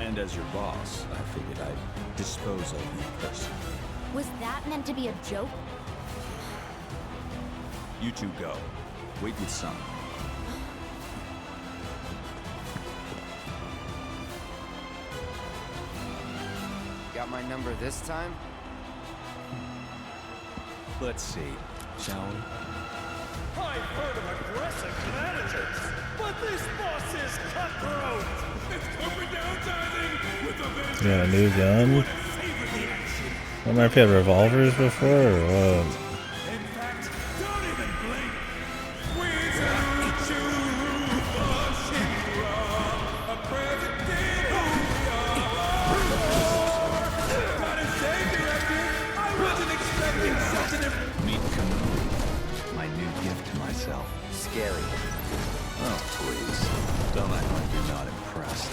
And as your boss, I figured I'd dispose of you personally. Was that meant to be a joke? You two go. Wait with Sun. Got my number this time? Let's see, shall we? I've heard of aggressive managers, but this boss is cutthroat. It's corporate downsizing with a vengeance. You got a new gun? I wonder if you had revolvers before or what? In fact, don't even blink. We salute you, Rufus Shinra, a president who we are. Gotta say, Director, I wasn't expecting such an Meet Kamui, my new gift to myself. Scary. Oh, please. Don't act like you're not impressed.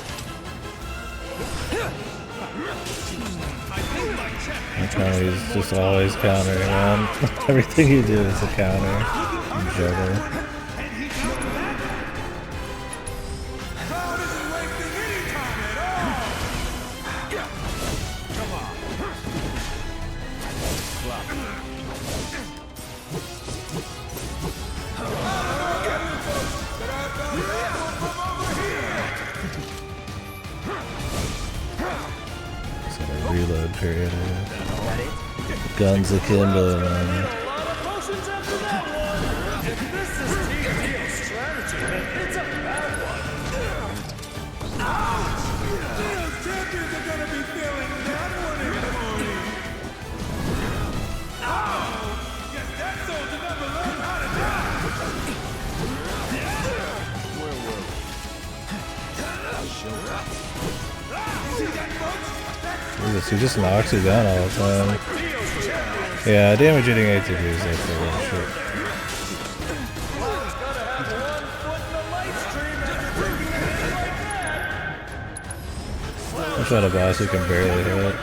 That's how he's just always countering, man. Everything you do is a counter. You juggle. Cloud isn't wasting any time at all. Come on. reload period. Guns akimbo, man. Jesus, he just knocks you down all the time. Yeah, damage eating ATV is like the real shit. I'm trying to boss who can barely hit.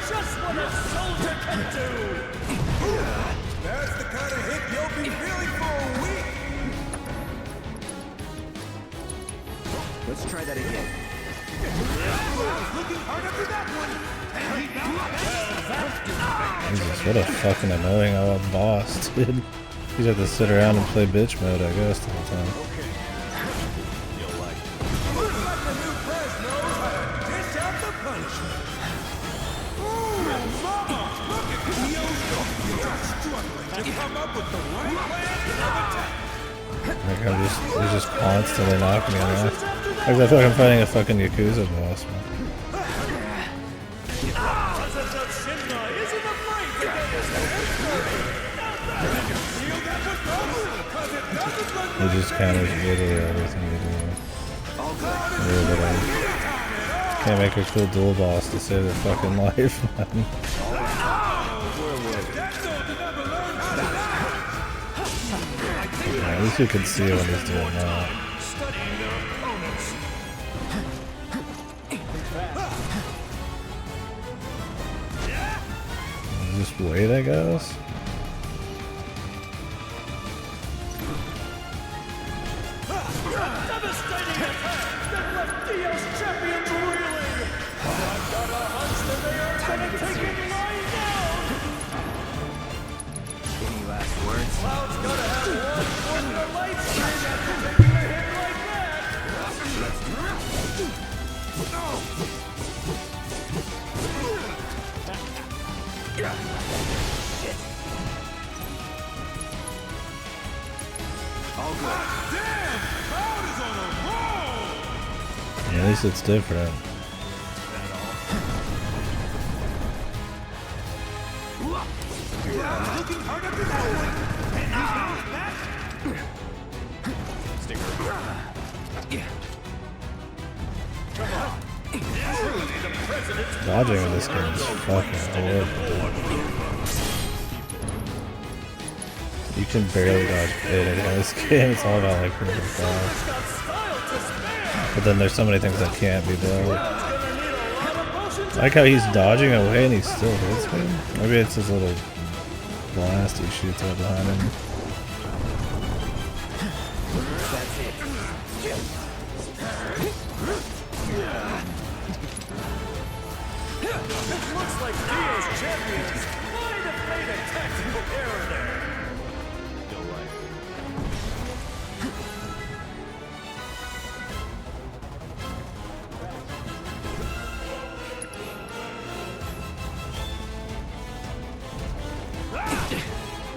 Let's try that again. Jesus, what a fucking annoying old boss, dude. You just have to sit around and play bitch mode, I guess, the whole time. Like he's just constantly knocking me off. Like I feel like I'm fighting a fucking Yakuza boss, man. He just counters literally everything you do. Yeah, but I can't make a cool dual boss to save their fucking life, man. At least you can see what he's doing now. Just wait, I guess. At least it's different. Dodging in this game is fucking horrible. You can barely dodge anything in this game. It's all about like really fast. But then there's so many things that can't be done. I like how he's dodging away and he still hits me. Maybe it's his little blast he shoots out behind him. It looks like Dio's champions might have made a tactical error there. You're right.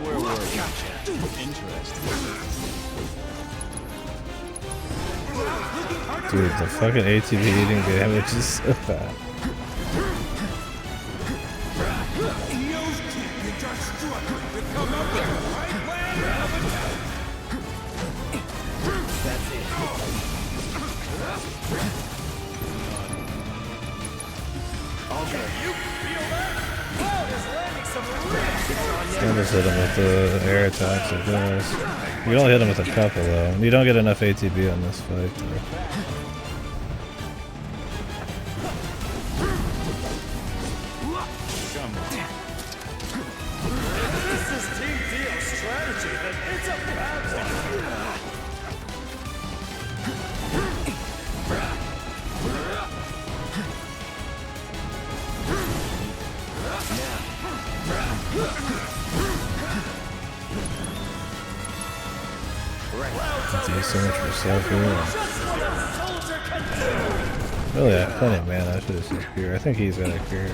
Where were we? Gotcha. Interesting. Dude, the fucking ATV eating damage is so bad. I just hit him with the air attacks, I guess. You can only hit him with a couple though. You don't get enough ATB on this fight though. This is Team Dio's strategy, then it's a bad one. Do so much for self-healing. Really, I have plenty of mana. I should have said cure. I think he's got a cure.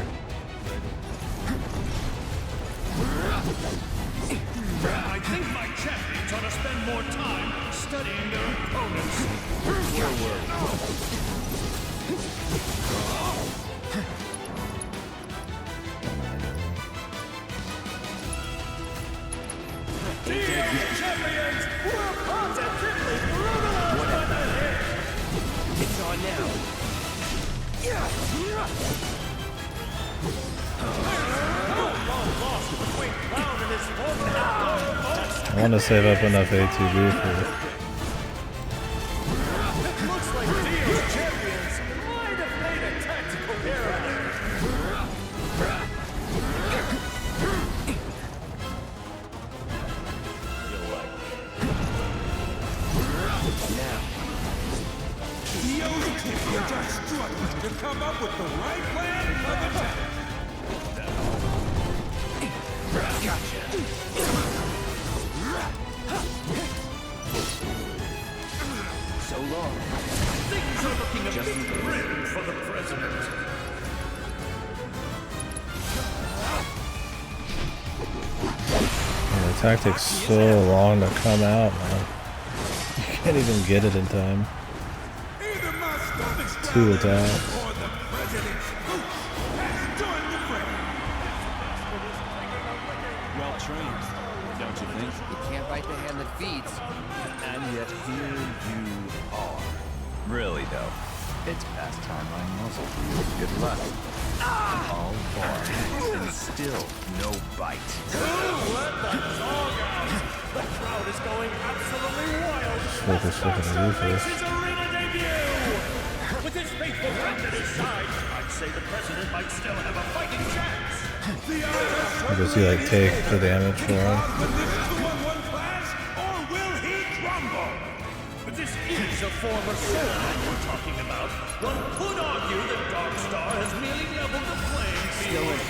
I think my champions ought to spend more time studying their opponents. Where were Dear champions, we're positively brutalized by the hit. It's on now. I want to save up enough ATB for it. Looks like Dio's champions might have made a tactical error there. Dio's champions are struggling to come up with the right plan of attack. Gotcha. So long. Things are looking a bit grim for the president. And the tactic's so long to come out, man. You can't even get it in time. 2 attacks. Well trained, don't you think? You can't bite the hand that feeds. And yet here you are. Really though, it's past time I muzzle you. Good luck. All bark and still no bite. Let the dog out! The crowd is going absolutely wild. Focus as Darkstar makes Rufus. his arena debut. With his faithful friend at his side, I'd say the president might still have a fighting chance. Or does he like take the damage for him? But this is a former soul we're talking about. One could argue that Darkstar has merely leveled the playing field.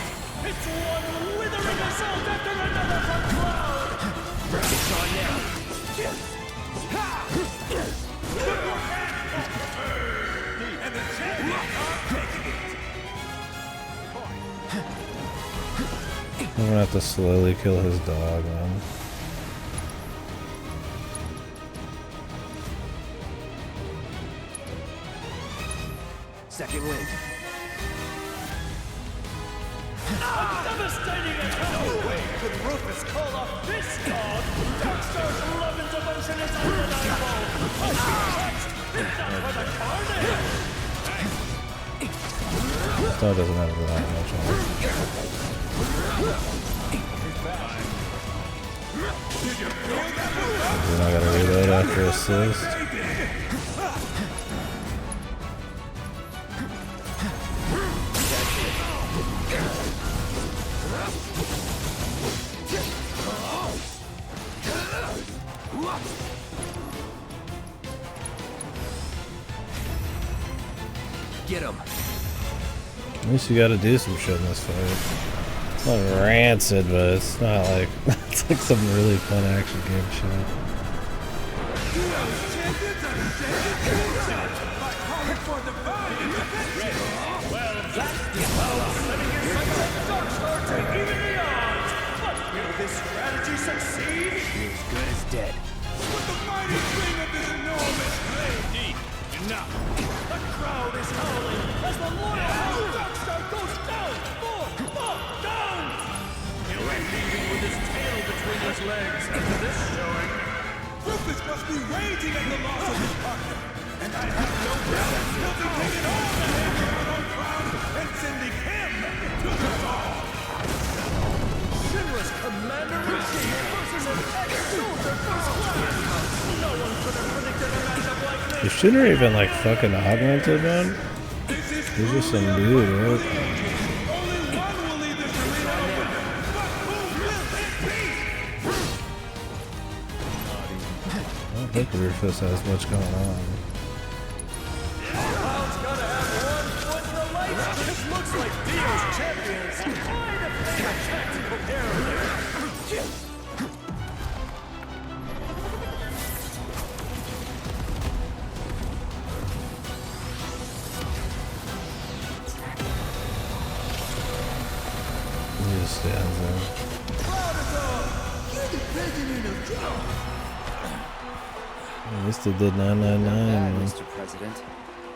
It's one withering assault after another from Cloud. It's on now. And the champion are taking it. I'm gonna have to slowly kill his dog, man. Second wind. A devastating attack! No way could Rufus call off this dog! Darkstar's love and devotion is undeniable! Must be touched! If not for the carnage! This dog doesn't have that much on it. Then I gotta reload after assist. Get him. At least you gotta do some shit in this fight. It's not rancid, but it's not like it's like some really fun action game shit. Well, that dispels setting his sights on Darkstar to even the odds! But will this strategy succeed? You're as good as dead. With the mighty swing of this enormous blade! Enough! The crowd is howling as the loyal house Darkstar goes down! Down! He'll be leaving with his tail between his legs after this showing. Rufus must be raging at the loss of his partner. And I have no doubt he'll be taking all the hate from our own crowd and sending him to the dog! Shinra's commander-in-chief versus an ex-soldier first class! No one could have predicted a matchup like this! Is Shinra even like fucking augmented, man? He's just some dude, right? I don't think Rufus has much going on. Cloud's gotta have one foot in the lights! This looks like Dio's champions might have made a tactical error there! He just stands there. Cloud is At least they did 999. Mr. President,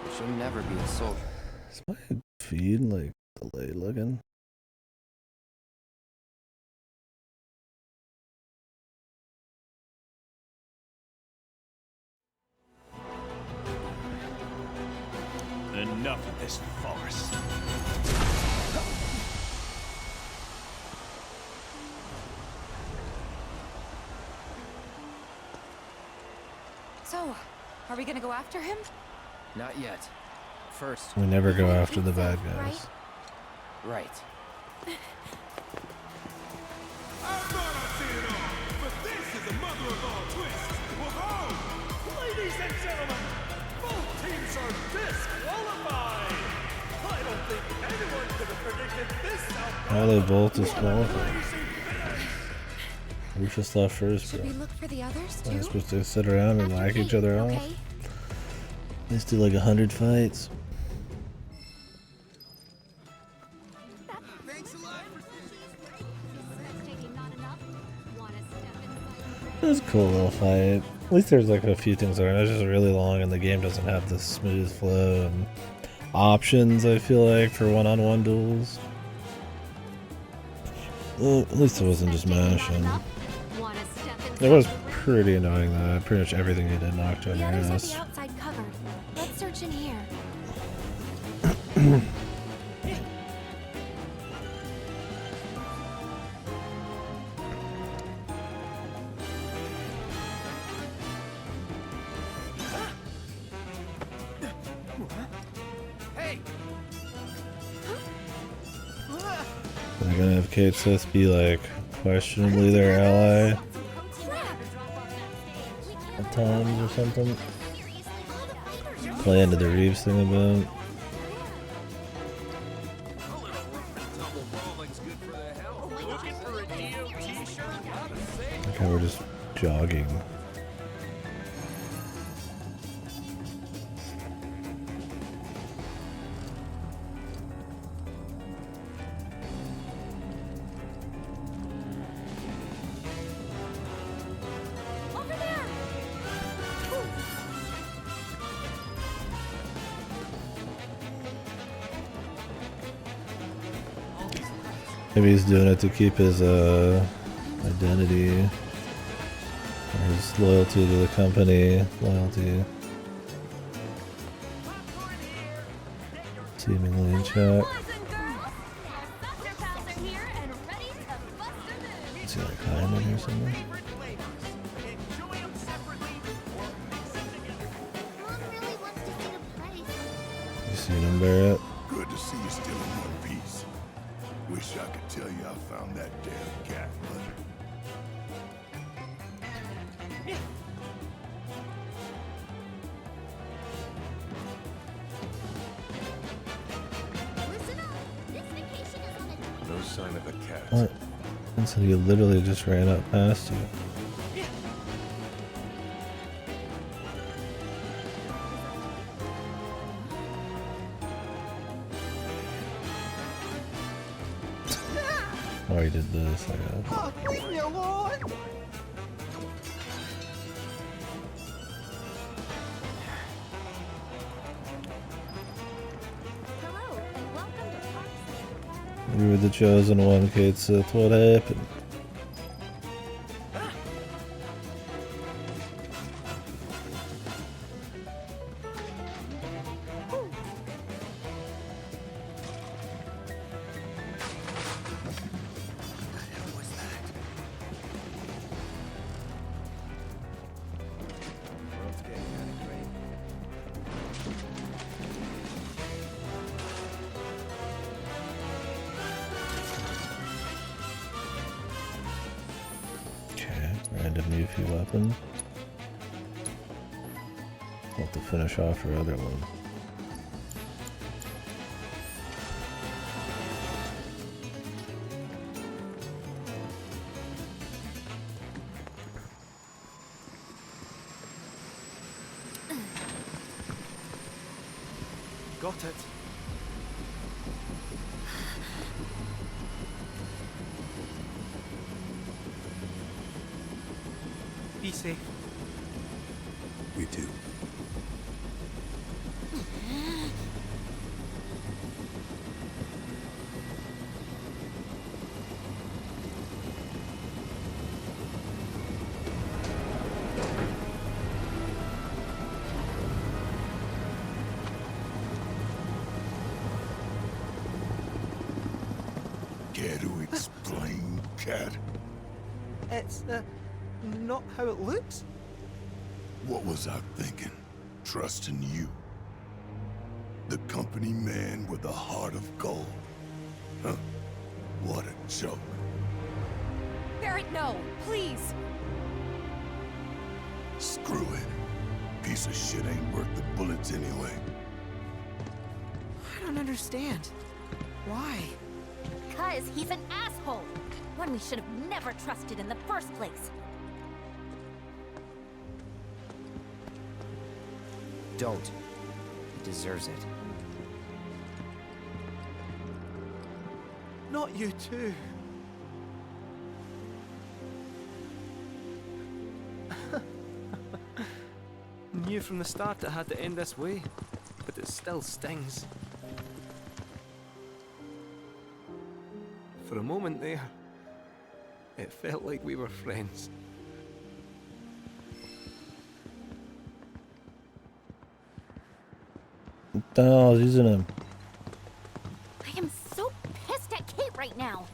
you should never be a soldier. Is my feed like delayed looking? Enough of this farce. So, are we gonna go after him? Not yet. First, We never go after the bad guys. right. I thought I'd seen it all, but this is the mother of all twists. Whoa! Ladies and gentlemen, both teams are disqualified. I don't think anyone could have predicted this outcome. How are they both disqualified? Rufus left first, bro. Should we look for the others Am I too? supposed to sit around and whack each other off? Okay. Let's do like 100 fights. It was a cool little fight. At least there's like a few things there. It's just really long and the game doesn't have the smooth flow and options, I feel like, for one-on-one duels. Well, at least it wasn't just mashing. It was pretty annoying though. Pretty much everything you did knocked on The your others are ass. the outside covered. Let's search in here. Hey! They're gonna have Kate Sith be like questionably their ally at times or something. Play into the Reeves thing about. Okay, we're just jogging. Maybe he's doing it to keep his identity, or his loyalty to the company, loyalty seemingly in check. Is he like hiding here somewhere? You seen him, Barrett? Good to see you still in one piece. Wish I could tell you I found that damn cat, but... No sign of a cat. What? And so he literally just ran up past you. Oh, he did this, I guess. Oh, leave me alone! You were the chosen one, Kate Sith. What happened? Random Yuffie weapon. I'll have to finish off her other one. Got it. Be safe. We do. Care to explain, cat? It's, not how it looks. What was I thinking? Trusting you. The company man with a heart of gold. Huh? What a joke. Barrett, no! Please! Screw it. Piece of shit ain't worth the bullets anyway. I don't understand. Why? Because he's an asshole. One we should have never trusted in the first place. Don't. He deserves it. Not you too. Knew from the start it had to end this way, but it still stings. For a moment there, it felt like we were friends. No, I was using him. I am so pissed at Kate right now.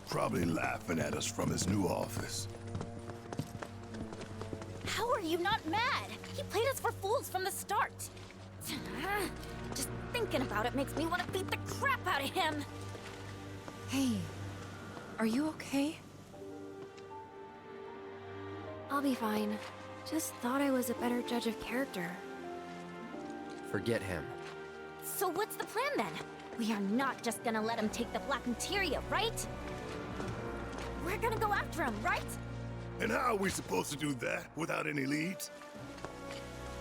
Probably laughing at us from his new office. How are you not mad? He played us for fools from the start. Just thinking about it makes me want to beat the crap out of him. Hey, are you okay? I'll be fine. Just thought I was a better judge of character. Forget him. So what's the plan then? We are not just gonna let him take the black materia, right? We're gonna go after him, right? And how are we supposed to do that without any leads?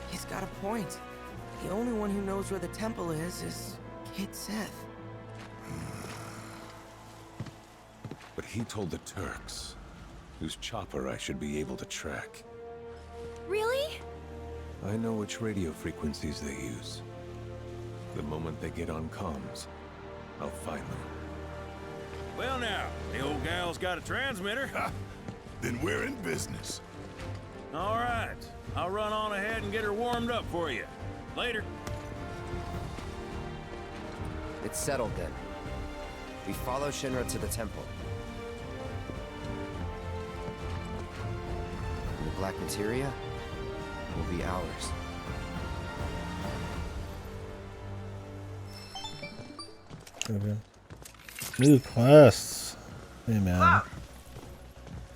He's got a point. The only one who knows where the temple is Kid Seth. But he told the Turks, whose chopper I should be able to track. Really? I know which radio frequencies they use. The moment they get on comms, I'll find them. Well now, the old gal's got a transmitter. Ha! Then we're in business. All right, I'll run on ahead and get her warmed up for you. Later. It's settled then. We follow Shinra to the temple. And the black materia will be ours. Okay. New quests. Hey man.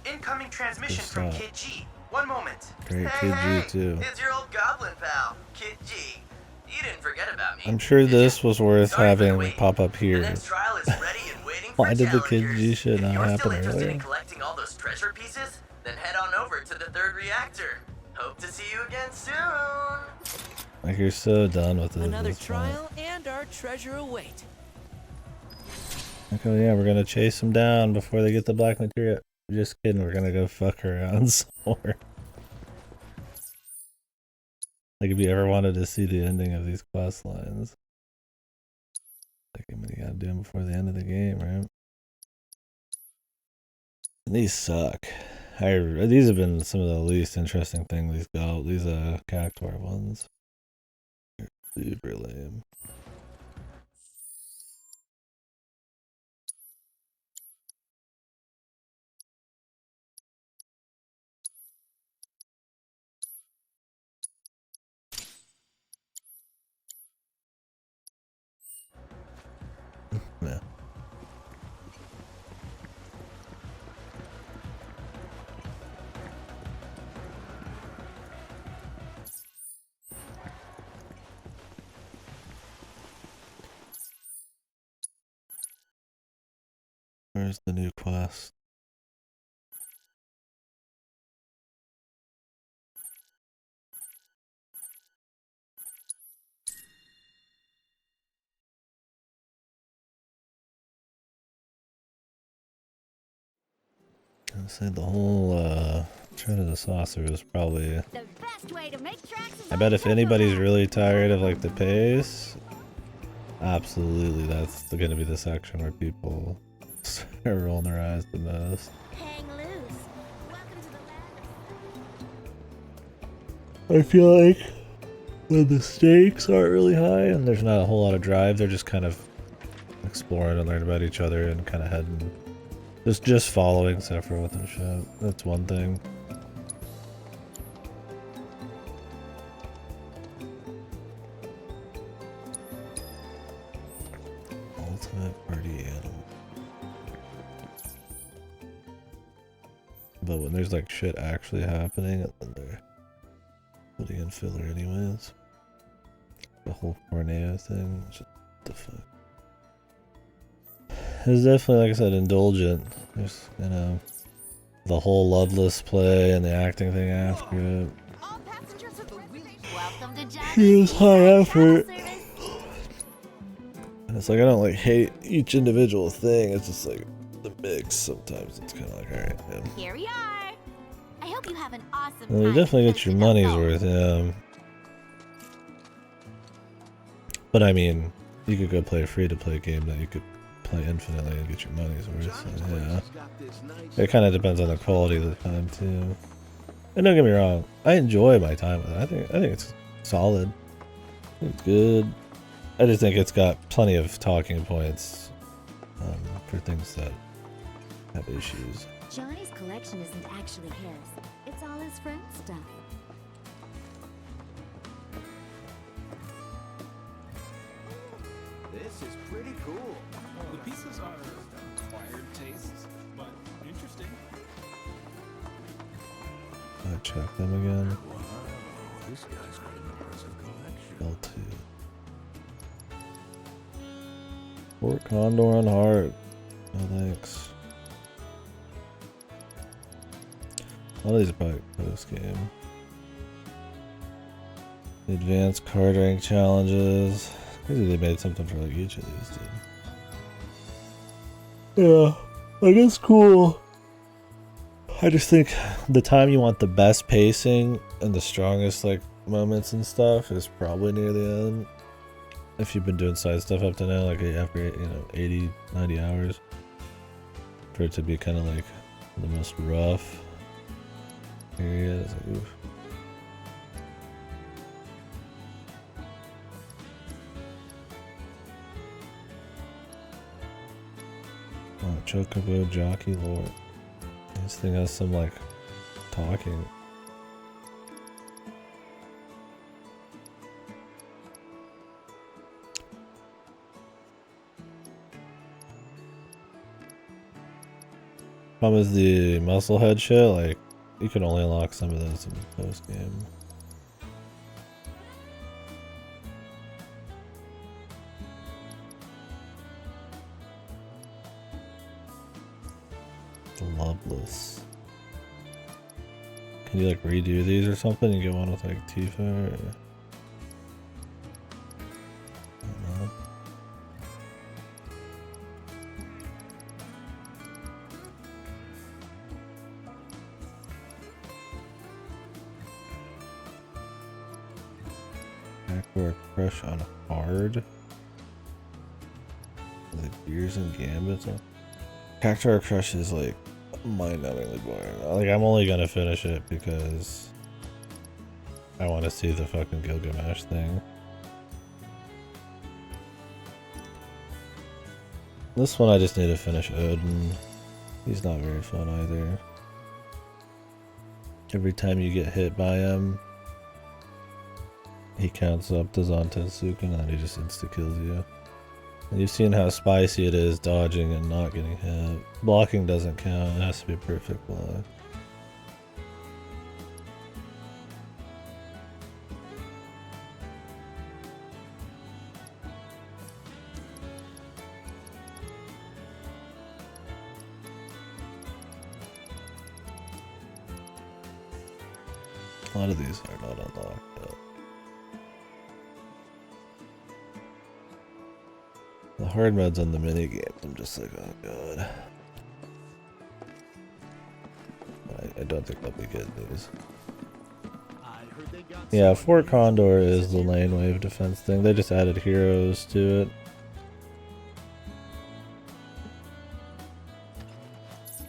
Incoming transmission Just, from Kid G. One moment. Great, Hey, Kid hey, G too. it's your old goblin pal, Kid G. You didn't forget about me. I'm sure this was worth having pop up here. Trial is ready and waiting Why for did the Kid challengers. G shit not If you're happen still interested earlier? in collecting all those treasure pieces, then head on over to the third reactor. Hope to see you again soon. Like you're so done with it. at Another this point. trial and our treasure await. Okay, yeah, we're gonna chase them down before they get the black material. Just kidding, we're gonna go fuck around some more. Like if you ever wanted to see the ending of these quest lines, like you gotta do them before the end of the game, right? And these suck. These have been some of the least interesting things. These Cactuar ones. They're super lame. Yeah. Where's the new quest? I said the whole Return of the Saucer was probably... The best way to make tracks is I bet if anybody's really tired of like the pace, absolutely that's gonna be the section where people start rolling their eyes the most. hang loose. Welcome to the I feel like when the stakes aren't really high and there's not a whole lot of drive, they're just kind of exploring and learning about each other and kind of heading, just following Sephiroth and shit. That's one thing. Ultimate party animal. But when there's like shit actually happening, and then they're putting in filler anyways. The whole Corneo thing, just what the fuck. It's definitely, like I said, indulgent. There's, you know, the whole Loveless play and the acting thing after it. It was high effort. And it's like, I don't like hate each individual thing, it's just like the mix sometimes. It's kind of like, alright, yeah. Here we are. I hope you have an awesome Well, you time. definitely get your money's worth, yeah. But I mean, you could go play a free-to-play game that you could play infinitely and get your money's worth, so yeah. It kind of depends on the quality of the time, too. And don't get me wrong, I enjoy my time with it. I think it's solid. It's good. I just think it's got plenty of talking points for things that have issues. Johnny's collection isn't actually his. It's all his friend's stuff. This is pretty cool. The pieces are acquired tastes, but interesting. I check them again. Wow, this guy's got an impressive collection. L2. Fort Condor on Heart. No thanks. A lot of these are probably post game. Advanced card rank challenges. Crazy they made something for like each of these, dude. Yeah, like it's cool. I just think the time you want the best pacing and the strongest like moments and stuff is probably near the end. If you've been doing side stuff up to now, like after 80, 90 hours, for it to be kind of like the most rough period, it's like oof. Oh, Chocobo Jockey Lord. This thing has some like talking. Problem is the muscle head shit, like you can only unlock some of those in the post game. Loveless. Can you like redo these or something and get one with like Tifa or... I don't know. Backdoor crush on hard. The Gears and Gambits. Cactuar Crush is like mind-numbingly boring. Like I'm only gonna finish it because I want to see the fucking Gilgamesh thing. This one I just need to finish Odin. He's not very fun either. Every time you get hit by him, he counts up to Zantetsuken and then he just insta-kills you. And you've seen how spicy it is dodging and not getting hit. Blocking doesn't count, it has to be a perfect block. A lot of these are not unlocked yet. The hard modes on the minigames, I'm just like, oh god. I don't think they'll be good news. Yeah, Fort Condor is the lane wave defense thing. They just added heroes to it.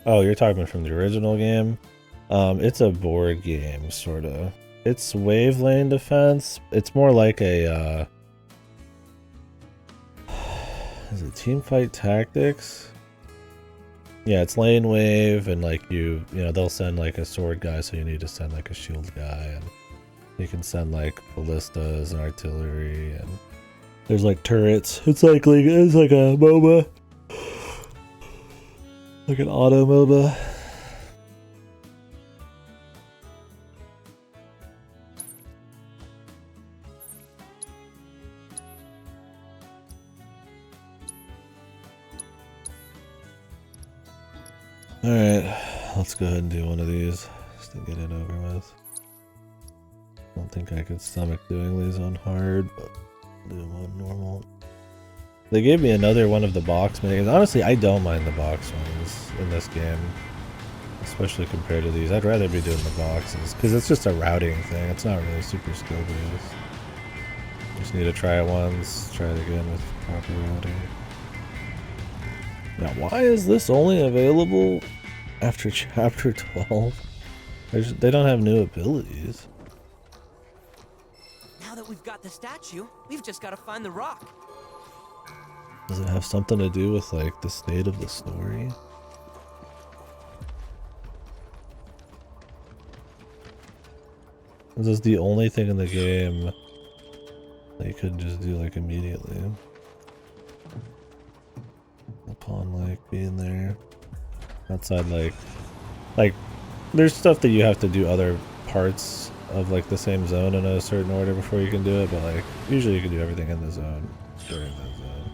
Oh, you're talking from the original game? It's a board game, sort of. It's wave lane defense. It's more like a, is it Teamfight Tactics? Yeah, it's lane wave, and like you know, they'll send like a sword guy, so you need to send like a shield guy, and you can send like ballistas and artillery, and there's like turrets. It's like a MOBA, like an auto MOBA. Alright, let's go ahead and do one of these just to get it over with. I don't think I could stomach doing these on hard, but I'll do them on normal. They gave me another one of the box minigames. Honestly, I don't mind the box ones in this game, especially compared to these. I'd rather be doing the boxes because it's just a routing thing. It's not really super skill based. Just need to try it once, try it again with proper routing. Now, why is this only available after chapter 12? They don't have new abilities. Now that we've got the statue, we've just got to find the rock. Does it have something to do with like the state of the story? This is the only thing in the game that you couldn't just do like immediately. Upon like being there. Outside like there's stuff that you have to do other parts of like the same zone in a certain order before you can do it, but like usually you can do everything in the zone during the zone.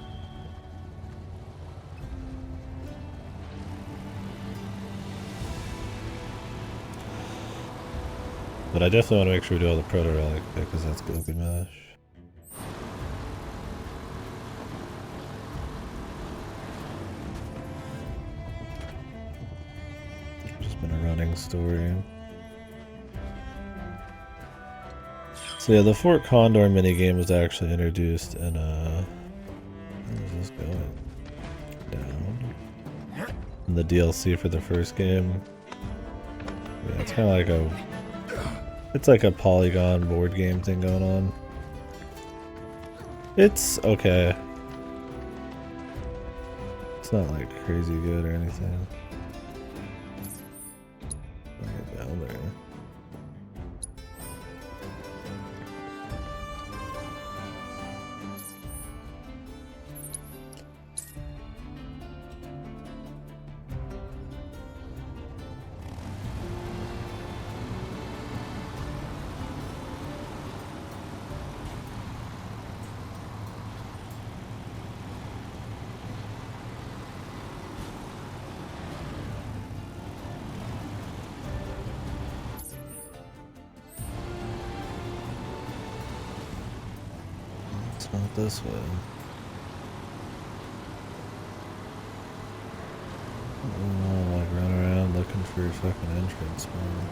But I definitely want to make sure we do all the proto relic because that's Gilgamesh. Just been a running story. So yeah, the Fort Condor minigame was actually introduced in where's this going? Down. In the DLC for the first game. Yeah, it's kinda like it's like a polygon board game thing going on. It's okay. It's not like crazy good or anything. I'll get down there. Not this way. Oh, like run around looking for your fucking entrance, man.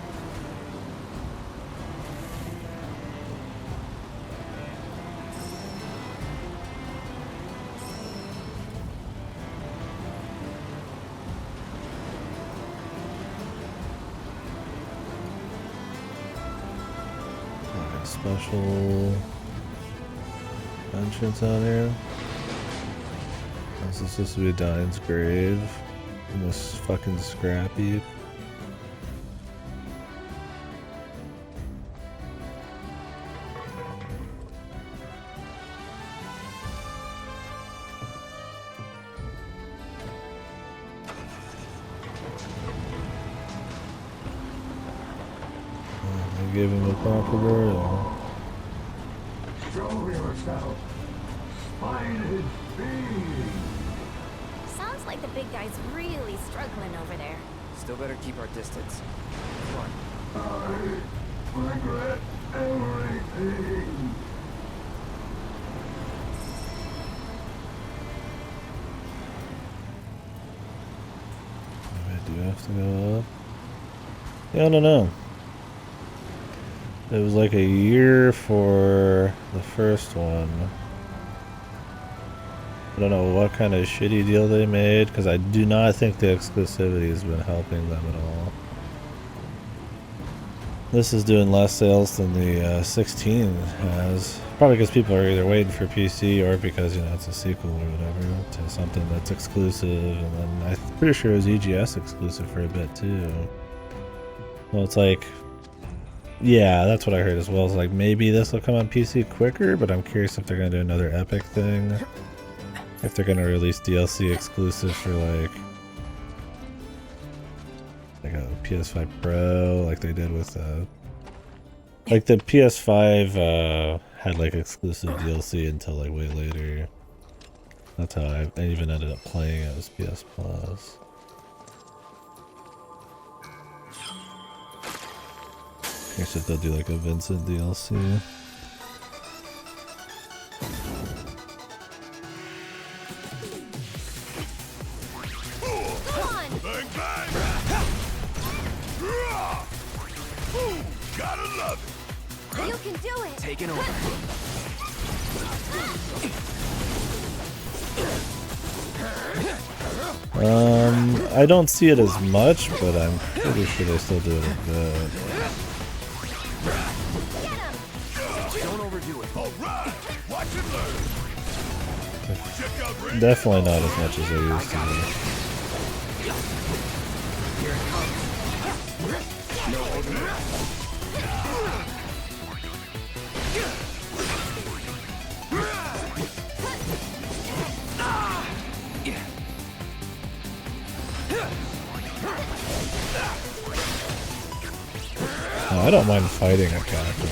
Like a special entrance out here. This is supposed to be a Dine's grave. Almost fucking scrappy. They gave him a proper burial. Show yourself. Spined being. Sounds like the big guy's really struggling over there. Still better keep our distance. Come on. I regret everything. I do have to go up. Yeah, I don't know. It was like a year for the first one. I don't know what kind of shitty deal they made, because I do not think the exclusivity has been helping them at all. This is doing less sales than the 16 has. Probably because people are either waiting for PC or because, you know, it's a sequel or whatever to something that's exclusive. And then I'm pretty sure it was EGS exclusive for a bit too. Well, it's like, yeah, that's what I heard as well. It's like maybe this will come on PC quicker, but I'm curious if they're going to do another Epic thing. If they're going to release DLC exclusive for like a PS5 Pro, like they did with like the PS5 had like exclusive DLC until like way later. That's how I even ended up playing it as PS Plus. Curious if they'll do like a Vincent DLC. Gotta love it. You can do it. Taking over. I don't see it as much, but I'm pretty sure they still do it a bit. Don't overdo it. All right. Watch and learn. Definitely not as much as they used to be. Here it comes. No holding back. I don't mind fighting a character.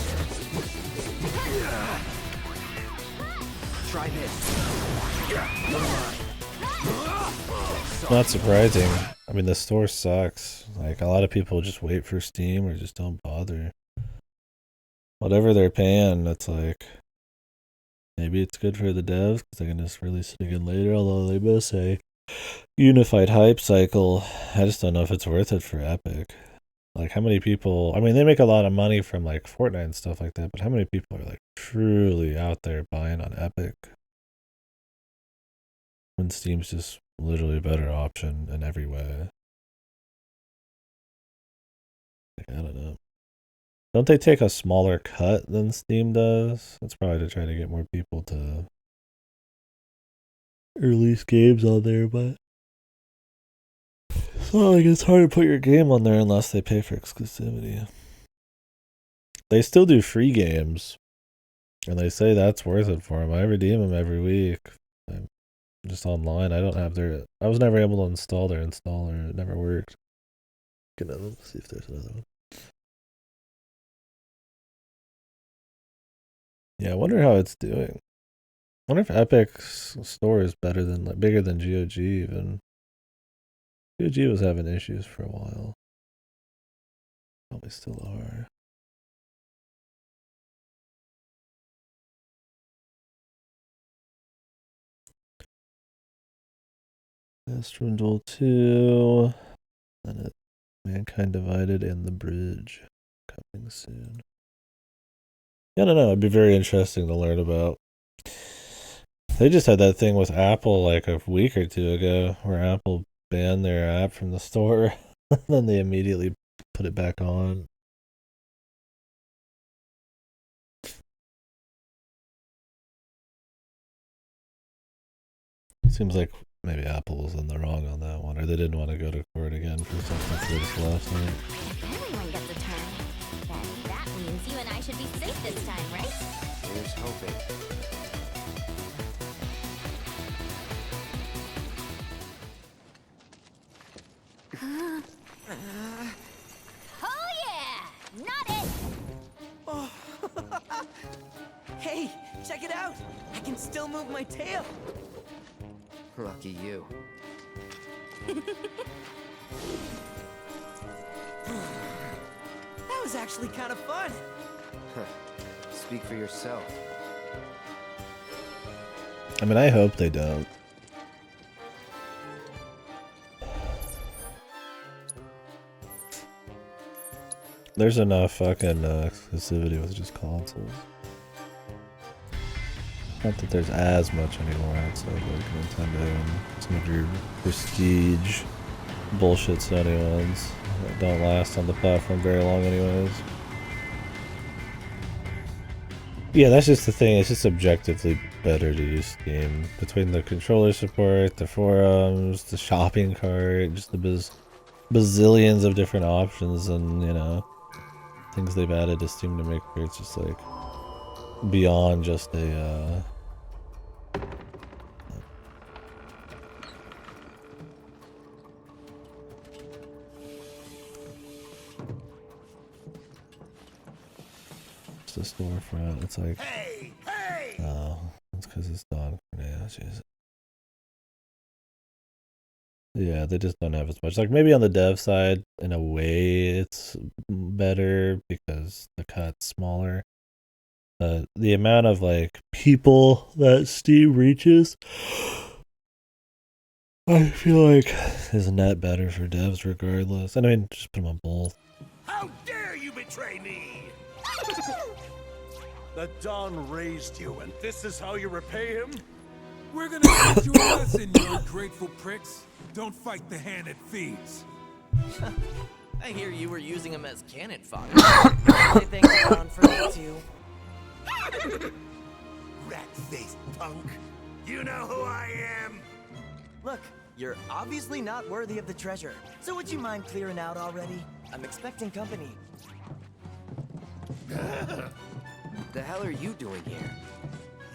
Try this. Not surprising. I mean, the store sucks. Like, a lot of people just wait for Steam or just don't bother. Whatever they're paying, it's like, maybe it's good for the devs because they can just release it again later, although they miss a unified hype cycle. I just don't know if it's worth it for Epic. Like, how many people, I mean, they make a lot of money from like Fortnite and stuff like that, but how many people are like truly out there buying on Epic when Steam's just literally a better option in every way? Like, I don't know. Don't they take a smaller cut than Steam does? That's probably to try to get more people to release games on there, but it's not like it's hard to put your game on there unless they pay for exclusivity. They still do free games, and they say that's worth it for them. I redeem them every week. I'm just online. I don't have their... I was never able to install their installer. It never worked. Let's see if there's another one. Yeah, I wonder how it's doing. I wonder if Epic's store is better than, like, bigger than GOG even. GOG was having issues for a while. Probably still are. Astron Duel 2. Then it Mankind Divided and The Bridge coming soon. Yeah, I don't know. It'd be very interesting to learn about. They just had that thing with Apple like a week or two ago where Apple banned their app from the store. Then they immediately put it back on. Seems like maybe Apple was in the wrong on that one, or they didn't want to go to court again for something for this last night. Everyone gets a turn. Then that means you and I should be safe this time, right? Here's hoping. Oh yeah! Not it! Oh. Hey, check it out! I can still move my tail! Lucky you. That was actually kind of fun! Speak for yourself. I mean, I hope they don't. There's enough fucking exclusivity with just consoles. Not that there's as much anymore outside like Nintendo and some of your prestige bullshit Sony ones that don't last on the platform very long anyways. Yeah, that's just the thing. It's just objectively better to use Steam. Between the controller support, the forums, the shopping cart, just the bazillions of different options and, you know, things they've added to Steam to make sure it's just like beyond just a the storefront. It's like, oh, it's because it's dog. Yeah, jeez. Yeah, they just don't have as much. Like maybe on the dev side, in a way, it's better because the cut's smaller. But the amount of like people that Steam reaches, I feel like is net better for devs regardless. And I mean, just put them on both. How dare you betray me! The Don raised you, and this is how you repay him? We're gonna teach you a lesson, you ungrateful pricks. Don't fight the hand that feeds. I hear you were using him as cannon fodder. I think Don for me too. Rat-faced punk. You know who I am? Look, you're obviously not worthy of the treasure. So would you mind clearing out already? I'm expecting company. The hell are you doing here?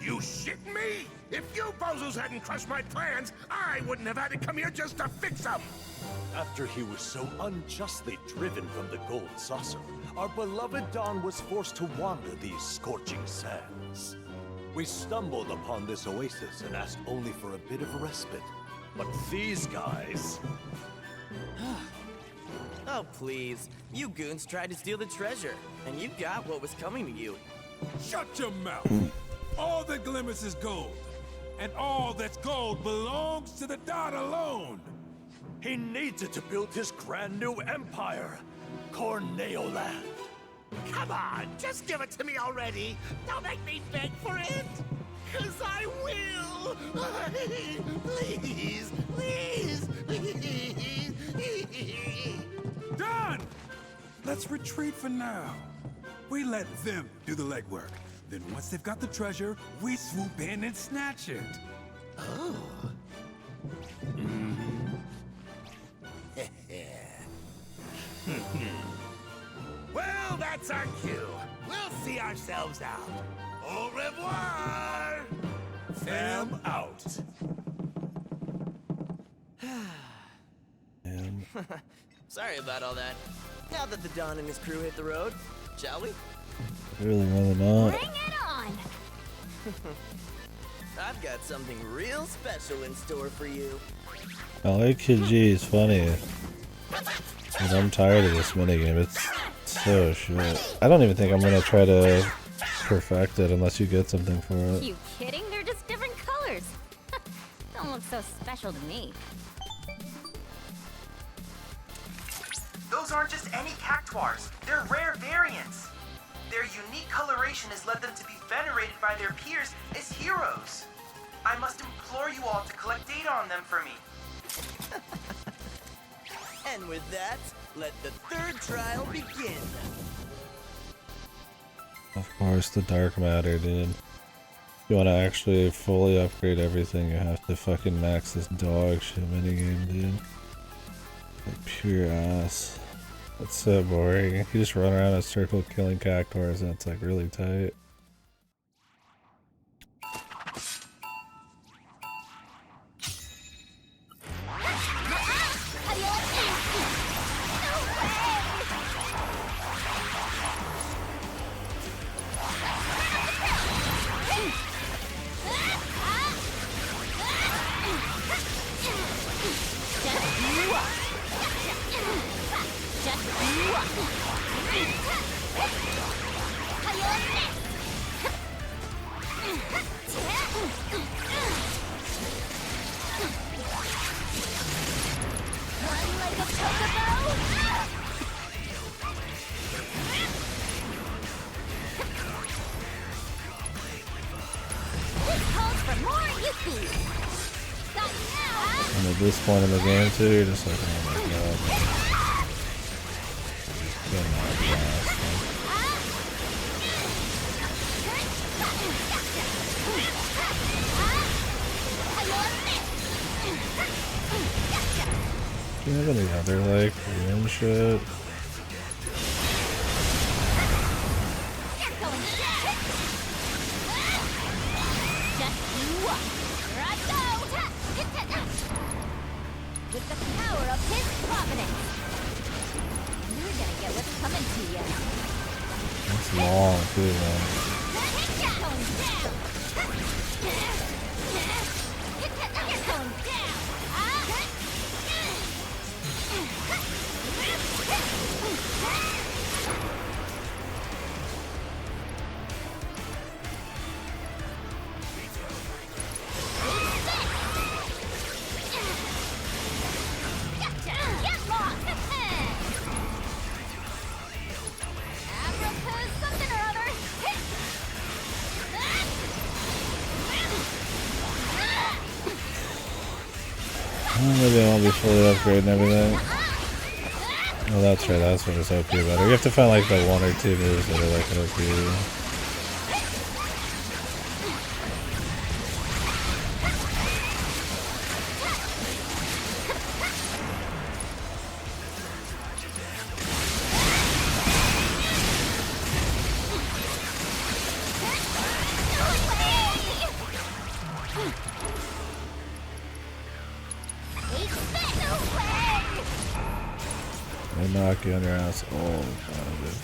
You shitting me? If you bozos hadn't crushed my plans, I wouldn't have had to come here just to fix them! After he was so unjustly driven from the gold saucer, our beloved Don was forced to wander these scorching sands. We stumbled upon this oasis and asked only for a bit of respite. But these guys... Oh, please. You goons tried to steal the treasure, and you got what was coming to you. Shut your mouth! All that glimmers is gold. And all that's gold belongs to the Don alone. He needs it to build his grand new empire, Corneoland. Come on, just give it to me already! Don't make me beg for it! 'Cause I will! Please, please, please! Done! Let's retreat for now. We let them do the legwork. Then once they've got the treasure, we swoop in and snatch it. Oh. Well, that's our cue. We'll see ourselves out. Au revoir! Fam out. Sorry about all that. Now that the Don and his crew hit the road, shall we? Really, rather not. Bring it on! I've got something real special in store for you. I like Kid G, he's funny. But I'm tired of this minigame, it's so shit. I don't even think I'm gonna try to perfect it unless you get something for it. You kidding? They're just different colors. Don't look so special to me. Those aren't just any cactuars. They're rare variants. Their unique coloration has led them to be venerated by their peers as heroes. I must implore you all to collect data on them for me. And with that, let the third trial begin. Of course, the dark matter, dude. If you want to actually fully upgrade everything, you have to fucking max this dog shit minigame, dude. Like pure ass. It's so boring. You just run around in a circle killing cactuars and it's like really tight. And at this point in the game too, you're just like, oh my god. Getting out of blast. Do you have any other like rune shit? With the power of his providence, you're gonna get what's coming to you. It's long too, man. Going down. You're going down. Maybe I won't be fully upgraded and everything. Oh, that's right, that's what is OP better. You have to find like the 1 or 2 moves that are like OP. They knock you on your ass all the time, dude.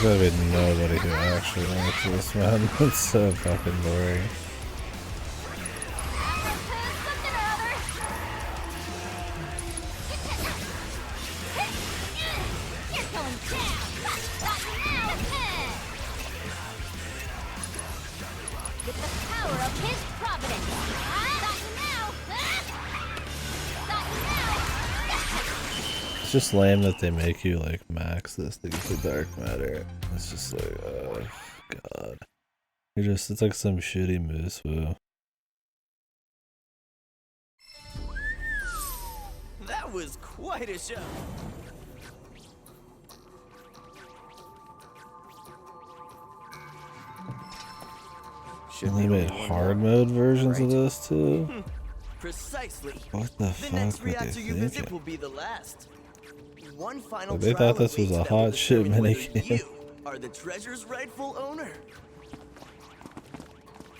There's gotta be nobody who actually likes this, man. It's so fucking boring. With the power of his providence. It's just lame that they make you like max this to get the dark matter. It's just like, oh god. It's like some shitty moose woo. That was quite a show. And they made hard mode versions of this too? Precisely. What the fuck next were they reactor you visit thinking? will be the last. One final Like, they trial thought this was a awaits that will hot shit determine whether minigame. You are the treasure's rightful owner.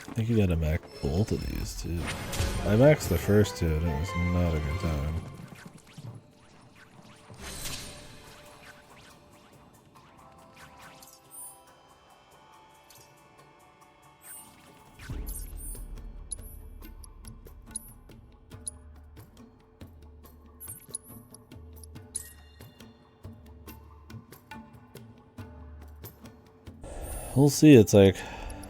I think you gotta max both of these too. I maxed the first two and it was not a good time. We'll see. It's like,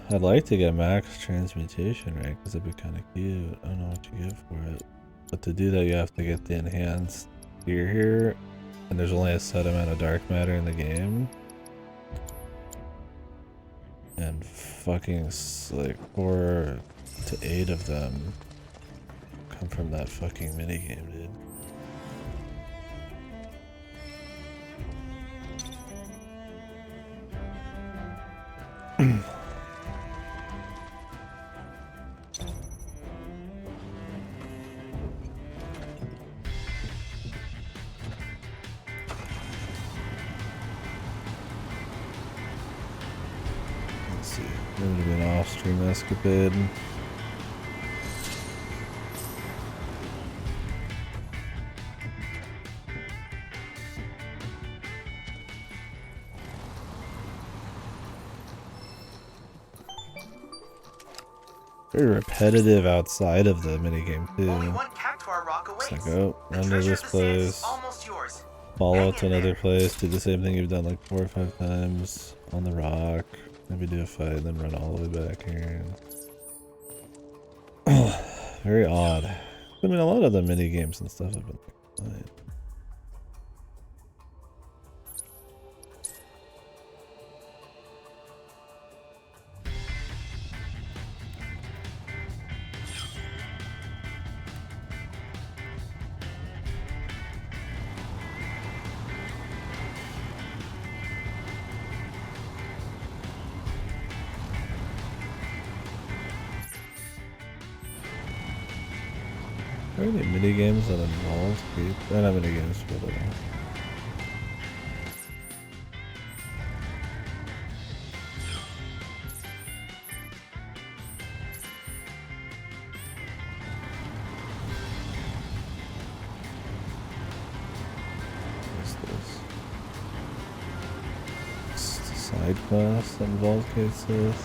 I'd like to get max transmutation, right? Because it'd be kind of cute. I don't know what you get for it. But to do that, you have to get the enhanced gear here. And there's only a set amount of dark matter in the game. And fucking like 4 to 8 of them come from that fucking minigame, dude. Going to be an off-stream escapade. Very repetitive outside of the minigame too. It's like, oh, run to this place, follow to another place, do the same thing you've done like 4 or 5 times on the rock, maybe do a fight, and then run all the way back here. Very odd. I mean, a lot of the minigames and stuff have been fine. Are there any minigames that involve creep? They're not minigames, but what's this? It's a side quest that involves cases.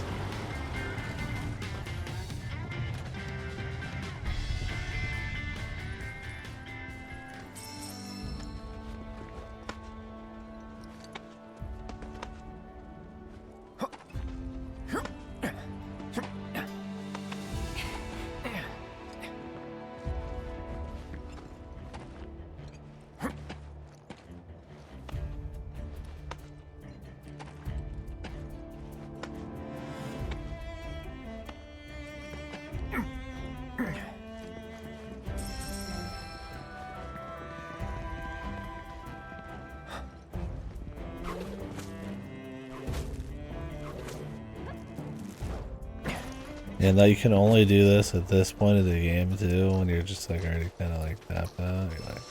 And now you can only do this at this point of the game too, when you're just like already kind of like tapped out. You're like,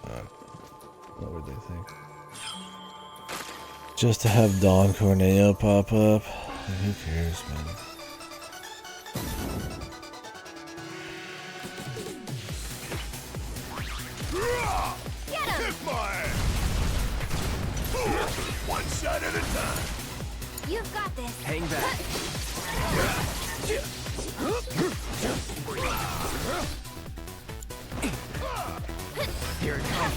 fuck, what would they think? Just to have Don Corneo pop up, who cares, man? Kick my ass! One shot at a time. You've got this. Hang back. Here it comes.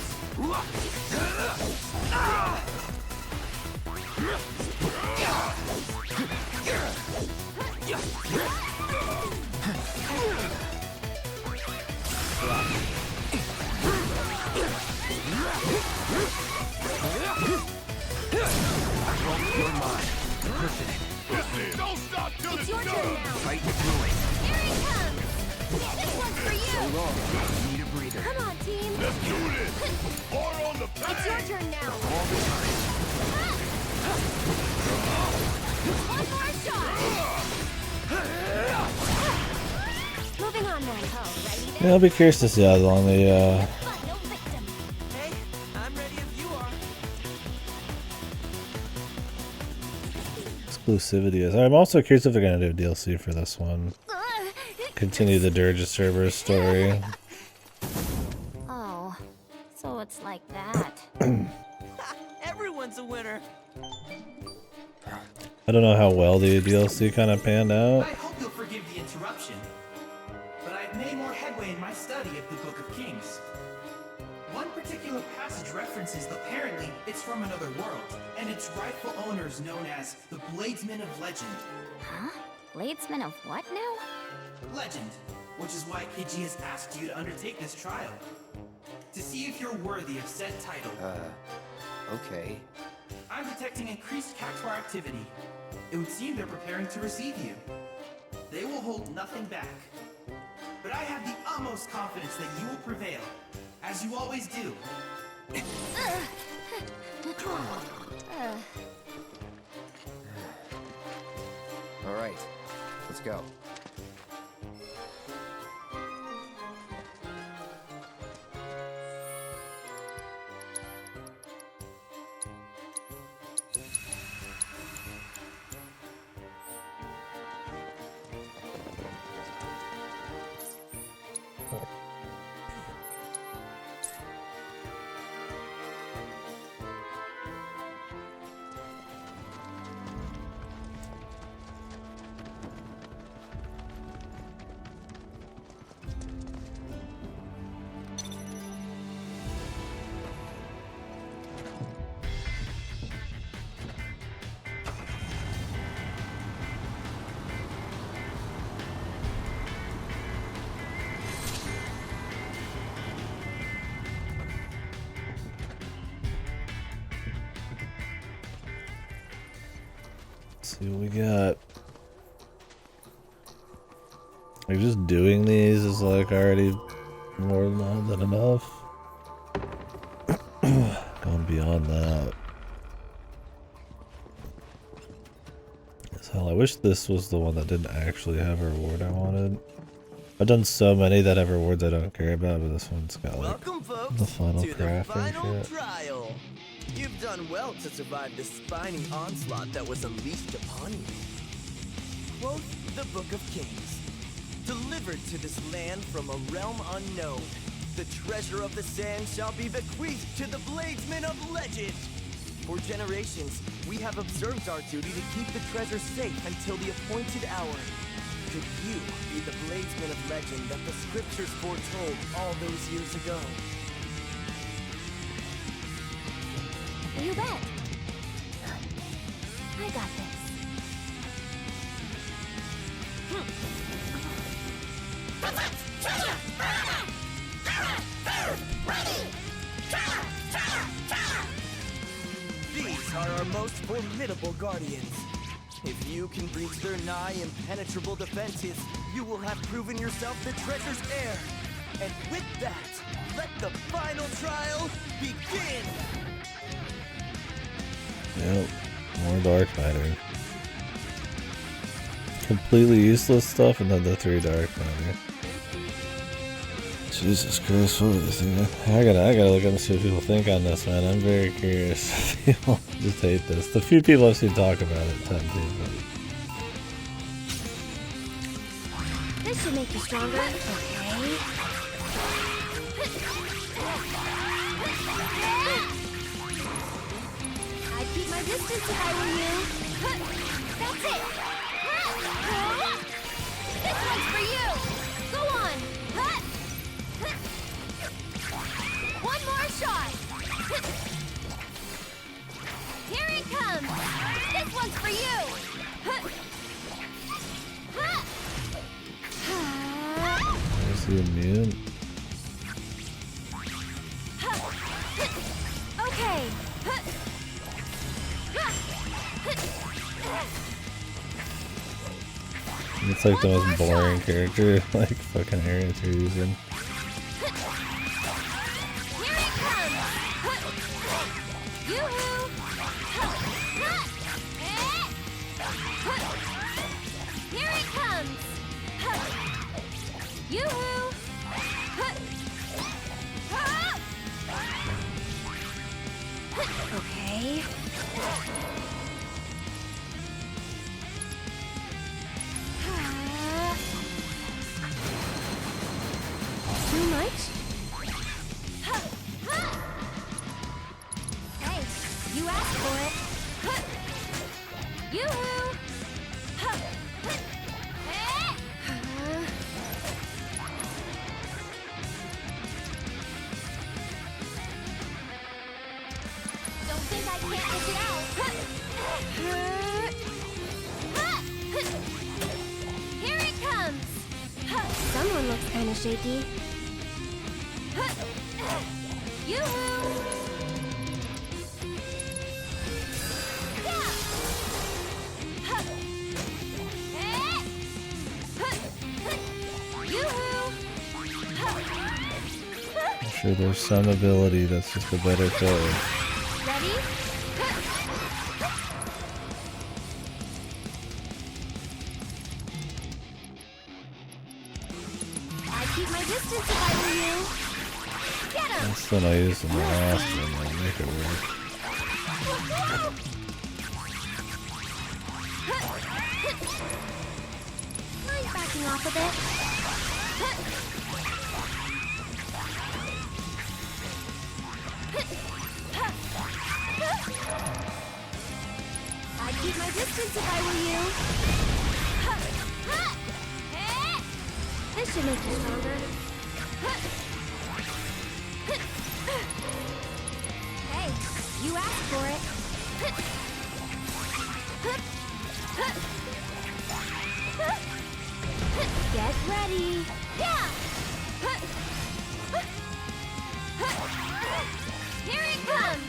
You're mine. Don't stop till It's your turn now. Fight through it. Here he comes. This one's for you. So long. Need a breather. Come on, team. Let's do this. Hard on the pain. It's your turn now. All the time. One more shot. Moving on then. Alrighty then. Yeah, I'll be curious to see how long they But no victim. Hey, I'm ready if you are. exclusivity is. I'm also curious if they're gonna do a DLC for this one. Continue the Dirge Cerberus story. Oh, so it's like that. Everyone's a winner. I don't know how well the DLC kind of panned out. I hope you'll forgive the interruption, but I've made more headway in my study of the Book of Kings. One particular passage references apparently it's from another world, and its rightful owner is known as the Bladesman of Legend. Huh? Bladesman of what now? Legend, which is why KG has asked you to undertake this trial. To see if you're worthy of said title. Okay. I'm detecting increased Cactuar activity. It would seem they're preparing to receive you. They will hold nothing back. But I have the utmost confidence that you will prevail, as you always do. All right. Let's go. See what we got. Like just doing these is like already more than enough. Going beyond that. Hell, I wish this was the one that didn't actually have a reward I wanted. I've done so many that have rewards I don't care about, but this one's got like the final crafting shit. Trial. You've done well to survive the spiny onslaught that was unleashed upon you. Quote the Book of Kings. Delivered to this land from a realm unknown, the treasure of the sand shall be bequeathed to the bladesmen of legend. For generations, we have observed our duty to keep the treasure safe until the appointed hour. Could you be the bladesman of legend that the scriptures foretold all those years ago? You bet. I got this. These are our most formidable guardians. If you can breach their nigh impenetrable defenses, you will have proven yourself the treasure's heir. And with that, let the final trial begin! Yep, more dark matter. Completely useless stuff and then the 3 dark matter. Jesus Christ, what were they thinking? I gotta look up and see what people think on this, man. I'm very curious. People just hate this. The few people I've seen talk about it tend to, but... This should make you stronger. Okay. I'd keep my distance if I were you. That's it. This one's for you. Go on. One more shot. Here it comes. This one's for you. Is he immune? Okay. It's like the most boring character, like fucking Arians are using. Here it comes. Yoo-hoo. Here it comes. Yoo-hoo. Okay. Too much? Hey, you asked for it. Yoo-hoo! Don't think I can't get it out. Here it comes. Someone looks kind of shaky. Yoo-hoo! I'm sure there's some ability that's just a better code. Ready? I'd keep my distance if I were you. Get him! That's what I used in the last one, I'll make it work. Mind backing off a bit? I'd keep my distance if I were you. This should make you stronger. Hey, you asked for it. Get ready. Yeah. Here it comes.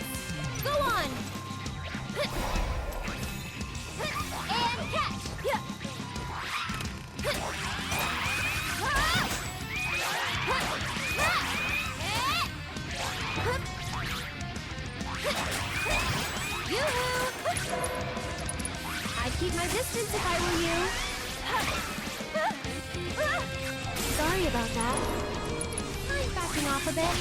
Go on. And distance if I were you. Sorry about that. I'm backing off a bit.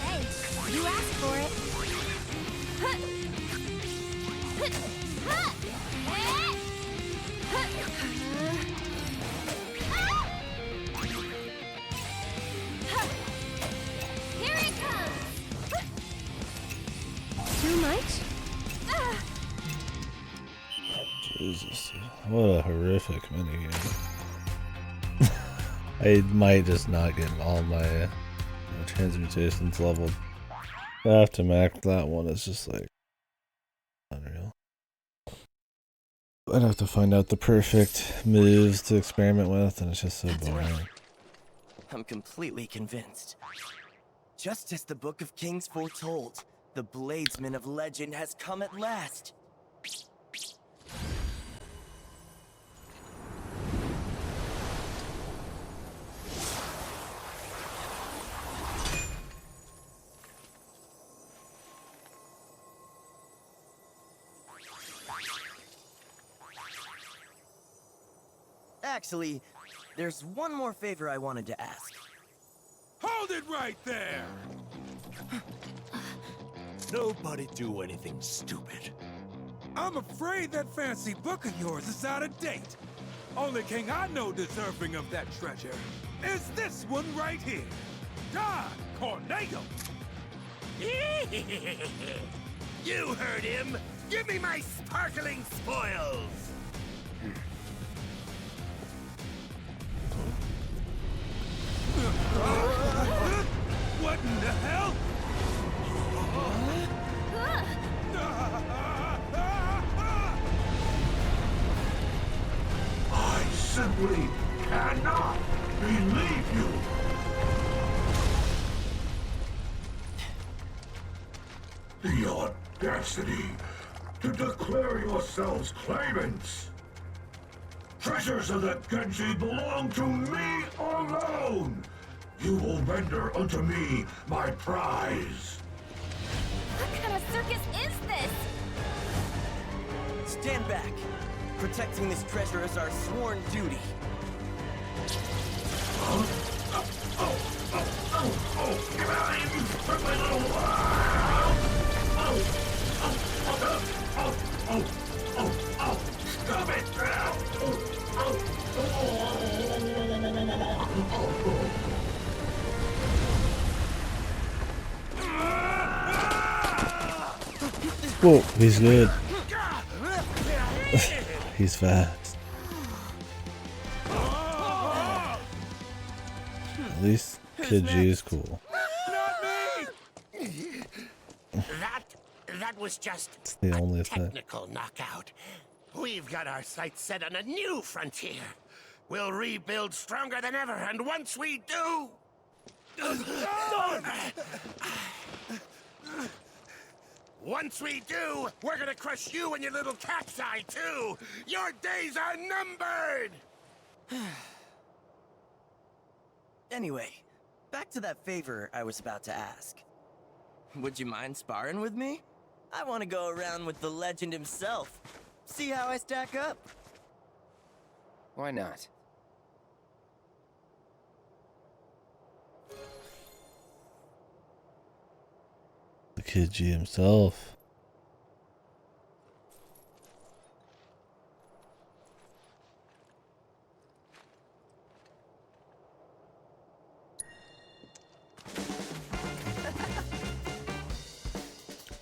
Hey, you asked for it. Here it comes. Too much? Jesus, what a horrific minigame. I might just not get all my transmutations leveled. I have to max that one. It's just like unreal. I'd have to find out the perfect moves to experiment with, and it's just so boring. I'm completely convinced. Just as the Book of Kings foretold, the Bladesman of Legend has come at last. Actually, there's one more favor I wanted to ask. Hold it right there! Nobody do anything stupid. I'm afraid that fancy book of yours is out of date. Only king I know deserving of that treasure is this one right here. Don Corneo! You heard him! Give me my sparkling spoils! What in the hell? I simply cannot believe you! The audacity to declare yourselves claimants! Treasures of the Genji belong to me alone! You will render unto me my prize! What kind of circus is this? Stand back. Protecting this treasure is our sworn duty. Huh? Oh, get out of here, you friendly little... Stop it now! Whoa, he's good. He's fast. At least Kid G is cool. That was just It's the only thing. technical knockout. We've got our sights set on a new frontier. We'll rebuild stronger than ever, and once we do... Once we do, we're gonna crush you and your little cat's eye, too! Your days are numbered! Anyway, back to that favor I was about to ask. Would you mind sparring with me? I want to go around with the legend himself. See how I stack up. Why not? The Kid G himself.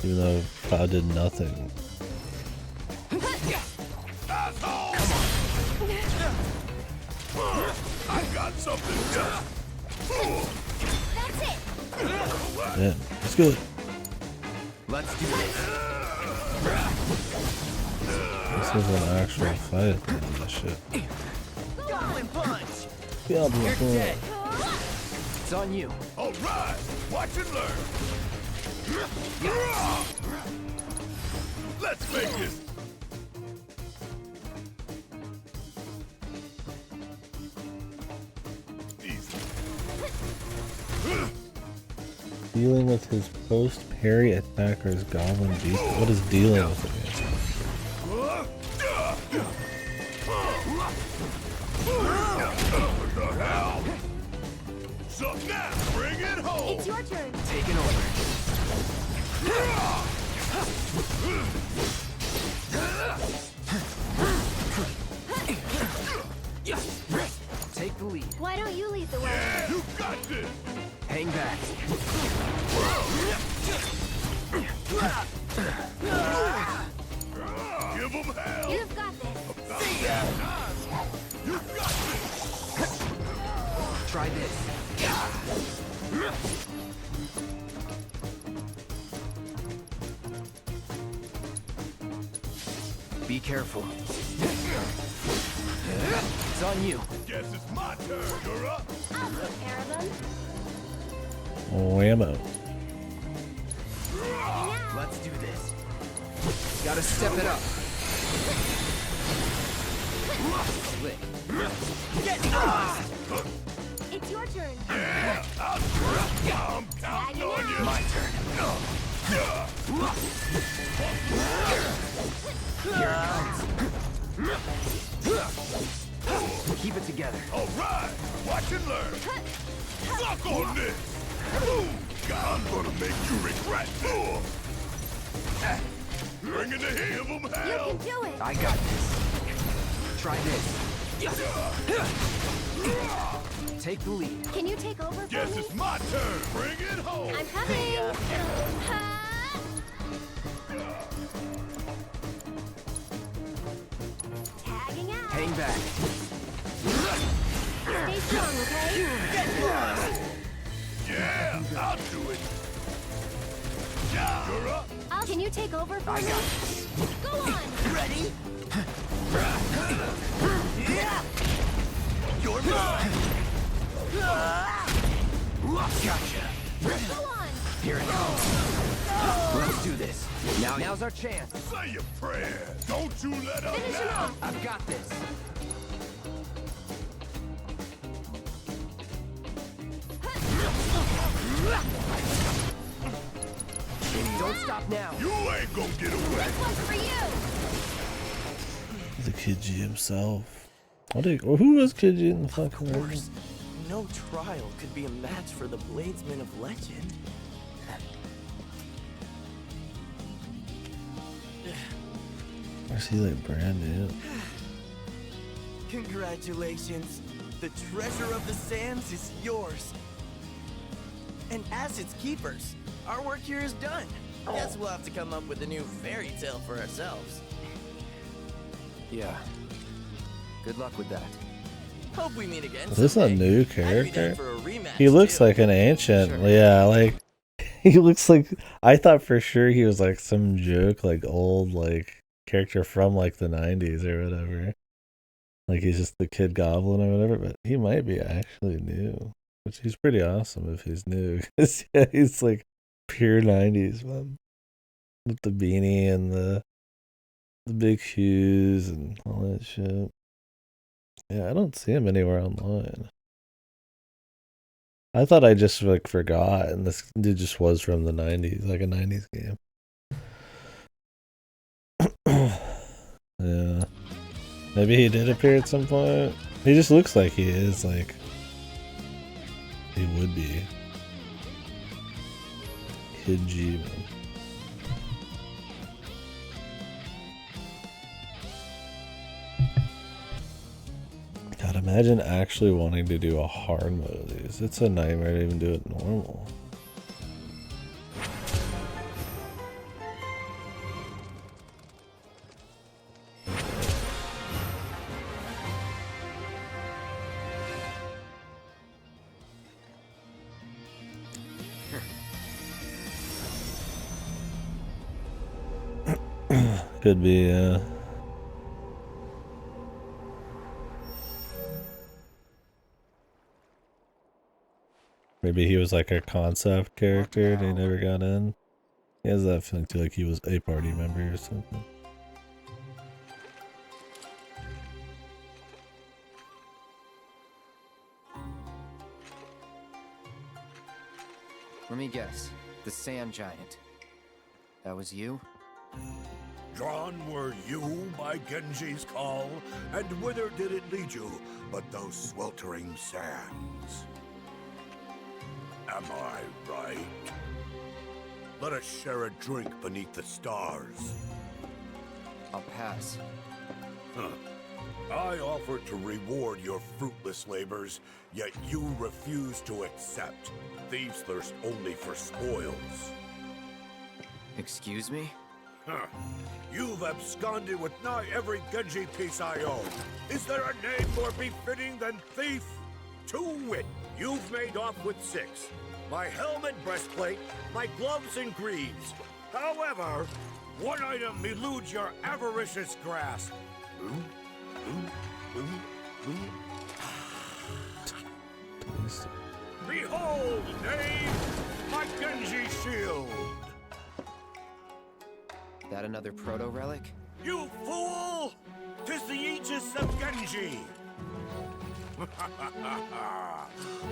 Even though Cloud did nothing. Asshole! I got something just... That's it! Yeah, let's go. Let's do this. This is an actual fight at the end of this shit. Goblin punch! Goblin You're punch. dead. It's on you. All right, watch and learn. Let's make this. Dealing with his post-parry attacker's goblin beast. What is dealing with it? What the hell? So now, bring it home. It's your turn. Taking over. Take the lead. Why don't you lead the way? Yeah, you got this. Hang back. Give them hell. You've got this. See ya. You got this. Try this. Be careful. It's on you. Guess it's my turn. You're up. I'll take care of them. Whammo. Let's do this. Gotta step it up. Slick. Get It's your turn. Yeah, I'm counting on you. My turn. Here it comes. Keep it together. All right, watch and learn. Suck on this. Boom. I'm gonna make you regret this. Bring in the heat of them hell. You can do it. I got this. Try this. Take the lead. Can you take over for Guess me? it's my turn. Bring it home. I'm coming. Tagging out. Hang back. Stay strong, okay? Yeah, I'll do it. Yeah, you're up. Can you take over for I me? got this. Go on. Ready? You're mine. Gotcha. Go on. Here it comes. Let's do this. Now's our chance. Say your prayer. Don't you let up Finish him now. off. I've got this. Don't stop now. You ain't gonna get away. This one's for you. The Kidji himself. Who was Kidji in the fucking Of movie? course, no trial could be a match for the Bladesman of Legend. Or is he like brand new? Congratulations. The treasure of the sands is yours. And as its keepers, our work here is done. Guess we'll have to come up with a new fairy tale for ourselves. Yeah. Good luck with that. Hope we meet again. Is this a someday. new I'd be down character? for a rematch, He looks too. like an ancient. Sure. Yeah, like he looks like, I thought for sure he was like some joke, like old like character from like the 90s or whatever. Like he's just the kid goblin or whatever, but he might be actually new. Which he's pretty awesome if he's new. 'Cause, yeah, he's like pure 90s man. With the beanie and the big shoes and all that shit. Yeah, I don't see him anywhere online. I thought I just like forgot, and this dude just was from the 90s, like a 90s game. Yeah. Maybe he did appear at some point. He just looks like he is, like, he would be. Kidji, man. God, imagine actually wanting to do a hard mode of these. It's a nightmare to even do it normal. Could be, maybe he was like a concept character and he never got in. He has that feeling too, like he was a party member or something. Let me guess. The Sand Giant. That was you? Drawn were you by Genji's call, and whither did it lead you but those sweltering sands? Am I right? Let us share a drink beneath the stars. I'll pass. Huh. I offered to reward your fruitless labors, yet you refuse to accept. Thieves thirst only for spoils. Excuse me? Huh. You've absconded with nigh every Genji piece I own. Is there a name more befitting than thief? To wit, you've made off with 6. My helmet, breastplate, my gloves and greaves. However, one item eludes your avaricious grasp. Behold, knave, my Genji shield! That another proto-relic? You fool! 'Tis the Aegis of Genji!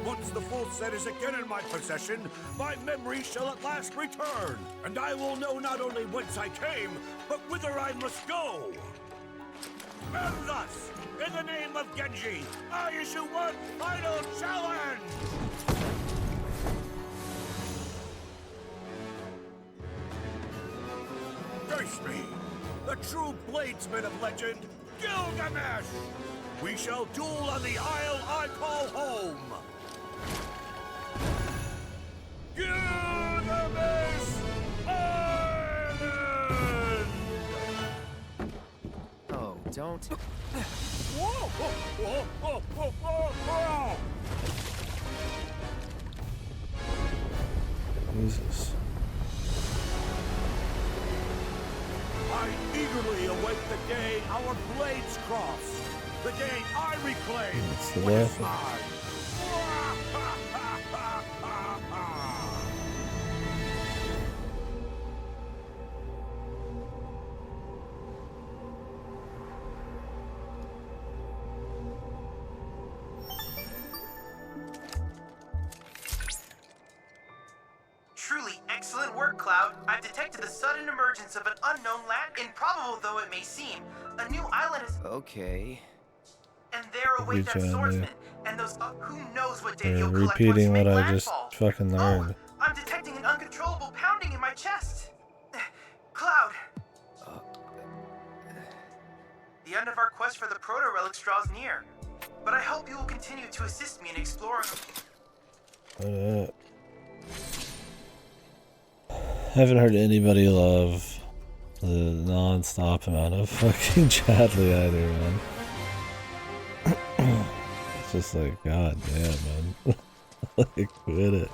Once the full set is again in my possession, my memory shall at last return, and I will know not only whence I came, but whither I must go! And thus, in the name of Genji, I issue one final challenge! Face me, the true bladesman of legend, Gilgamesh! We shall duel on the isle I call home! Gilgamesh Island! Oh, don't... Whoa! Whoa! Whoa! Whoa! Whoa! Jesus. I eagerly await the day our blades cross. The day I reclaim what is mine. Truly excellent work, Cloud. I've detected the sudden emergence of an unknown land. Improbable though it may seem, a new island is... Okay. And there await that swordsman, and those who knows what day You're you'll collect repeating once you what make I just landfall. fucking learned. I'm detecting an uncontrollable pounding in my chest. Cloud. The end of our quest for the proto-relics draws near, but I hope you will continue to assist me in exploring them. I haven't heard anybody love the non-stop amount of fucking Chadley either, man. It's just like, god damn, man. Like, quit it.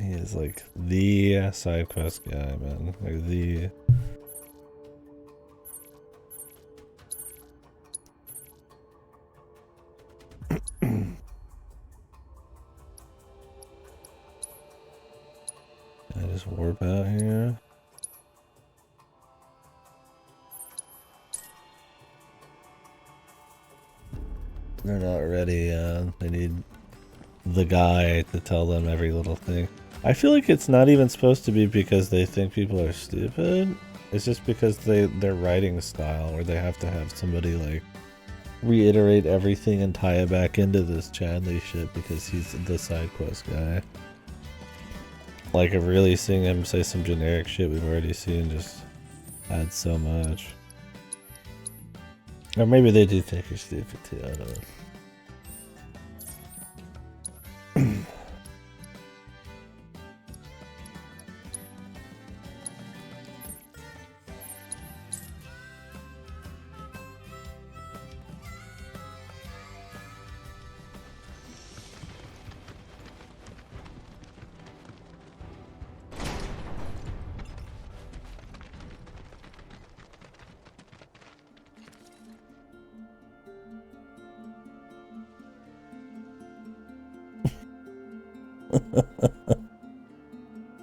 He is like the side quest guy, man. Like the... Can I just warp out here? They're not ready. They need the guy to tell them every little thing. I feel like it's not even supposed to be because they think people are stupid. It's just because their writing style, where they have to have somebody like reiterate everything and tie it back into this Chadley shit because he's the side quest guy. Like, if really seeing him say some generic shit we've already seen just adds so much. Or maybe they do think you're stupid too, I don't know.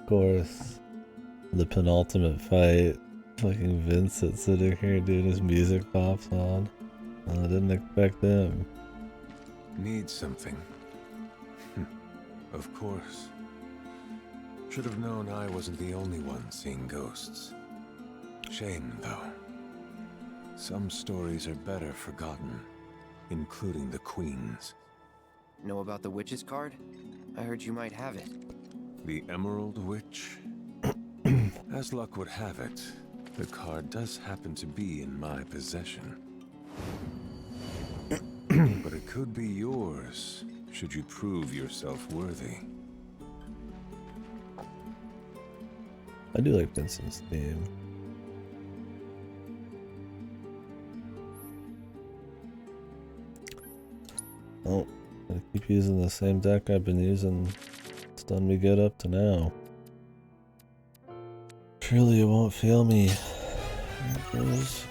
Of course, the penultimate fight. Fucking Vincent sitting here doing his music pops on. I didn't expect him. Need something? Of course. Should have known I wasn't the only one seeing ghosts. Shame, though. Some stories are better forgotten, including the Queen's. Know about the witch's card? I heard you might have it. The Emerald Witch? As luck would have it, the card does happen to be in my possession. But it could be yours, should you prove yourself worthy. I do like Vincent's theme. Oh, I keep using the same deck I've been using. It's done me good up to now. Surely it won't fail me. There it goes.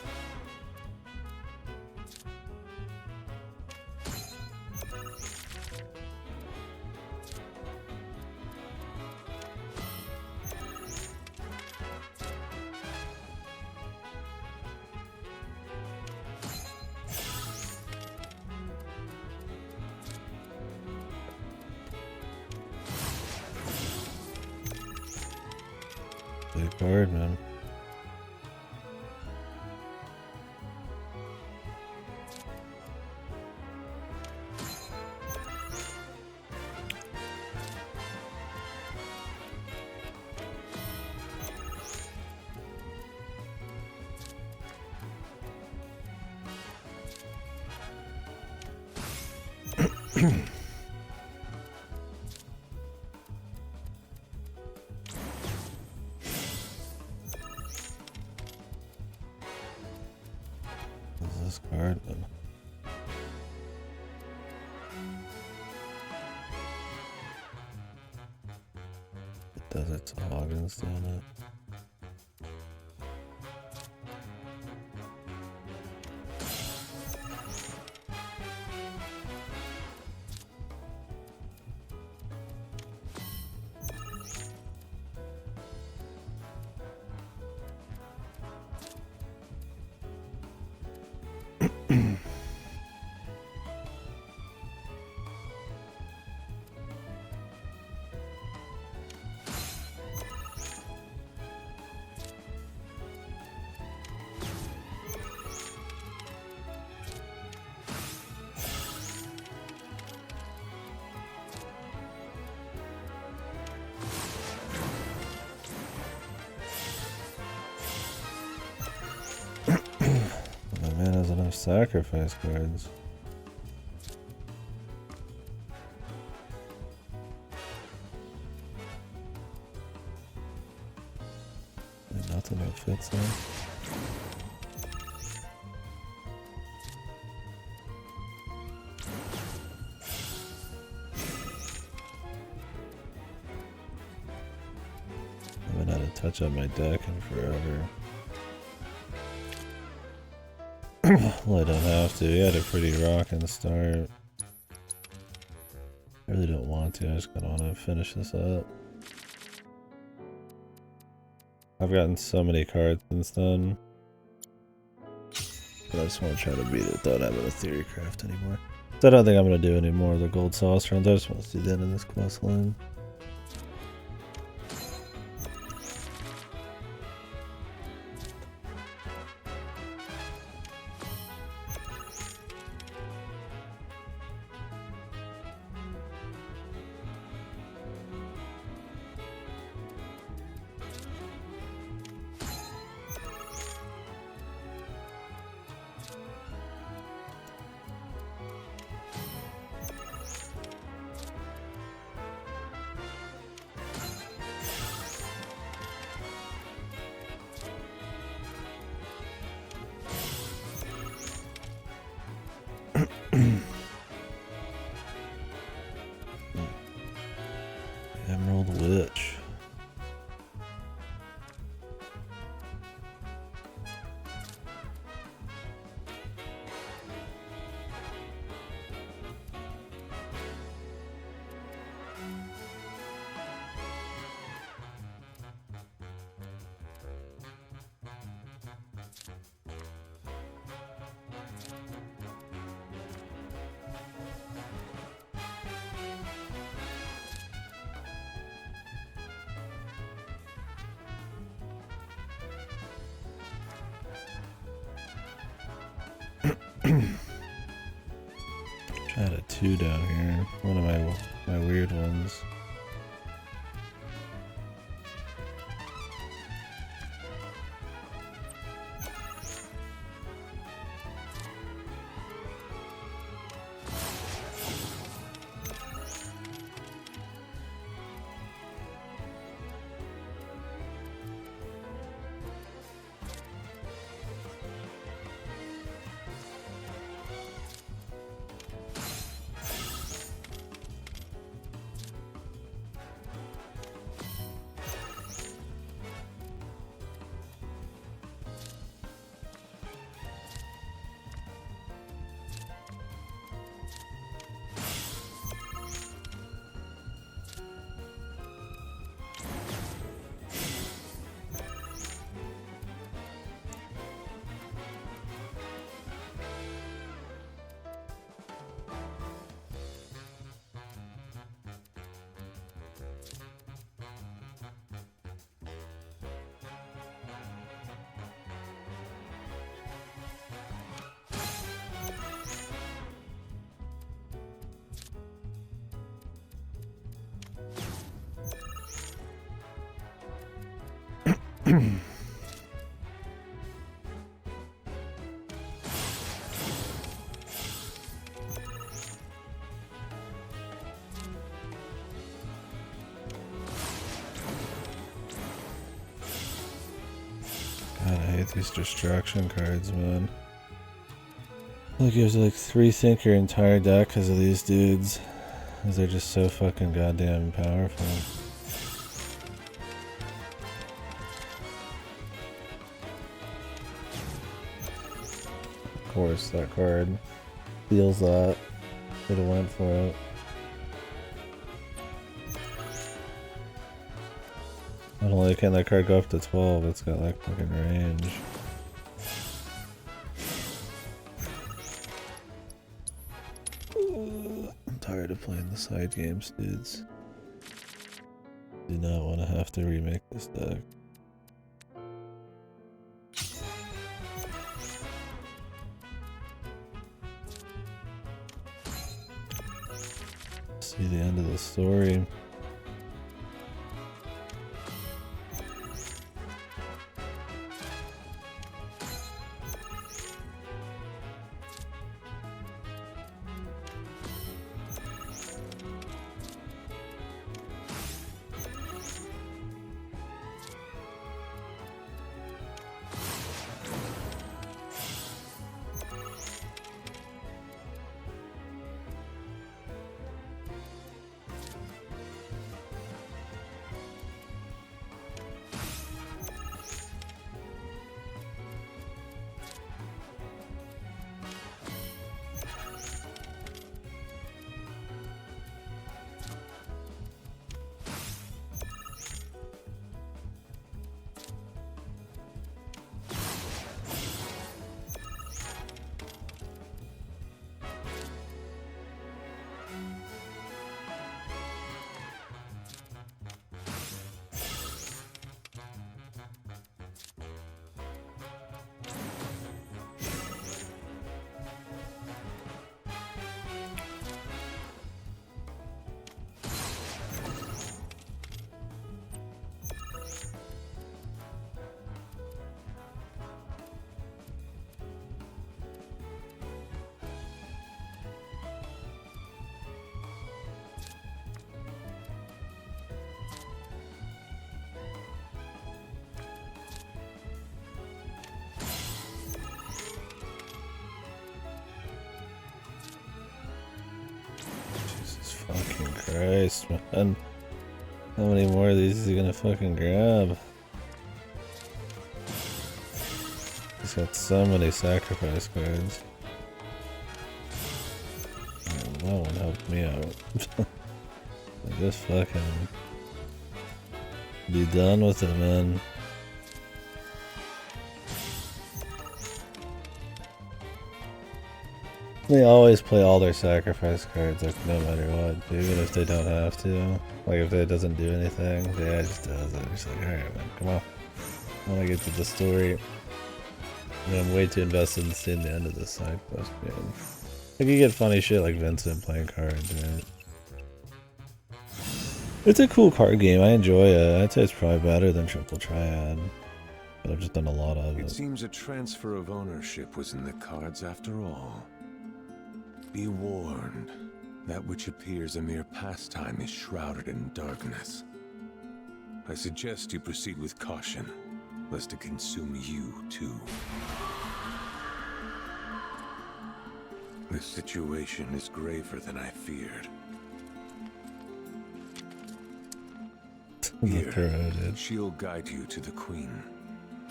Big card, man. This card, man. It does its organs doing it. My man has enough sacrifice cards. And nothing that fits there. I haven't had a touch on my deck in forever. Well, I don't have to. He had a pretty rockin' start. I really don't want to. I just kind of want to finish this up. I've gotten so many cards since then. But I just want to try to beat it without having a theory craft anymore. So I don't think I'm going to do any more of the gold sauce runs. I just want to see that in this quest line. Emerald Witch. Try to 2 down here. One of my weird ones. God, I hate these distraction cards, man. Like, you have to, like, rethink your entire deck because of these dudes. Because they're just so fucking goddamn powerful. Of course, that card feels that. Should have went for it. Not only can that card go up to 12, it's got like fucking range. I'm tired of playing the side games, dudes. Do not want to have to remake this deck. See the end of the story. Fucking Christ, man. How many more of these is he gonna fucking grab? He's got so many sacrifice cards. Oh, that one helped me out. Just fucking be done with it, man. They always play all their sacrifice cards, like, no matter what, even if they don't have to. Like, if it doesn't do anything, yeah, it just does it. It's like, alright, man, come on. I wanna get to the story. I'm way too invested in seeing the end of this side quest game. Like you get funny shit like Vincent playing cards, right? It's a cool card game. I enjoy it. I'd say it's probably better than Triple Triad, but I've just done a lot of it. It seems a transfer of ownership was in the cards after all. Be warned, that which appears a mere pastime is shrouded in darkness. I suggest you proceed with caution, lest it consume you too. This situation is graver than I feared. Here, she'll guide you to the Queen.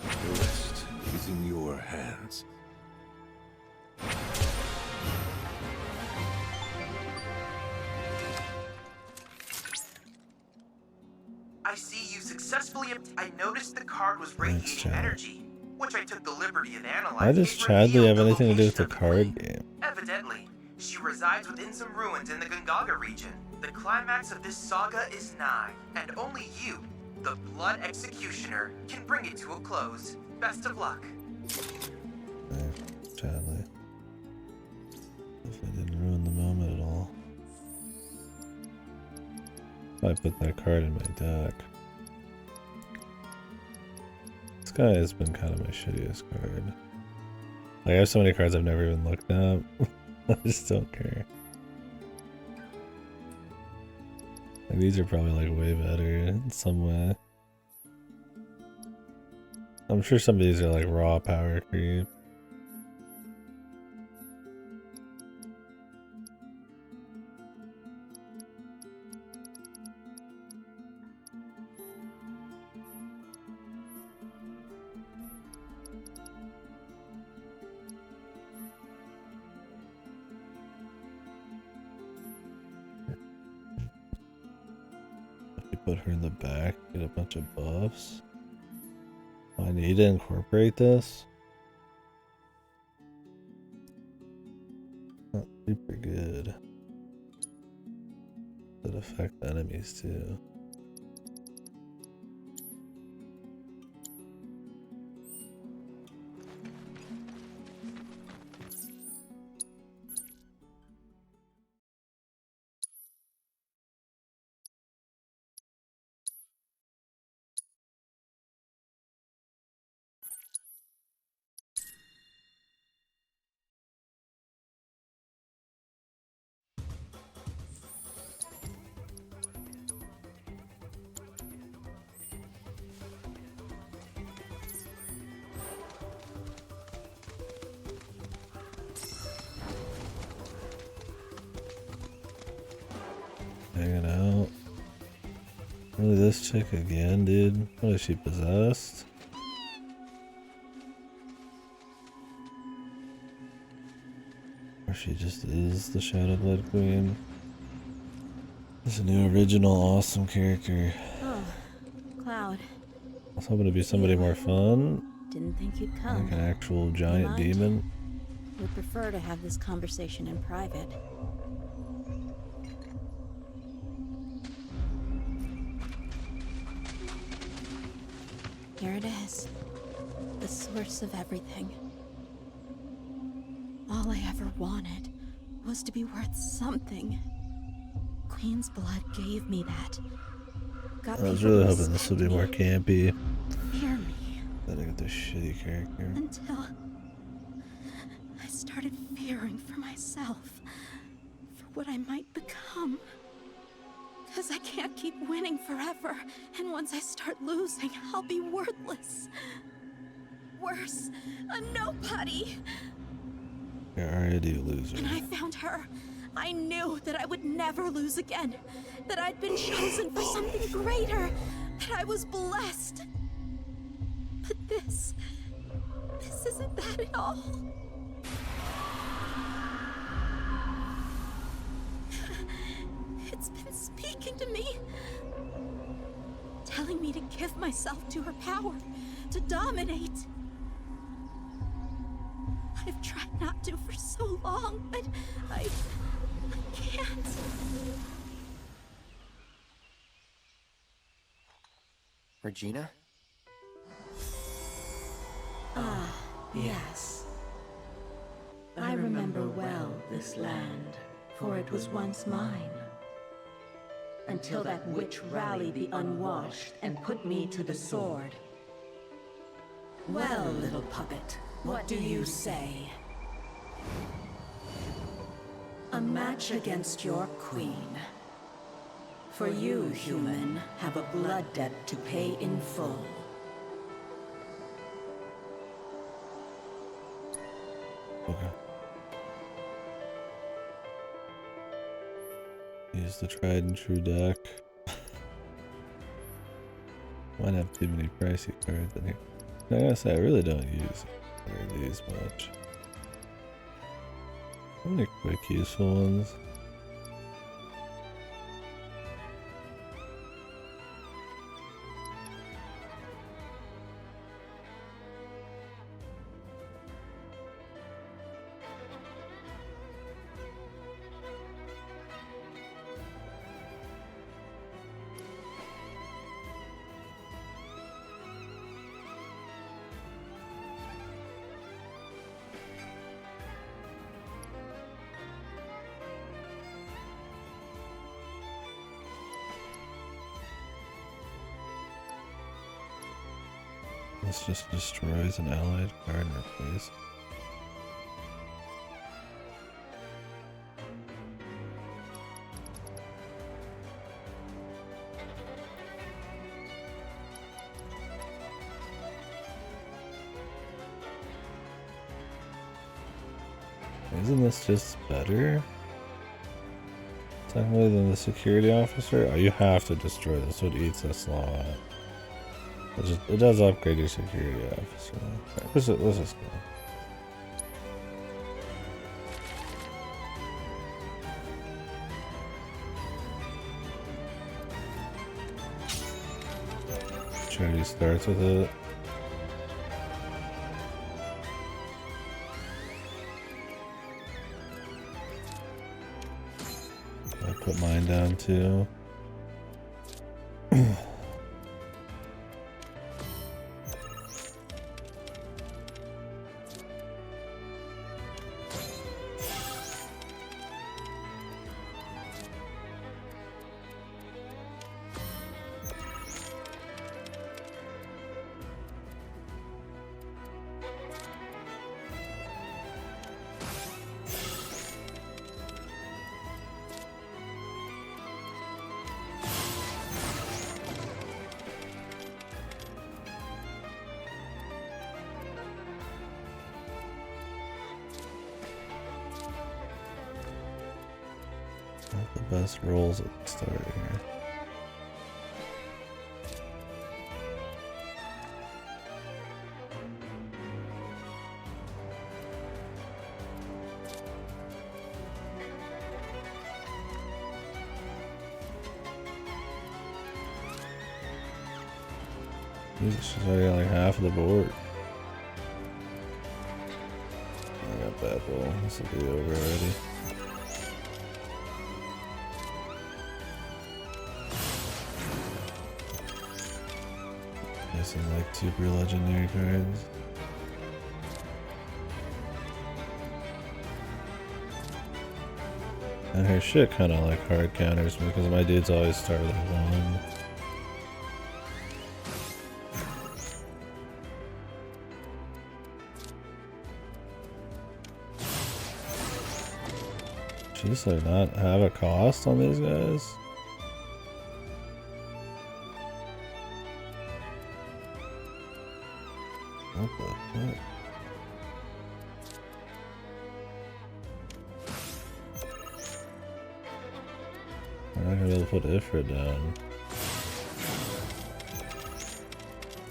The rest is in your hands. I see you successfully. I noticed the card was radiating energy, which I took the liberty of analyzing. Why does Chadley have anything to do with the card game? Evidently, she resides within some ruins in the Gongaga region. The climax of this saga is nigh, and only you, the Blood Executioner, can bring it to a close. Best of luck. Chadley. If I didn't ruin the moment at all. I put that card in my deck. This guy has been kind of my shittiest card. Like, I have so many cards I've never even looked at. I just don't care. Like, these are probably like way better in some way. I'm sure some of these are like raw power creep. Put her in the back, get a bunch of buffs. I need to incorporate this. Not super good. That affect enemies too. Hanging out. Really, this chick again, dude? What is she, possessed? Or she just is the Shadow Blood Queen? This is a new original awesome character. Oh, Cloud. I was hoping to be somebody more fun. Didn't think you'd come. Like an actual giant demon. Would prefer to have this conversation in private. Here it is. The source of everything. All I ever wanted was to be worth something. Queen's blood gave me that. Got I was me really from hoping this would be more campy. Fear me. Then I got this shitty character. Until I started fearing for myself. For what I might become. Because I can't keep winning forever. And once I start losing, I'll be worthless. Worse, a nobody. You're already a loser. When I found her, I knew that I would never lose again. That I'd been chosen for something greater. That I was blessed. But this isn't that at all. It's been speaking to me. Telling me to give myself to her power. To dominate. I've tried not to for so long, but I can't. Regina? Ah, Yes. I remember well this land, for it was once mine. Until that witch rallied the unwashed and put me to the sword. Well, little puppet, what do you say? A match against your queen. For you, human, have a blood debt to pay in full. Okay. Use the tried and true deck. Might have too many pricey cards in here. I gotta say, I really don't use any of these much. How many quick useful ones? This just destroys an allied card in replace. Isn't this just better? Technically than the security officer? Oh, you have to destroy this. What eats a slot. It does upgrade your security officer. Let's just go. Charity starts with it. I put mine down too. The best rolls at the start here. She's already on like half of the board. I got bad roll. This will be over already. Missing like super legendary cards. And her shit kind of like hard counters me because my dudes always start with one. Should just like not have a cost on these guys. What the fuck? I'm not gonna be able to put Ifrit down.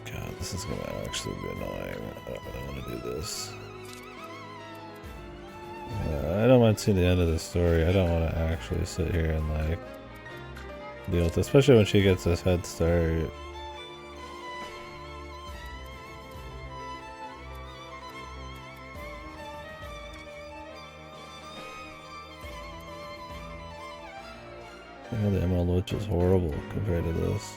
God, this is gonna actually be annoying. I don't really want to do this. I don't want to see the end of the story. I don't want to actually sit here and like deal with this, especially when she gets this head start. I know the Emerald Witch is horrible compared to this.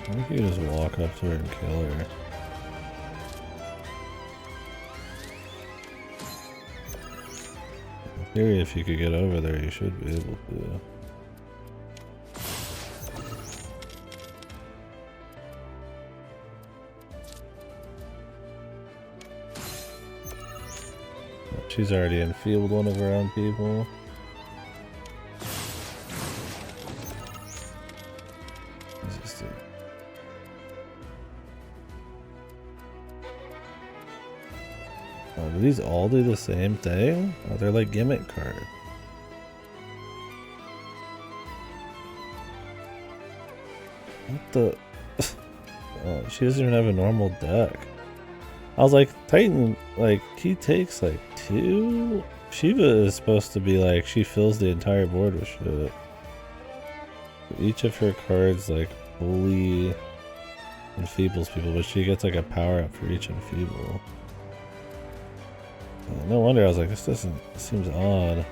I think you just walk up to her and kill her. In theory, if you could get over there, you should be able to. She's already enfeebled one of her own people. Oh, do these all do the same thing? Oh, they're like gimmick cards. What the? Oh, she doesn't even have a normal deck. I was like, Titan, like, he takes like 2? Shiva is supposed to be like, she fills the entire board with shit. Each of her cards, like, fully enfeebles people, but she gets like a power up for each enfeeble. No wonder I was like, this seems odd.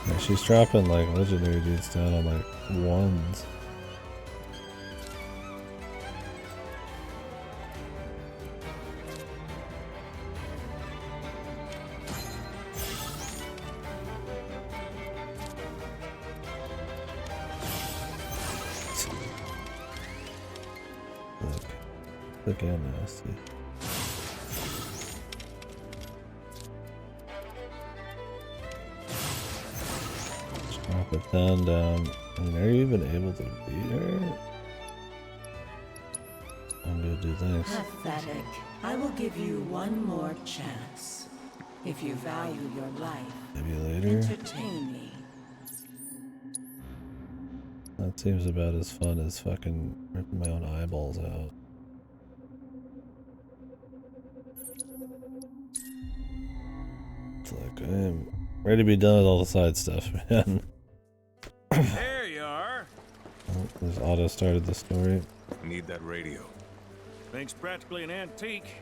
Yeah, she's dropping like legendary dudes down on like 1s. Look and nasty. Drop a 10 down. I mean, are you even able to beat her? I'm gonna do this. Pathetic. I will give you one more chance. If you value your life, Maybe later. entertain me. That seems about as fun as fucking ripping my own eyeballs out. It's like, I'm ready to be done with all the side stuff, man. There you are. Oh, there's auto started the story. Need that radio. Thing's practically an antique.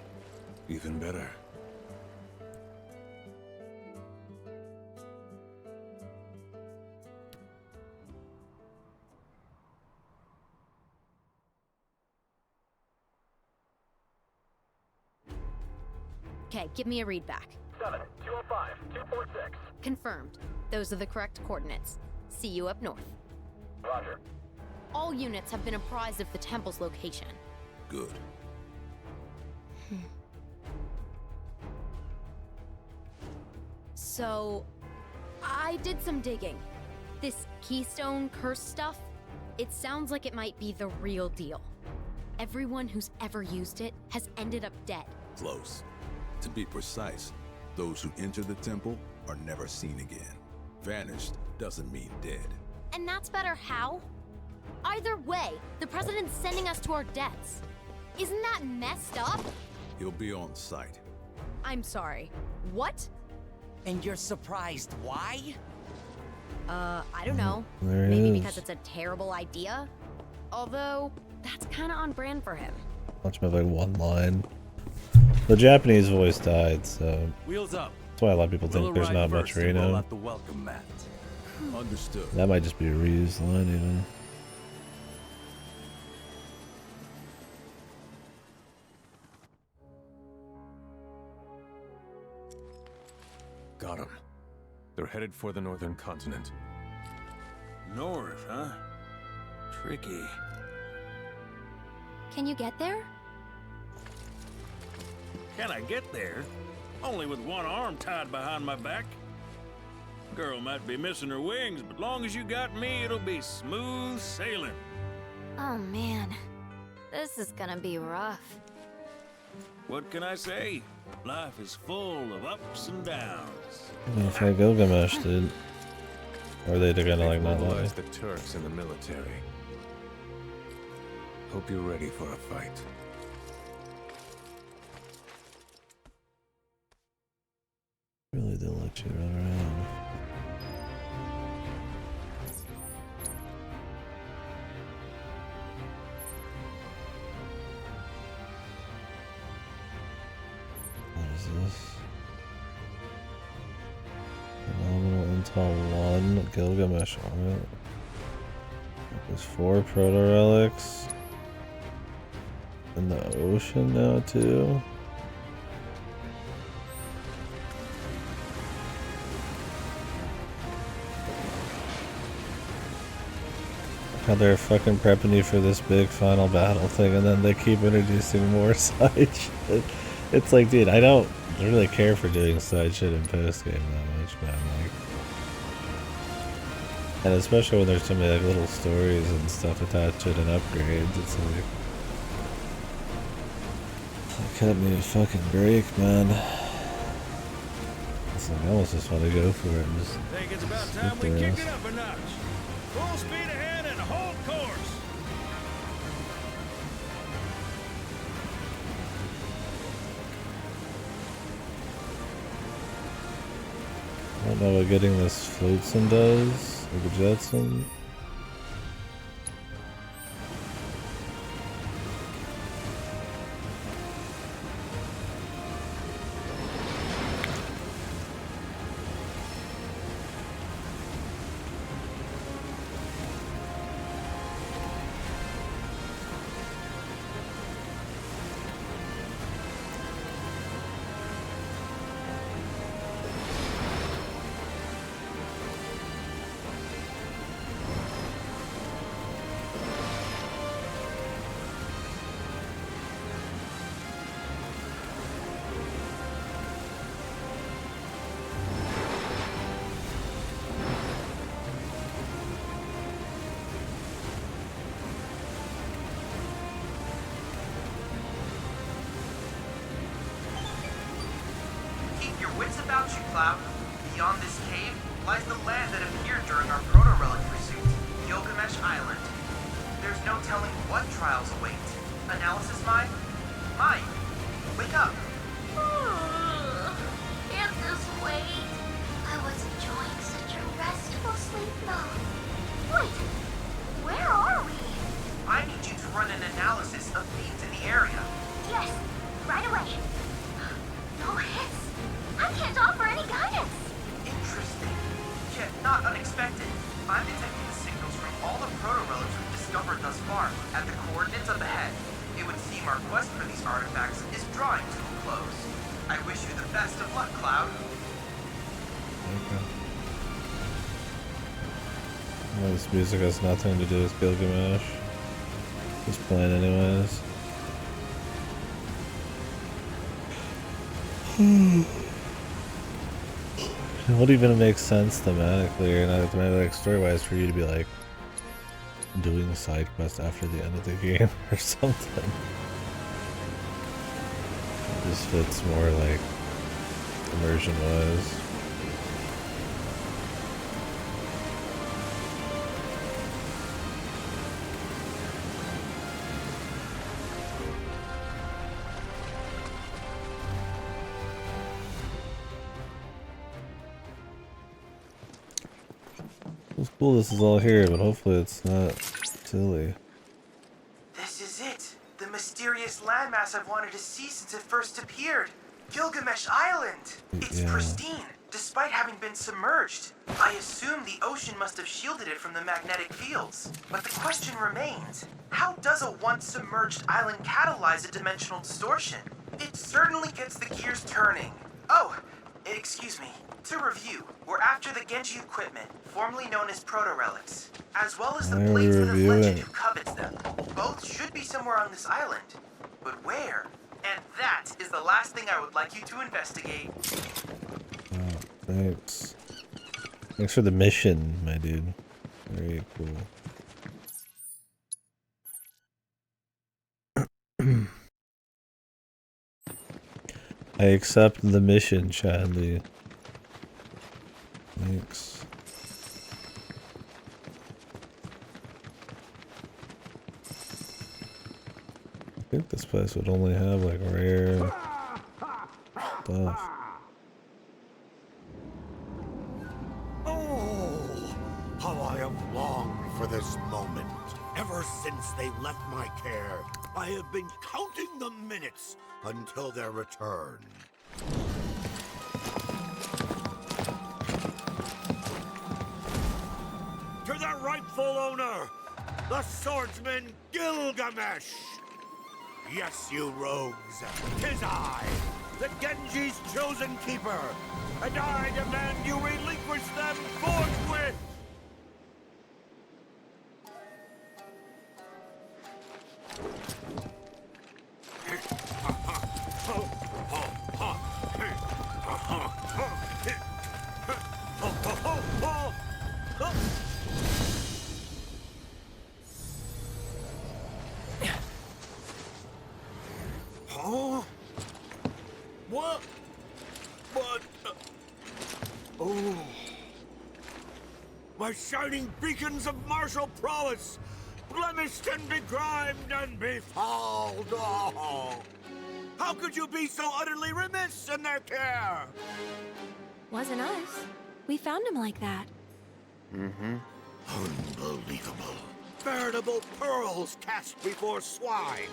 Even better. Okay, give me a read back. 7, 205, 246. Confirmed. Those are the correct coordinates. See you up north. Roger. All units have been apprised of the temple's location. Good. So, I did some digging. This keystone curse stuff, it sounds like it might be the real deal. Everyone who's ever used it has ended up dead. Close. To be precise, those who enter the temple are never seen again. Vanished doesn't mean dead. And that's better how? Either way, the president's sending us to our deaths. Isn't that messed up? He'll be on site. I'm sorry. What? And you're surprised why? I don't know. There it Maybe is. because it's a terrible idea? Although, that's kinda on brand for him. Watch me like one line. The Japanese voice died, so Wheels up. that's why a lot of people think there's not much Reno. The welcome mat. Understood. That might just be a reused line even. Got 'em. They're headed for the northern continent. North, huh? Tricky. Can you get there? Can I get there? Only with one arm tied behind my back. Girl might be missing her wings, but long as you got me, it'll be smooth sailing. Oh man, this is gonna be rough. What can I say? Life is full of ups and downs. I'm gonna fight Gilgamesh, dude. Or are they gonna like not let me? Mobilize the Turks in the military. Hope you're ready for a fight. Really, they'll let you run around. until 1 Gilgamesh on it. There's 4 proto-relics. In the ocean now too. How they're fucking prepping you for this big final battle thing, and then they keep introducing more side shit. It's like, dude, I don't really care for doing side shit in post game that much, man. Like, and especially when there's so many like little stories and stuff attached to it and upgrades, it's like, cut me a fucking break, man. It's like I almost just want to go for it and just. I think it's about time we kicked it up a notch. Full speed ahead and hold course. I don't know what getting this floatson does, or the jetson. Beyond this cave lies the land that appeared during our proto-relic pursuit, Gilgamesh Island. There's no telling what trials await. Analysis Mine? Mine, wake up. Can't this wait? I was enjoying such a restful sleep mode. Wait, where are we? I need you to run an analysis of feeds in the area. Yes, right away. No hits. I can't offer any guidance. Interesting, yet not unexpected. I'm detecting the signals from all the proto-relics we've discovered thus far at the coordinates of the head. It would seem our quest for these artifacts is drawing to a close. I wish you the best of luck, Cloud. Okay. Well, this music has nothing to do with Gilgamesh. Just playing anyways. It wouldn't even make sense thematically or not like story-wise for you to be like doing side quests after the end of the game or something. It just fits more like immersion-wise. It's cool this is all here, but hopefully it's not silly. This is it! The mysterious landmass I've wanted to see since it first appeared! Gilgamesh Island! It's pristine, despite having been submerged. I assume the ocean must have shielded it from the magnetic fields. But the question remains, how does a once-submerged island catalyze a dimensional distortion? It certainly gets the gears turning. Oh, excuse me. To review, we're after the Genji equipment, formerly known as proto-relics, as well as the bladesman of legend who covets them. Both should be somewhere on this island. But where? And that is the last thing I would like you to investigate. Oh, thanks. Thanks for the mission, my dude. Very cool. I accept the mission, Chadley. Thanks. I think this place would only have like rare stuff. Oh, how I have longed for this moment. Ever since they left my care, I have been counting the minutes until their return. the rightful owner, the swordsman Gilgamesh. Yes, you rogues, 'tis I, the Genji's chosen keeper, and I demand you relinquish them forthwith! Huh? What? But... oh... my shining beacons of martial prowess, blemished and begrimed and befouled. Oh. How could you be so utterly remiss in their care? Wasn't us. We found him like that. Mm-hmm. Unbelievable. Veritable pearls cast before swine.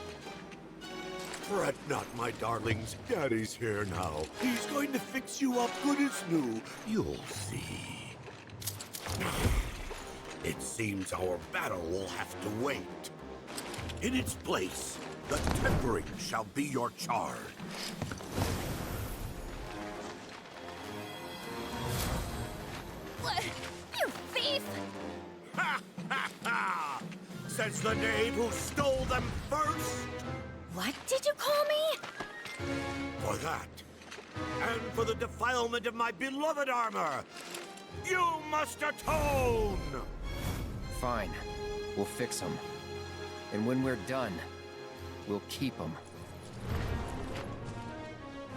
Fret not, my darlings. Daddy's here now. He's going to fix you up good as new. You'll see. It seems our battle will have to wait. In its place, the tempering shall be your charge. What? You thief! Ha ha ha! Says the knave who stole them first! What did you call me? For that, and for the defilement of my beloved armor, you must atone! Fine. We'll fix them. And when we're done, we'll keep them.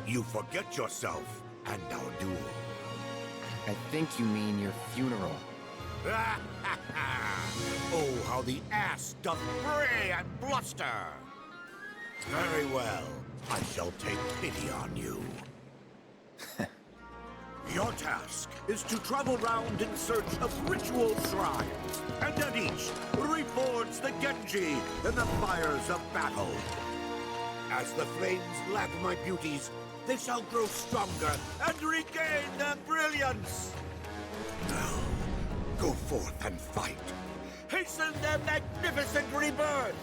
You forget yourself and our duel. I think you mean your funeral. Oh, how the ass doth bray and bluster! Very well, I shall take pity on you. Your task is to travel round in search of ritual shrines, and at each, reforge the Genji in the fires of battle. As the flames lap my beauties, they shall grow stronger and regain their brilliance. Now, go forth and fight. Hasten their magnificent rebirth!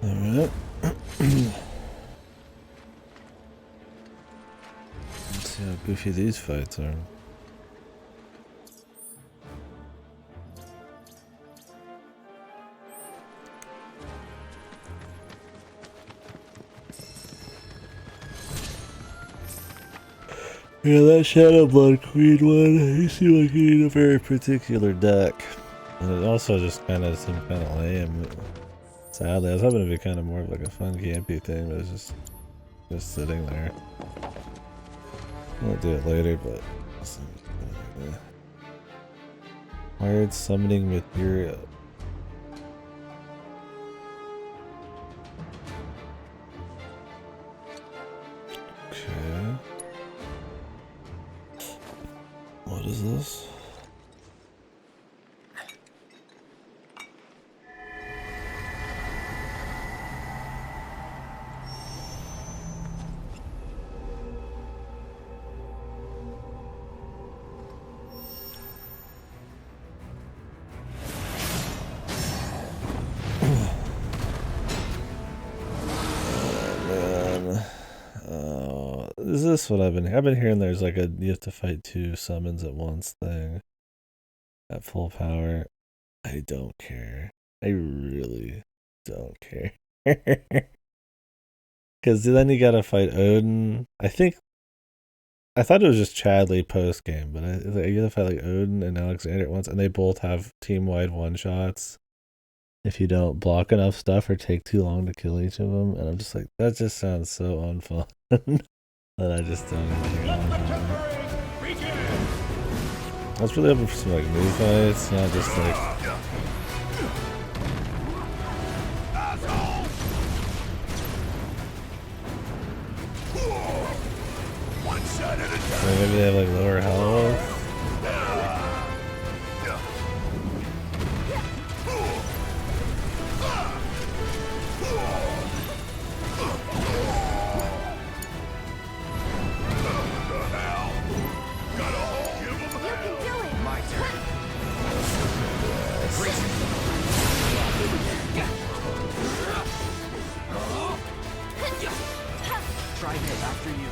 Alright. Let's see how goofy these fights are. Yeah, that Shadow Blood Queen one, you seem like you need a very particular deck. And it also just kind of seemed kind of lame. Sadly, I was hoping it'd be kind of more of like a fun campy thing, but it's just sitting there. I'll do it later, but... Wired summoning material. Okay. What is this? Is this what I've been hearing? There's like a you have to fight 2 summons at once thing at full power. I don't care. I really don't care. Because then you gotta fight Odin. I thought it was just Chadley post game, but you gotta fight like Odin and Alexander at once, and they both have team wide one shots if you don't block enough stuff or take too long to kill each of them. And I'm just like, that just sounds so unfun. that I just don't even know. I was really hoping for some like new fights, not just like maybe they have like lower health. Try it after you.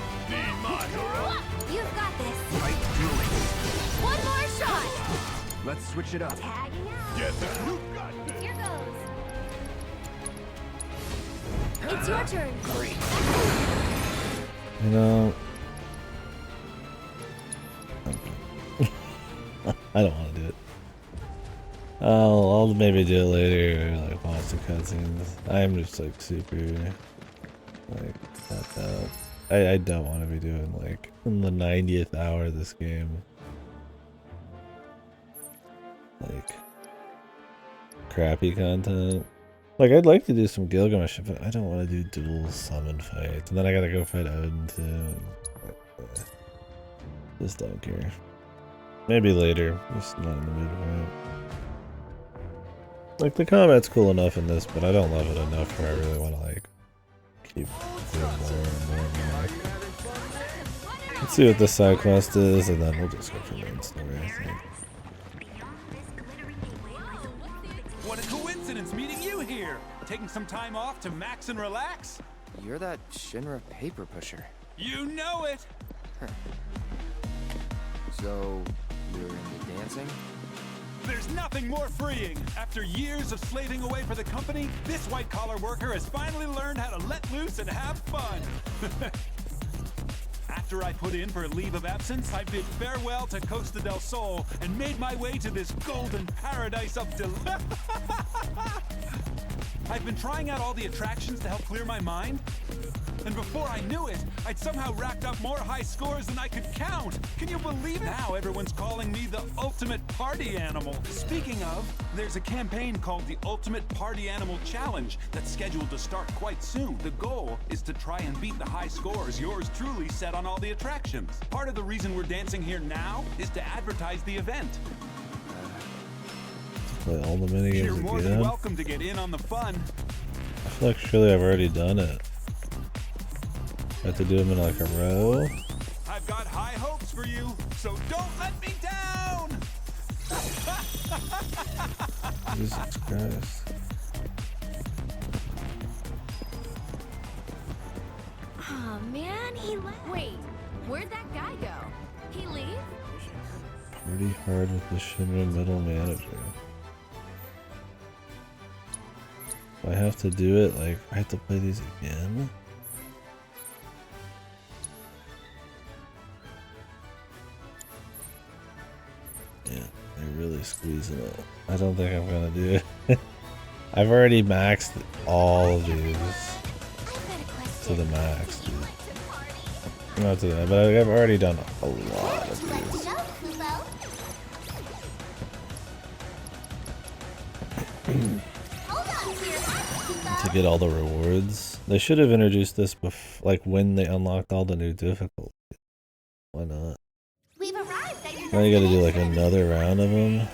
You've got this. Right through it. One more shot. Let's switch it up. Tagging out. Get this. You got this. Here goes. It's your turn. Great. You know, I don't want to do it. I'll maybe do it later, like watch the cutscenes. I'm just like super, like, tapped out. I don't want to be doing like in the 90th hour of this game, like crappy content. Like I'd like to do some Gilgamesh, but I don't want to do dual summon fights, and then I gotta go fight Odin too. And, just don't care. Maybe later. Just not in the mood for it. Like the combat's cool enough in this, but I don't love it enough where I really want to like keep doing more and more and more. Let's see what this side quest is, and then we'll just go for the main story, I think. What a coincidence meeting you here! Taking some time off to max and relax? You're that Shinra paper pusher. You know it! So, you're into dancing? There's nothing more freeing! After years of slaving away for the company, this white-collar worker has finally learned how to let loose and have fun! After I put in for a leave of absence, I bid farewell to Costa del Sol and made my way to this golden paradise of I've been trying out all the attractions to help clear my mind. And before I knew it, I'd somehow racked up more high scores than I could count. Can you believe it? Now everyone's calling me the ultimate party animal. Speaking of, there's a campaign called the Ultimate Party Animal Challenge that's scheduled to start quite soon. The goal is to try and beat the high scores yours truly set on all the attractions. Part of the reason we're dancing here now is to advertise the event. Play all the minigames You're more than again. welcome to get in on the fun. I feel like surely I've already done it. I have to do them in like a row. I've got high hopes for you, so don't let me down! Jesus Christ. Aw, man, he left. Wait, where'd that guy go? He leave? Pretty hard with the Shinra middle manager. Do I have to do it? Like, I have to play these again? Yeah, they're really squeezing it. I don't think I'm gonna do it. I've already maxed all of these to the max, dude. Not to that, but I've already done a lot of these. To get all the rewards. They should have introduced this like when they unlocked all the new difficulties. Why not? Now you gotta do like another round of them.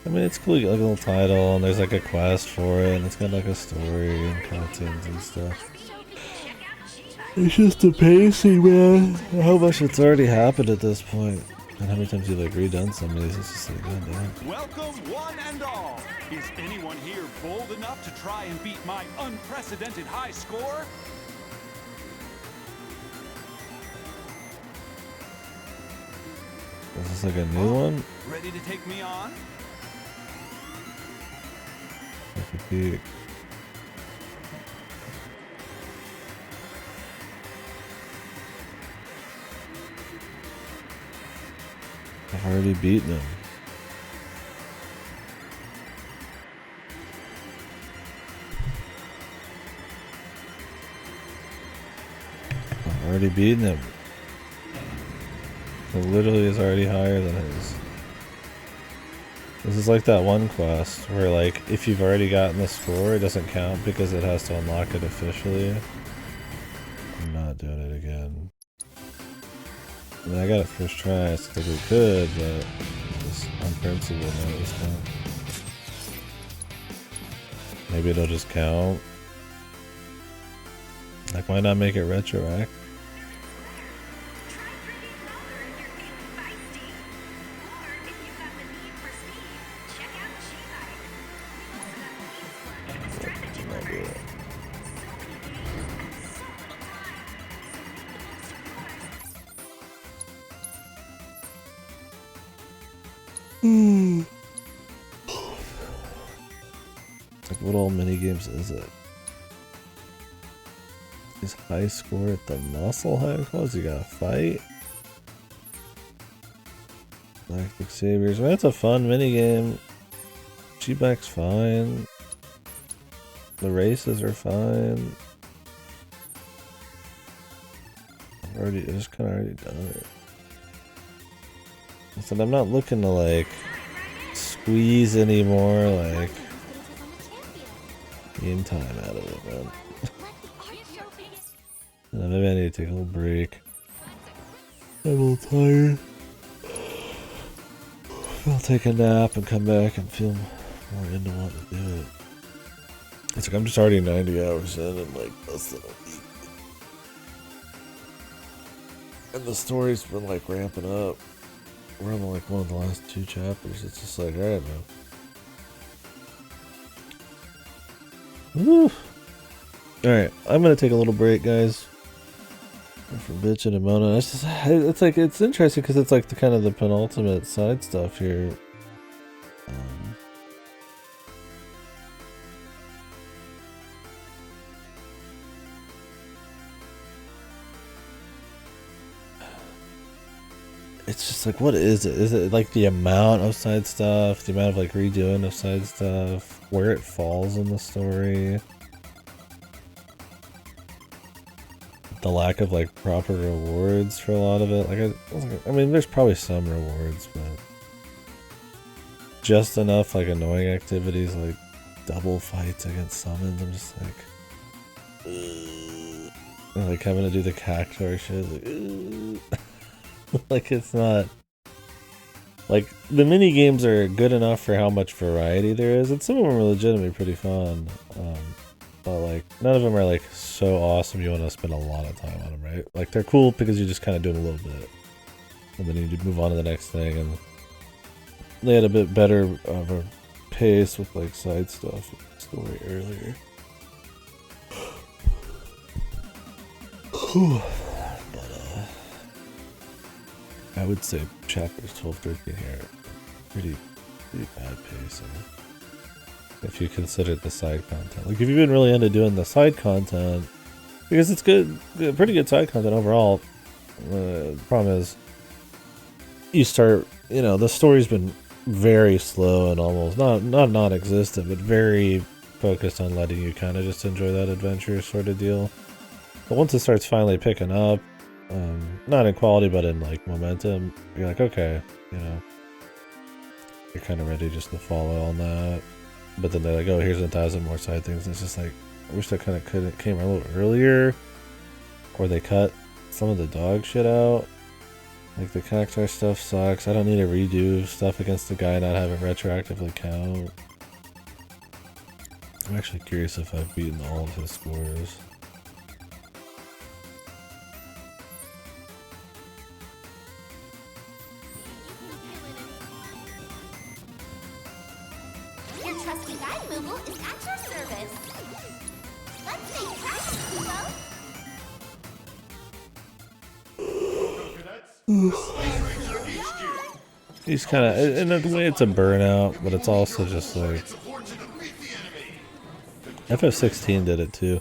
I mean, it's cool, you get like a little title and there's like a quest for it and it's got like a story and cutscenes and stuff. It's just the pacing, man. How much it's already happened at this point. And how many times you've like redone some of these, it's just like, god damn. Welcome one and all. Is anyone here bold enough to try and beat my unprecedented high score? Is this like a new one? Ready to take me on? Like a peek. I've already beaten him. already beaten him. It literally is already higher than his. This is like that one quest where like if you've already gotten the score, it doesn't count because it has to unlock it officially. I'm not doing it again. I mean, I got it first try, so I think we could, but just on principle no this time. Maybe it'll just count. Like, why not make it retroactive? Like, what old mini games is it? Is high score at the muscle high claws? You gotta fight. Galactic Saviors. Man, it's a fun mini game. G-Back's fine. The races are fine. I just kind of already done it. I said I'm not looking to like squeeze anymore, like game time out of it, man. Maybe I need to take a little break. I'm a little tired. I'll take a nap and come back and feel more into wanting to do it. It's like I'm just already 90 hours in and like less than a week. And the story's been like ramping up. We're on like one of the last 2 chapters. It's just like, alright, man. Woo! Alright, I'm gonna take a little break, guys. From bitch and Mona. It's just, it's like, it's interesting because it's like the kind of the penultimate side stuff here. It's just like, what is it? Is it like the amount of side stuff, the amount of like redoing of side stuff, where it falls in the story, the lack of like proper rewards for a lot of it? Like, I mean, there's probably some rewards, but just enough like annoying activities like double fights against summons. I'm just like, like having to do the cactuar shit. Like, like, it's not like the mini games are good enough for how much variety there is, and some of them are legitimately pretty fun, but like none of them are like so awesome you want to spend a lot of time on them, right? Like, they're cool because you just kind of do them a little bit and then you move on to the next thing, and they had a bit better of a pace with like side stuff story earlier. I would say chapters 12, 13 here are pretty bad pacing. If you consider the side content. Like, if you've been really into doing the side content, because it's good, pretty good side content overall. The problem is, you start, you know, the story's been very slow and almost, not non-existent, but very focused on letting you kind of just enjoy that adventure sort of deal. But once it starts finally picking up, not in quality but in like momentum, you're like, okay, you know, you're kind of ready just to follow on that. But then they're like, oh, here's 1,000 more side things, and it's just like, I wish that kind of came a little earlier, or they cut some of the dog shit out. Like, the cactuar stuff sucks. I don't need to redo stuff against the guy not having retroactively count. I'm actually curious if I've beaten all of his scores. Your trusty guide removal is at your service. Let's make practice, He's kind of, in a way it's a burnout, but it's also just like, FF16 did it too.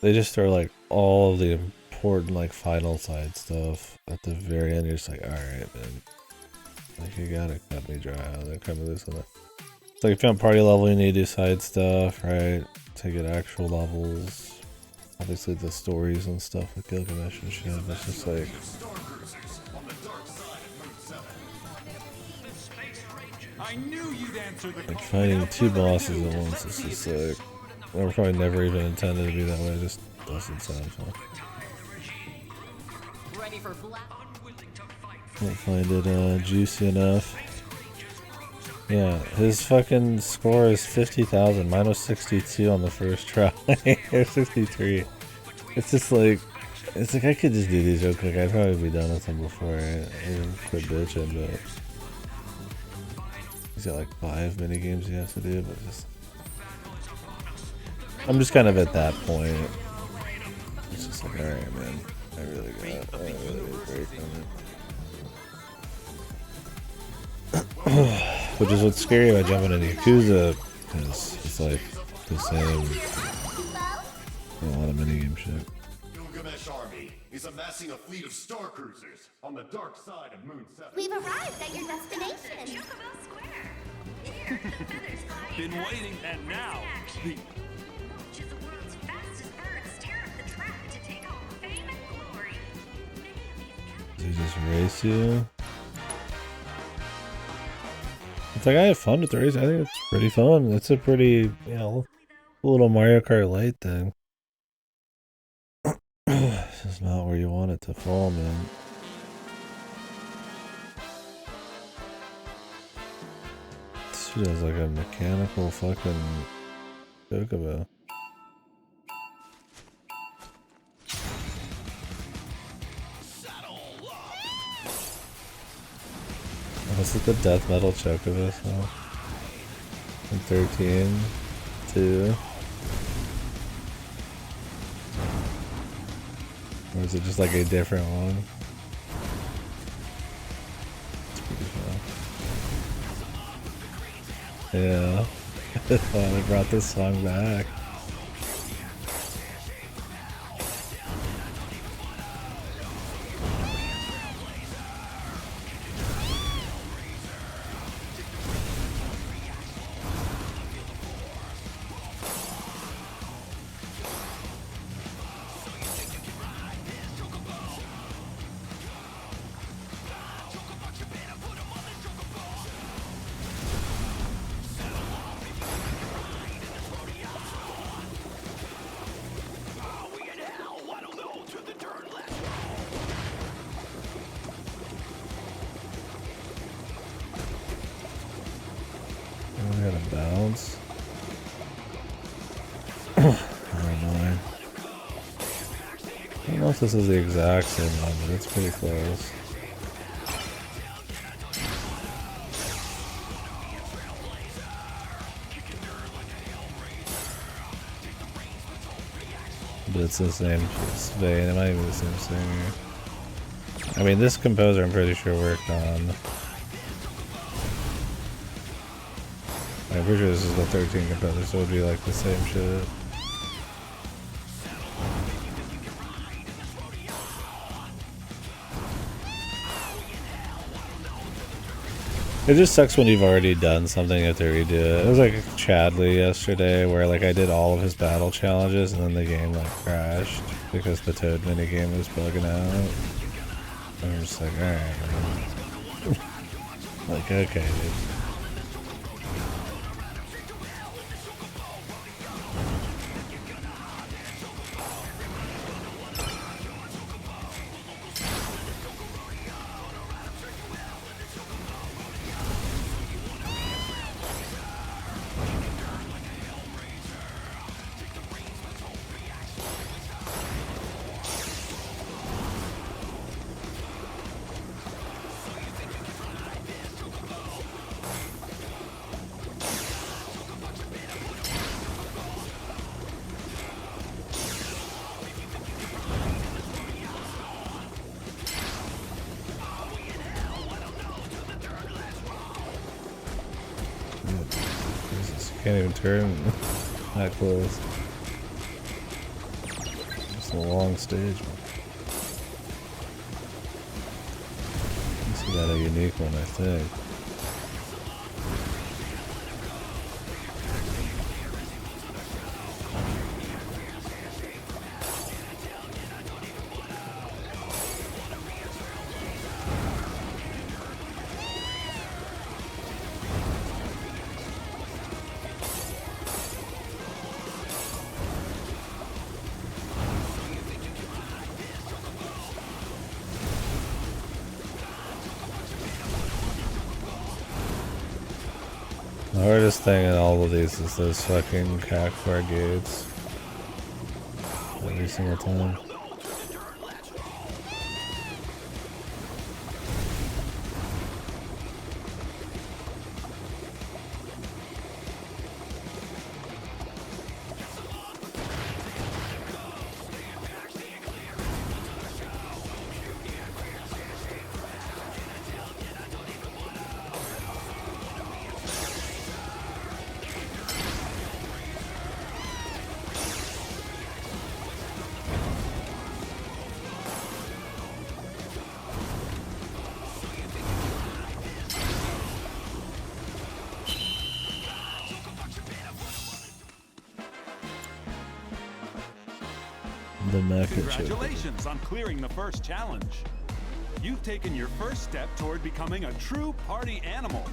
They just throw like all of the important like final side stuff at the very end. You're just like, alright, man. Like, you gotta cut me dry on it, cut me loose on that. It's like, if you're on party level, you need to do side stuff, right? To get actual levels. obviously the stories and stuff with Gilgamesh and shit. It's just like fighting two bosses at once. It's just like they were probably never even intended to be that way. It just doesn't sound fun. Can't find it juicy enough. Yeah, his fucking score is 50,000. Mine was 62 on the first try. Or 63. It's just like, it's like I could just do these real quick. I'd probably be done with them before I even quit bitching, but he's got like 5 mini games he has to do, but just I'm just kind of at that point. It's just like, alright man, I really need a break on it. Which is what's scary about jumping into Yakuza, because it's like the same, a lot of minigame shit. Gilgamesh army is amassing a fleet of star cruisers on the dark side of Moon 7. We've arrived at your destination. Been waiting, and now the Does he just race you? It's like I had fun with the race. I think it's pretty fun. It's a pretty, you know, little Mario Kart Lite thing. This is not where you want it to fall, man. This shit is like a mechanical fucking chocobo. This is the death metal chocobo song. And 13, 2. Or is it just like a different one? It's pretty fun. Yeah. Oh, they brought this song back. This is the exact same one, but it's pretty close. But it's the same vein. It might be the same singer. I mean, this composer I'm pretty sure worked on. I'm pretty sure this is the 13 composer, so it would be like the same shit. It just sucks when you've already done something you have to redo it. It was like Chadley yesterday where like I did all of his battle challenges and then the game like crashed because the Toad minigame was bugging out. I'm just like, alright. Like, okay, dude. Can't even turn that close. It's a long stage. This got a unique one, I think. The hardest thing in all of these is those fucking cactuar gates. Every single time. Congratulations on clearing the first challenge. You've taken your first step toward becoming a true party animal.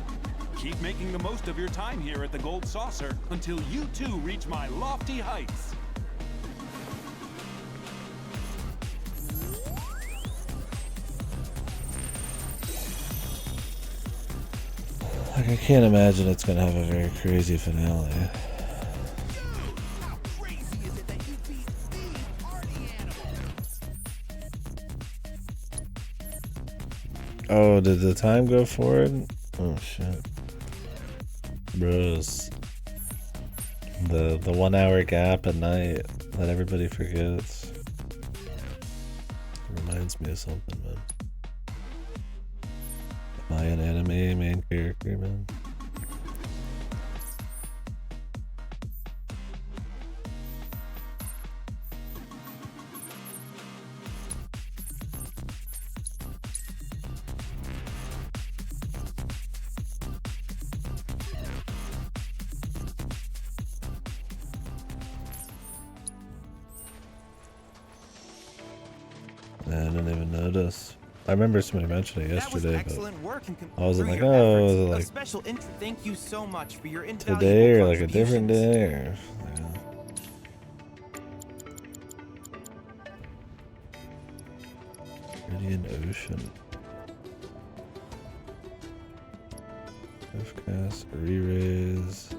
Keep making the most of your time here at the Gold Saucer until you too reach my lofty heights. Like, I can't imagine it's gonna have a very crazy finale. Oh, did the time go forward? Oh shit. Bros. The 1 hour gap at night that everybody forgets. Reminds me of something, man. Am I an anime main character, man? I didn't even notice. I remember somebody mentioning it yesterday, but I wasn't like, oh, was it like special thank you so much for your today or like a different day? Or, yeah. Indian Ocean. F-cast, re-raise.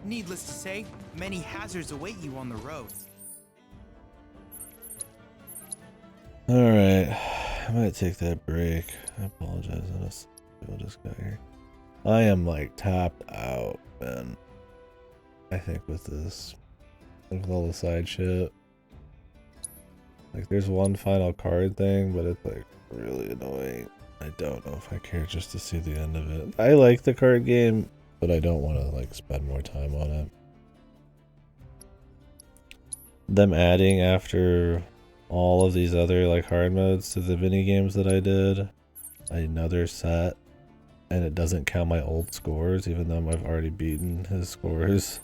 Needless to say, many hazards await you on the road. Alright, I might take that break. I apologize, I just got here. I am like tapped out, man. I think with this, with all the side shit. Like, there's one final card thing, but it's like really annoying. I don't know if I care just to see the end of it. I like the card game, but I don't want to like spend more time on it. Them adding after all of these other like hard modes to the mini games that I did another set, and it doesn't count my old scores even though I've already beaten his scores.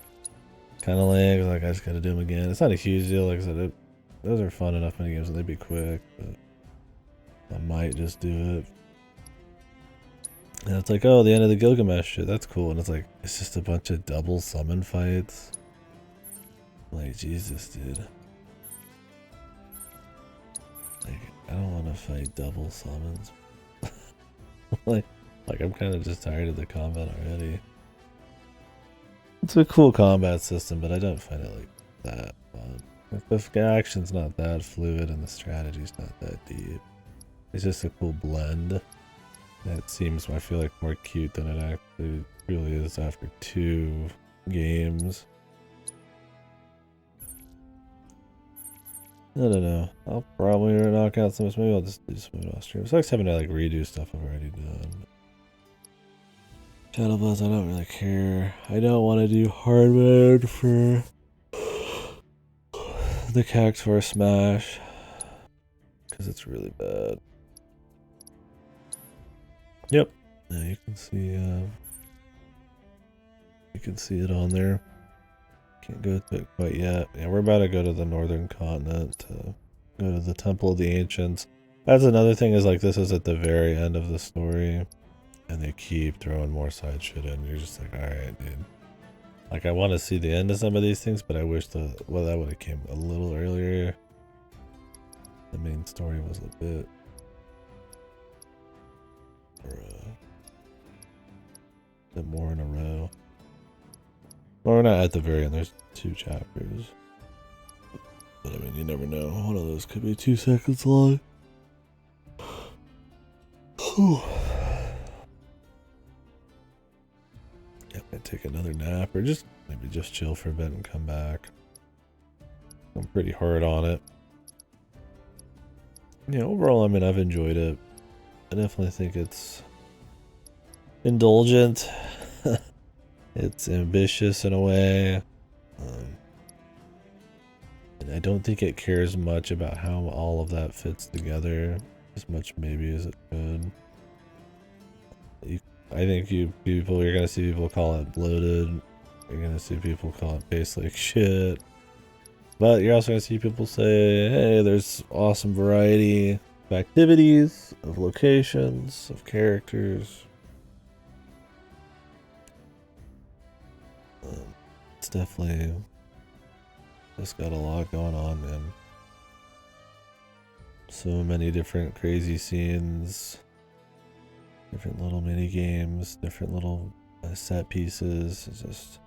Kind of lame, like I just gotta do them again. It's not a huge deal, like I said, those are fun enough mini games and they'd be quick, but I might just do it. And it's like, oh, the end of the Gilgamesh shit, that's cool. And it's like, it's just a bunch of double summon fights. Like, Jesus, dude. Like, I don't want to fight double summons. like I'm kind of just tired of the combat already. It's a cool combat system, but I don't find it like that fun. Like, the action's not that fluid and the strategy's not that deep. It's just a cool blend. That seems, I feel like, more cute than it actually really is after 2 games. I don't know. I'll probably knock out some. Maybe I'll just do some off stream. It's like having to like redo stuff I've already done. Shadow Bloods, I don't really care. I don't want to do hard mode for the Cactuar Smash because it's really bad. Yep. Yeah, you can see it on there. Can't go to it quite yet. Yeah, we're about to go to the northern continent to go to the Temple of the Ancients. That's another thing, is like this is at the very end of the story and they keep throwing more side shit in. You're just like, alright, dude. Like, I want to see the end of some of these things, but I wish that would have came a little earlier. the main story was a bit more in a row. Or we're not at the very end, there's 2 chapters. But I mean, you never know. One of those could be 2 seconds long. Yeah, might take another nap or just maybe just chill for a bit and come back. I'm pretty hard on it. Yeah, overall, I mean, I've enjoyed it. I definitely think it's indulgent. It's ambitious in a way. And I don't think it cares much about how all of that fits together as much maybe as it could. I think you're gonna see people call it bloated. You're gonna see people call it based like shit. But you're also gonna see people say, hey, there's awesome variety of activities, of locations, of characters. It's definitely just got a lot going on, man. So many different crazy scenes, different little mini games, different little set pieces. It's just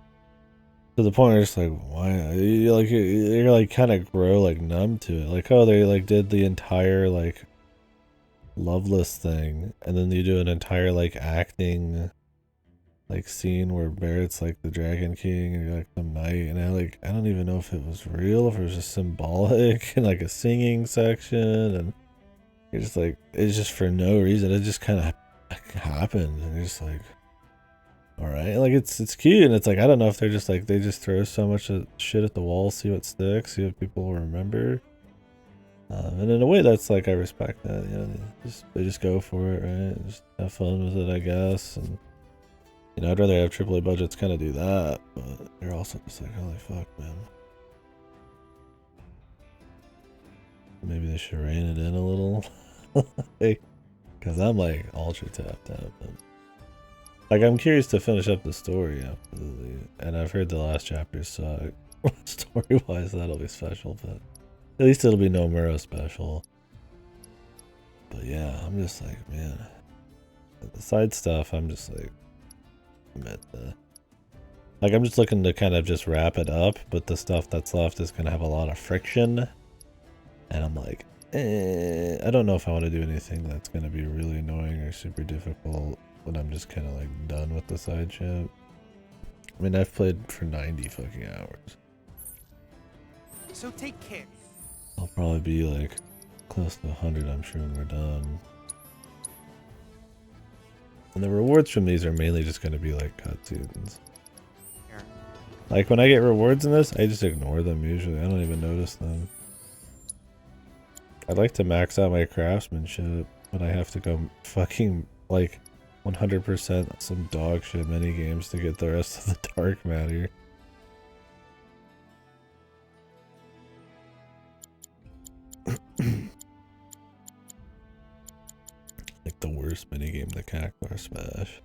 to the point where it's like, why? You're like kind of grow like numb to it. Like, oh, they like did the entire like Loveless thing, and then you do an entire like acting like scene where Barrett's like the Dragon King and you're like the knight, and I don't even know if it was real, if it was just symbolic and like a singing section, and you're just like, it's just for no reason. It just kind of happened, and you're just like, all right, like it's cute, and it's like, I don't know if they're just like, they just throw so much shit at the wall, see what sticks, see what people remember. And in a way, that's like, I respect that. You know, they just go for it, right? Just have fun with it, I guess. And you know, I'd rather have AAA budgets kind of do that, but you're also just like, holy fuck, man. Maybe they should rein it in a little. Because I'm like ultra tapped out. But like, I'm curious to finish up the story, absolutely. And I've heard the last chapter suck. Story-wise, that'll be special, but at least it'll be no Muro special. But yeah, I'm just like, man. The side stuff, I'm just like, I'm just looking to kind of just wrap it up, but the stuff that's left is going to have a lot of friction. And I'm like, I don't know if I want to do anything that's going to be really annoying or super difficult when I'm just kind of like done with the side shit. I mean, I've played for 90 fucking hours. So take care. I'll probably be like close to 100, I'm sure, when we're done. And the rewards from these are mainly just going to be like cutscenes. Like when I get rewards in this, I just ignore them usually. I don't even notice them. I'd like to max out my craftsmanship, but I have to go fucking like 100% some dog shit mini games to get the rest of the dark matter. Like the worst minigame, the Cactuar Smash.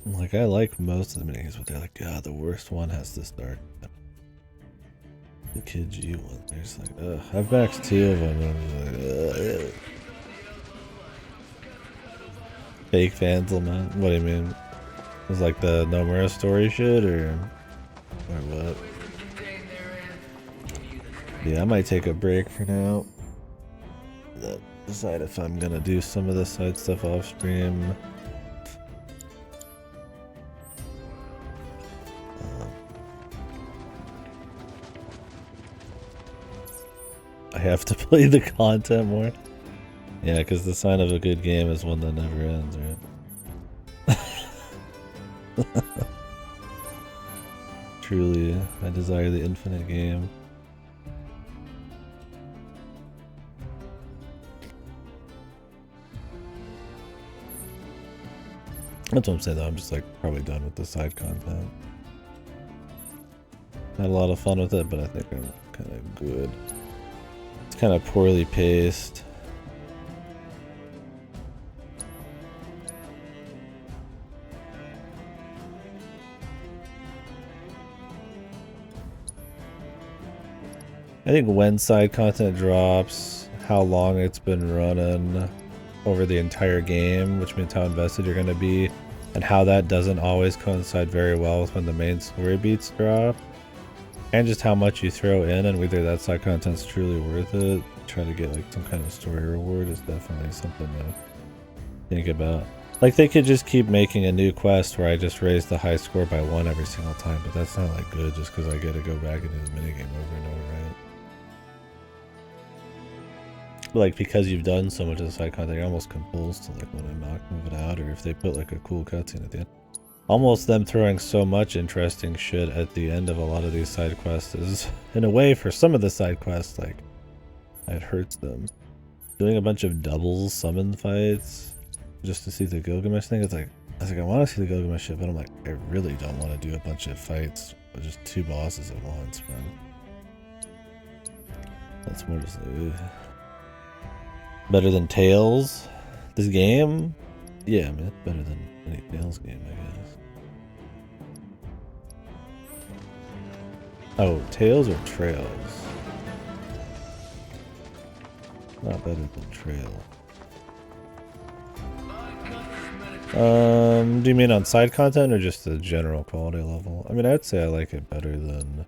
Like, I like most of the minigames, but they're like, God, the worst one has this dark. The Kid G one, they're just like, ugh. I've maxed 2 of them, and I'm just like, ugh. Fake Fanselman? What do you mean? It was like the Nomura story shit, or what? Yeah, I might take a break for now. Decide if I'm gonna do some of this side stuff off stream. I have to play the content more. Yeah, because the sign of a good game is one that never ends, right? Truly, I desire the infinite game. That's what I'm saying though, I'm just like probably done with the side content. Had a lot of fun with it, but I think I'm kind of good. It's kind of poorly paced. I think when side content drops, how long it's been running over the entire game, which means how invested you're going to be, and how that doesn't always coincide very well with when the main story beats drop, and just how much you throw in and whether that side content's truly worth it. Try to get like some kind of story reward is definitely something to think about. Like, they could just keep making a new quest where I just raise the high score by 1 every single time, but that's not like good just because I get to go back and do the minigame over and over, right? But like, because you've done so much of the side content, you're almost compelled to like want to move it out, or if they put like a cool cutscene at the end. Almost them throwing so much interesting shit at the end of a lot of these side quests is, in a way, for some of the side quests, like, it hurts them. Doing a bunch of doubles summon fights just to see the Gilgamesh thing, it's like, I was like, I want to see the Gilgamesh shit, but I'm like, I really don't want to do a bunch of fights with just 2 bosses at once, man. That's more just like, ugh. Better than Tales? This game? Yeah, man, it's better than any Tales game, I guess. Oh, Tales or Trails? Not better than Trail. Do you mean on side content or just the general quality level? I mean, I'd say I like it better than...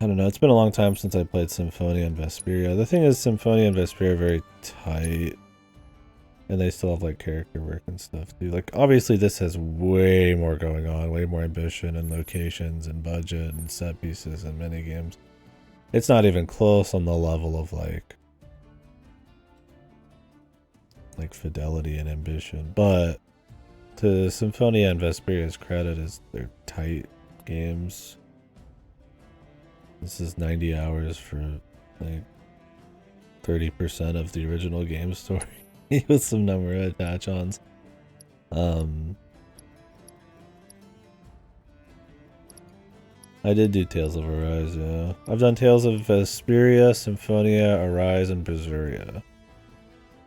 I don't know, it's been a long time since I played Symphonia and Vesperia. The thing is, Symphonia and Vesperia are very tight. And they still have like character work and stuff too. Like, obviously this has way more going on, way more ambition and locations and budget and set pieces and minigames. It's not even close on the level of like fidelity and ambition. But to Symphonia and Vesperia's credit is they're tight games. This is 90 hours for like 30% of the original game story with some number of attach-ons. I did do Tales of Arise, yeah. I've done Tales of Vesperia, Symphonia, Arise, and Berseria.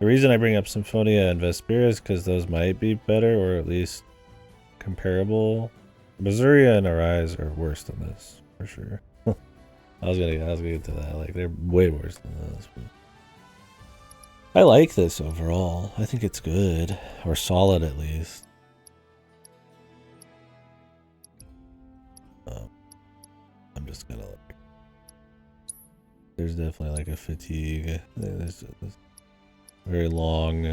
The reason I bring up Symphonia and Vesperia is because those might be better, or at least comparable. Berseria and Arise are worse than this, for sure. I was gonna get to that. Like, they're way worse than this. But I like this overall. I think it's good, or solid at least. I'm just gonna like. There's definitely like a fatigue. There's very long,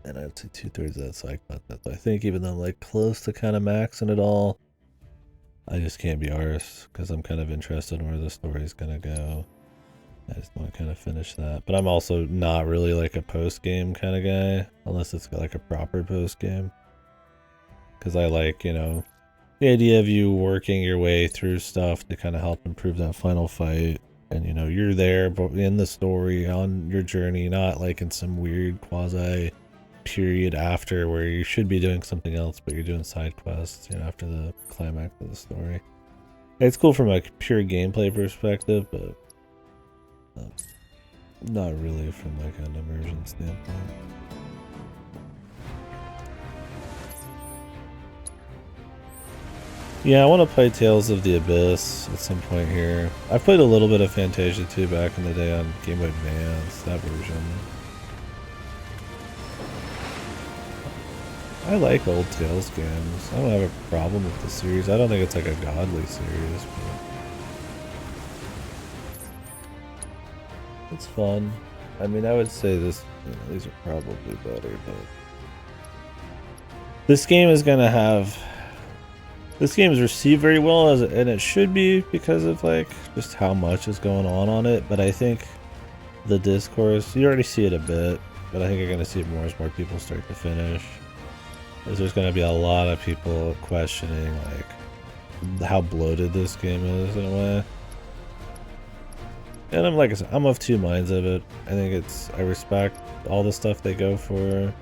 and I'd say 2/3 of that side content. So I think even though I'm like close to kind of maxing it all, I just can't be arsed because I'm kind of interested in where the story's gonna go. I just want to kind of finish that. But I'm also not really like a post-game kind of guy, unless it's got like a proper post-game. Because I like, you know, the idea of you working your way through stuff to kind of help improve that final fight. And, you know, you're there in the story on your journey, not like in some weird quasi period after where you should be doing something else, but you're doing side quests, you know, after the climax of the story. It's cool from a pure gameplay perspective, but not really from like an immersion standpoint. Yeah, I want to play Tales of the Abyss at some point here. I played a little bit of Fantasia 2 back in the day on Game Boy Advance, that version. I like old Tales games. I don't have a problem with the series. I don't think it's like a godly series, but it's fun. I mean, I would say this, you know, these are probably better, but this game is gonna have. This game is received very well, and it should be because of like just how much is going on it. But I think the discourse, you already see it a bit, but I think you're gonna see it more as more people start to finish. There's gonna be a lot of people questioning like how bloated this game is in a way. And I'm like I said, I'm of two minds of it. I think I respect all the stuff they go for,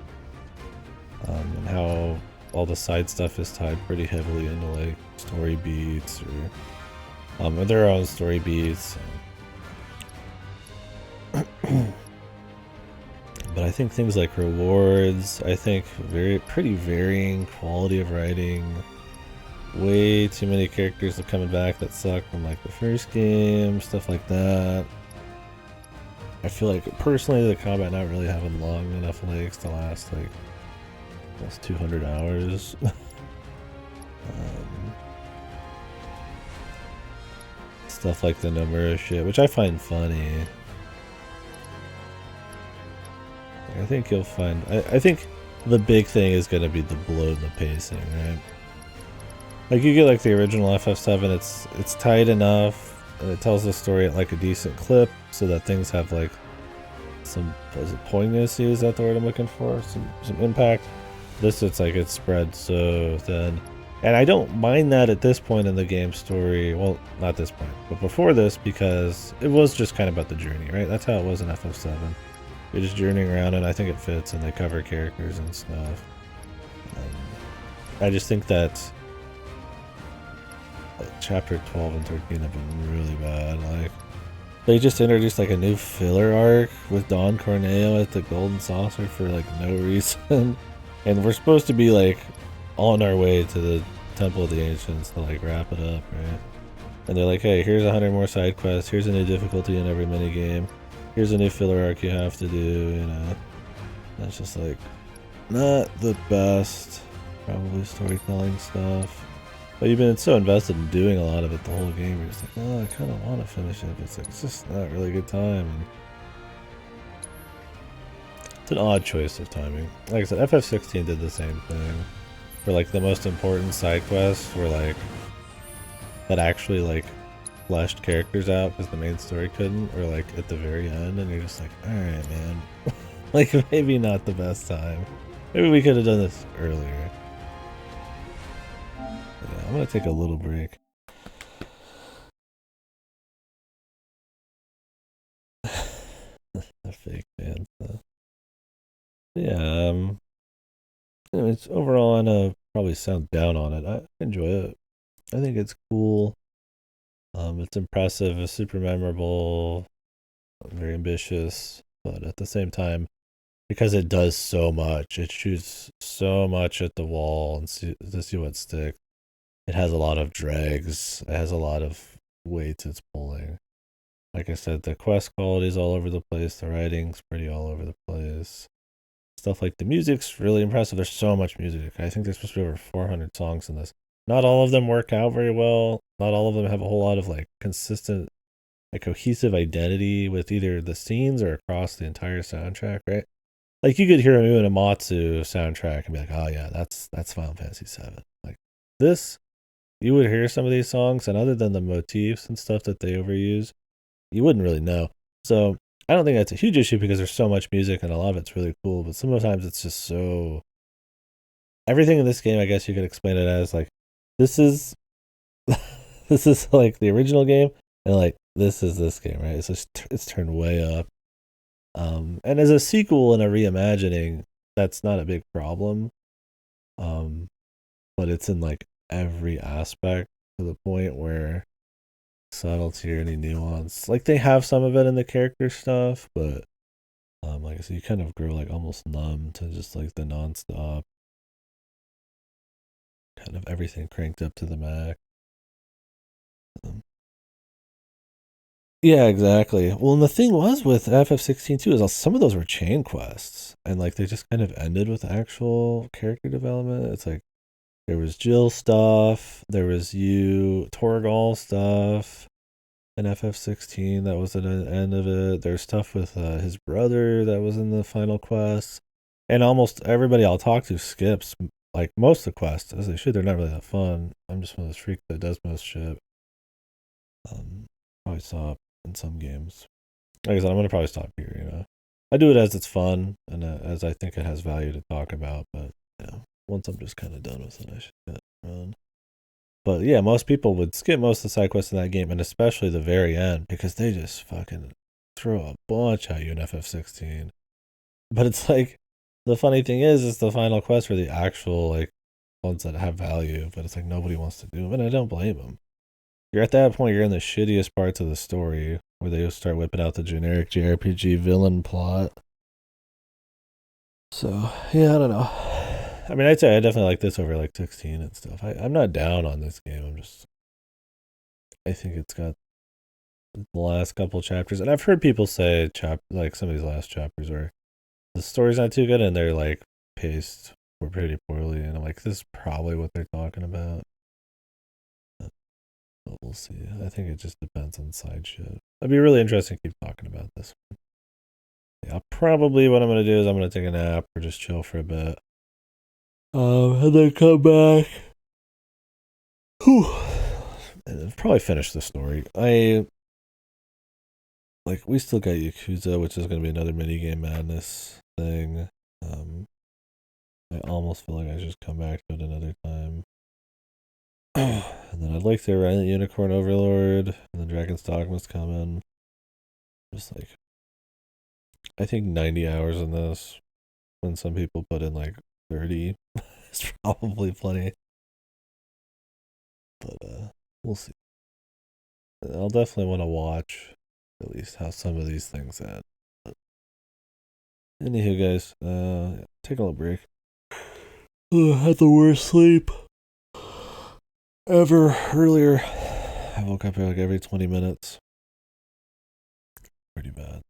and how all the side stuff is tied pretty heavily into like story beats or their own story beats. But I think things like rewards, I think pretty varying quality of writing, way too many characters are coming back that suck from like the first game, stuff like that. I feel like personally the combat not really having long enough legs to last like almost 200 hours. Stuff like the Nomura shit, which I find funny. I think you'll find. I think the big thing is going to be the bloat and the pacing, right? Like you get like the original FF7, it's tight enough, and it tells the story at like a decent clip, so that things have like some poignancy. Is that the word I'm looking for? Some impact. This it's like it's spread so thin, and I don't mind that at this point in the game story. Well, not this point, but before this, because it was just kind of about the journey, right? That's how it was in FF7. You're just journeying around, and I think it fits, and they cover characters and stuff. I just think that chapter 12 and 13 have been really bad. Like, they just introduced like a new filler arc with Don Corneo at the Golden Saucer for like no reason. And we're supposed to be like on our way to the Temple of the Ancients to like wrap it up, right? And they're like, hey, here's 100 more side quests, here's a new difficulty in every minigame, here's a new filler arc you have to do, you know. That's just like not the best probably storytelling stuff. But you've been so invested in doing a lot of it the whole game, you're just like, oh, I kind of want to finish it, but it's like, it's just not really a good time. And it's an odd choice of timing. Like I said, FF16 did the same thing. For like the most important side quests were like, that actually like fleshed characters out because the main story couldn't, or like at the very end, and you're just like, alright man. Like maybe not the best time. Maybe we could have done this earlier. Yeah, I'm gonna take a little break. The fake fan stuff. Yeah, it's overall, I know probably sound down on it. I enjoy it. I think it's cool. It's impressive, it's super memorable, very ambitious, but at the same time, because it does so much, it shoots so much at the wall and to see what sticks. It has a lot of drags. It has a lot of weights it's pulling. Like I said, the quest quality is all over the place. The writing's pretty all over the place. Stuff like the music's really impressive. There's so much music. I think there's supposed to be over 400 songs in this. Not all of them work out very well. Not all of them have a whole lot of like consistent, like cohesive identity with either the scenes or across the entire soundtrack, right? Like you could hear a Uematsu soundtrack and be like, oh yeah, that's Final Fantasy VII. Like this, you would hear some of these songs, and other than the motifs and stuff that they overuse, you wouldn't really know. So I don't think that's a huge issue because there's so much music and a lot of it's really cool, but sometimes it's just so... Everything in this game, I guess you could explain it as like, this is this is like the original game, and like this is this game, right? It's turned way up. And as a sequel and a reimagining, that's not a big problem. But it's in like every aspect to the point where subtlety or any nuance, like they have some of it in the character stuff, but like I said, you kind of grow like almost numb to just like the nonstop kind of everything cranked up to the max. Yeah, exactly. Well, and the thing was with FF16 too is some of those were chain quests, and like they just kind of ended with actual character development. It's like there was Jill stuff, there was you Torgal stuff in FF16 that was at the end of it. There's stuff with his brother that was in the final quest, and almost everybody I'll talk to skips like most of the quests, as they should. They're not really that fun. I'm just one of those freaks that does most shit. Probably stop in some games. Like I said, I'm gonna probably stop here. You know, I do it as it's fun and as I think it has value to talk about. But yeah, once I'm just kind of done with it, I should run. But yeah, most people would skip most of the side quests in that game, and especially the very end, because they just fucking throw a bunch at you in FF16. But it's like, the funny thing is the final quests are the actual like ones that have value, but it's like nobody wants to do them, and I don't blame them. You're at that point, you're in the shittiest parts of the story where they start whipping out the generic JRPG villain plot. So yeah, I don't know. I mean, I'd say I definitely like this over like 16 and stuff. I'm not down on this game. I think it's got the last couple chapters, and I've heard people say like some of these last chapters where the story's not too good and they're like paced pretty poorly, and I'm like, this is probably what they're talking about. But we'll see. I think it just depends on side shit. It'd be really interesting to keep talking about this one. Yeah, probably what I'm gonna do is I'm gonna take a nap or just chill for a bit. And then come back. Whew. And probably finish the story. We still got Yakuza, which is gonna be another minigame madness thing. I almost feel like I should just come back to it another time. And then I'd like to write Unicorn Overlord, and then Dragon's Dogma's coming. Just like, I think 90 hours in this, when some people put in like 30, is probably plenty. But we'll see. I'll definitely want to watch at least how some of these things end. But anywho, guys, take a little break. I had the worst sleep ever earlier. I woke up like every 20 minutes. Pretty bad.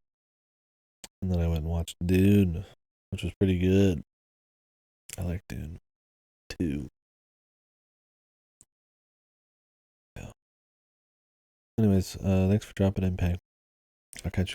And then I went and watched Dune, which was pretty good. I like Dune 2. Yeah. Anyways, thanks for dropping in, Pang. I'll catch you.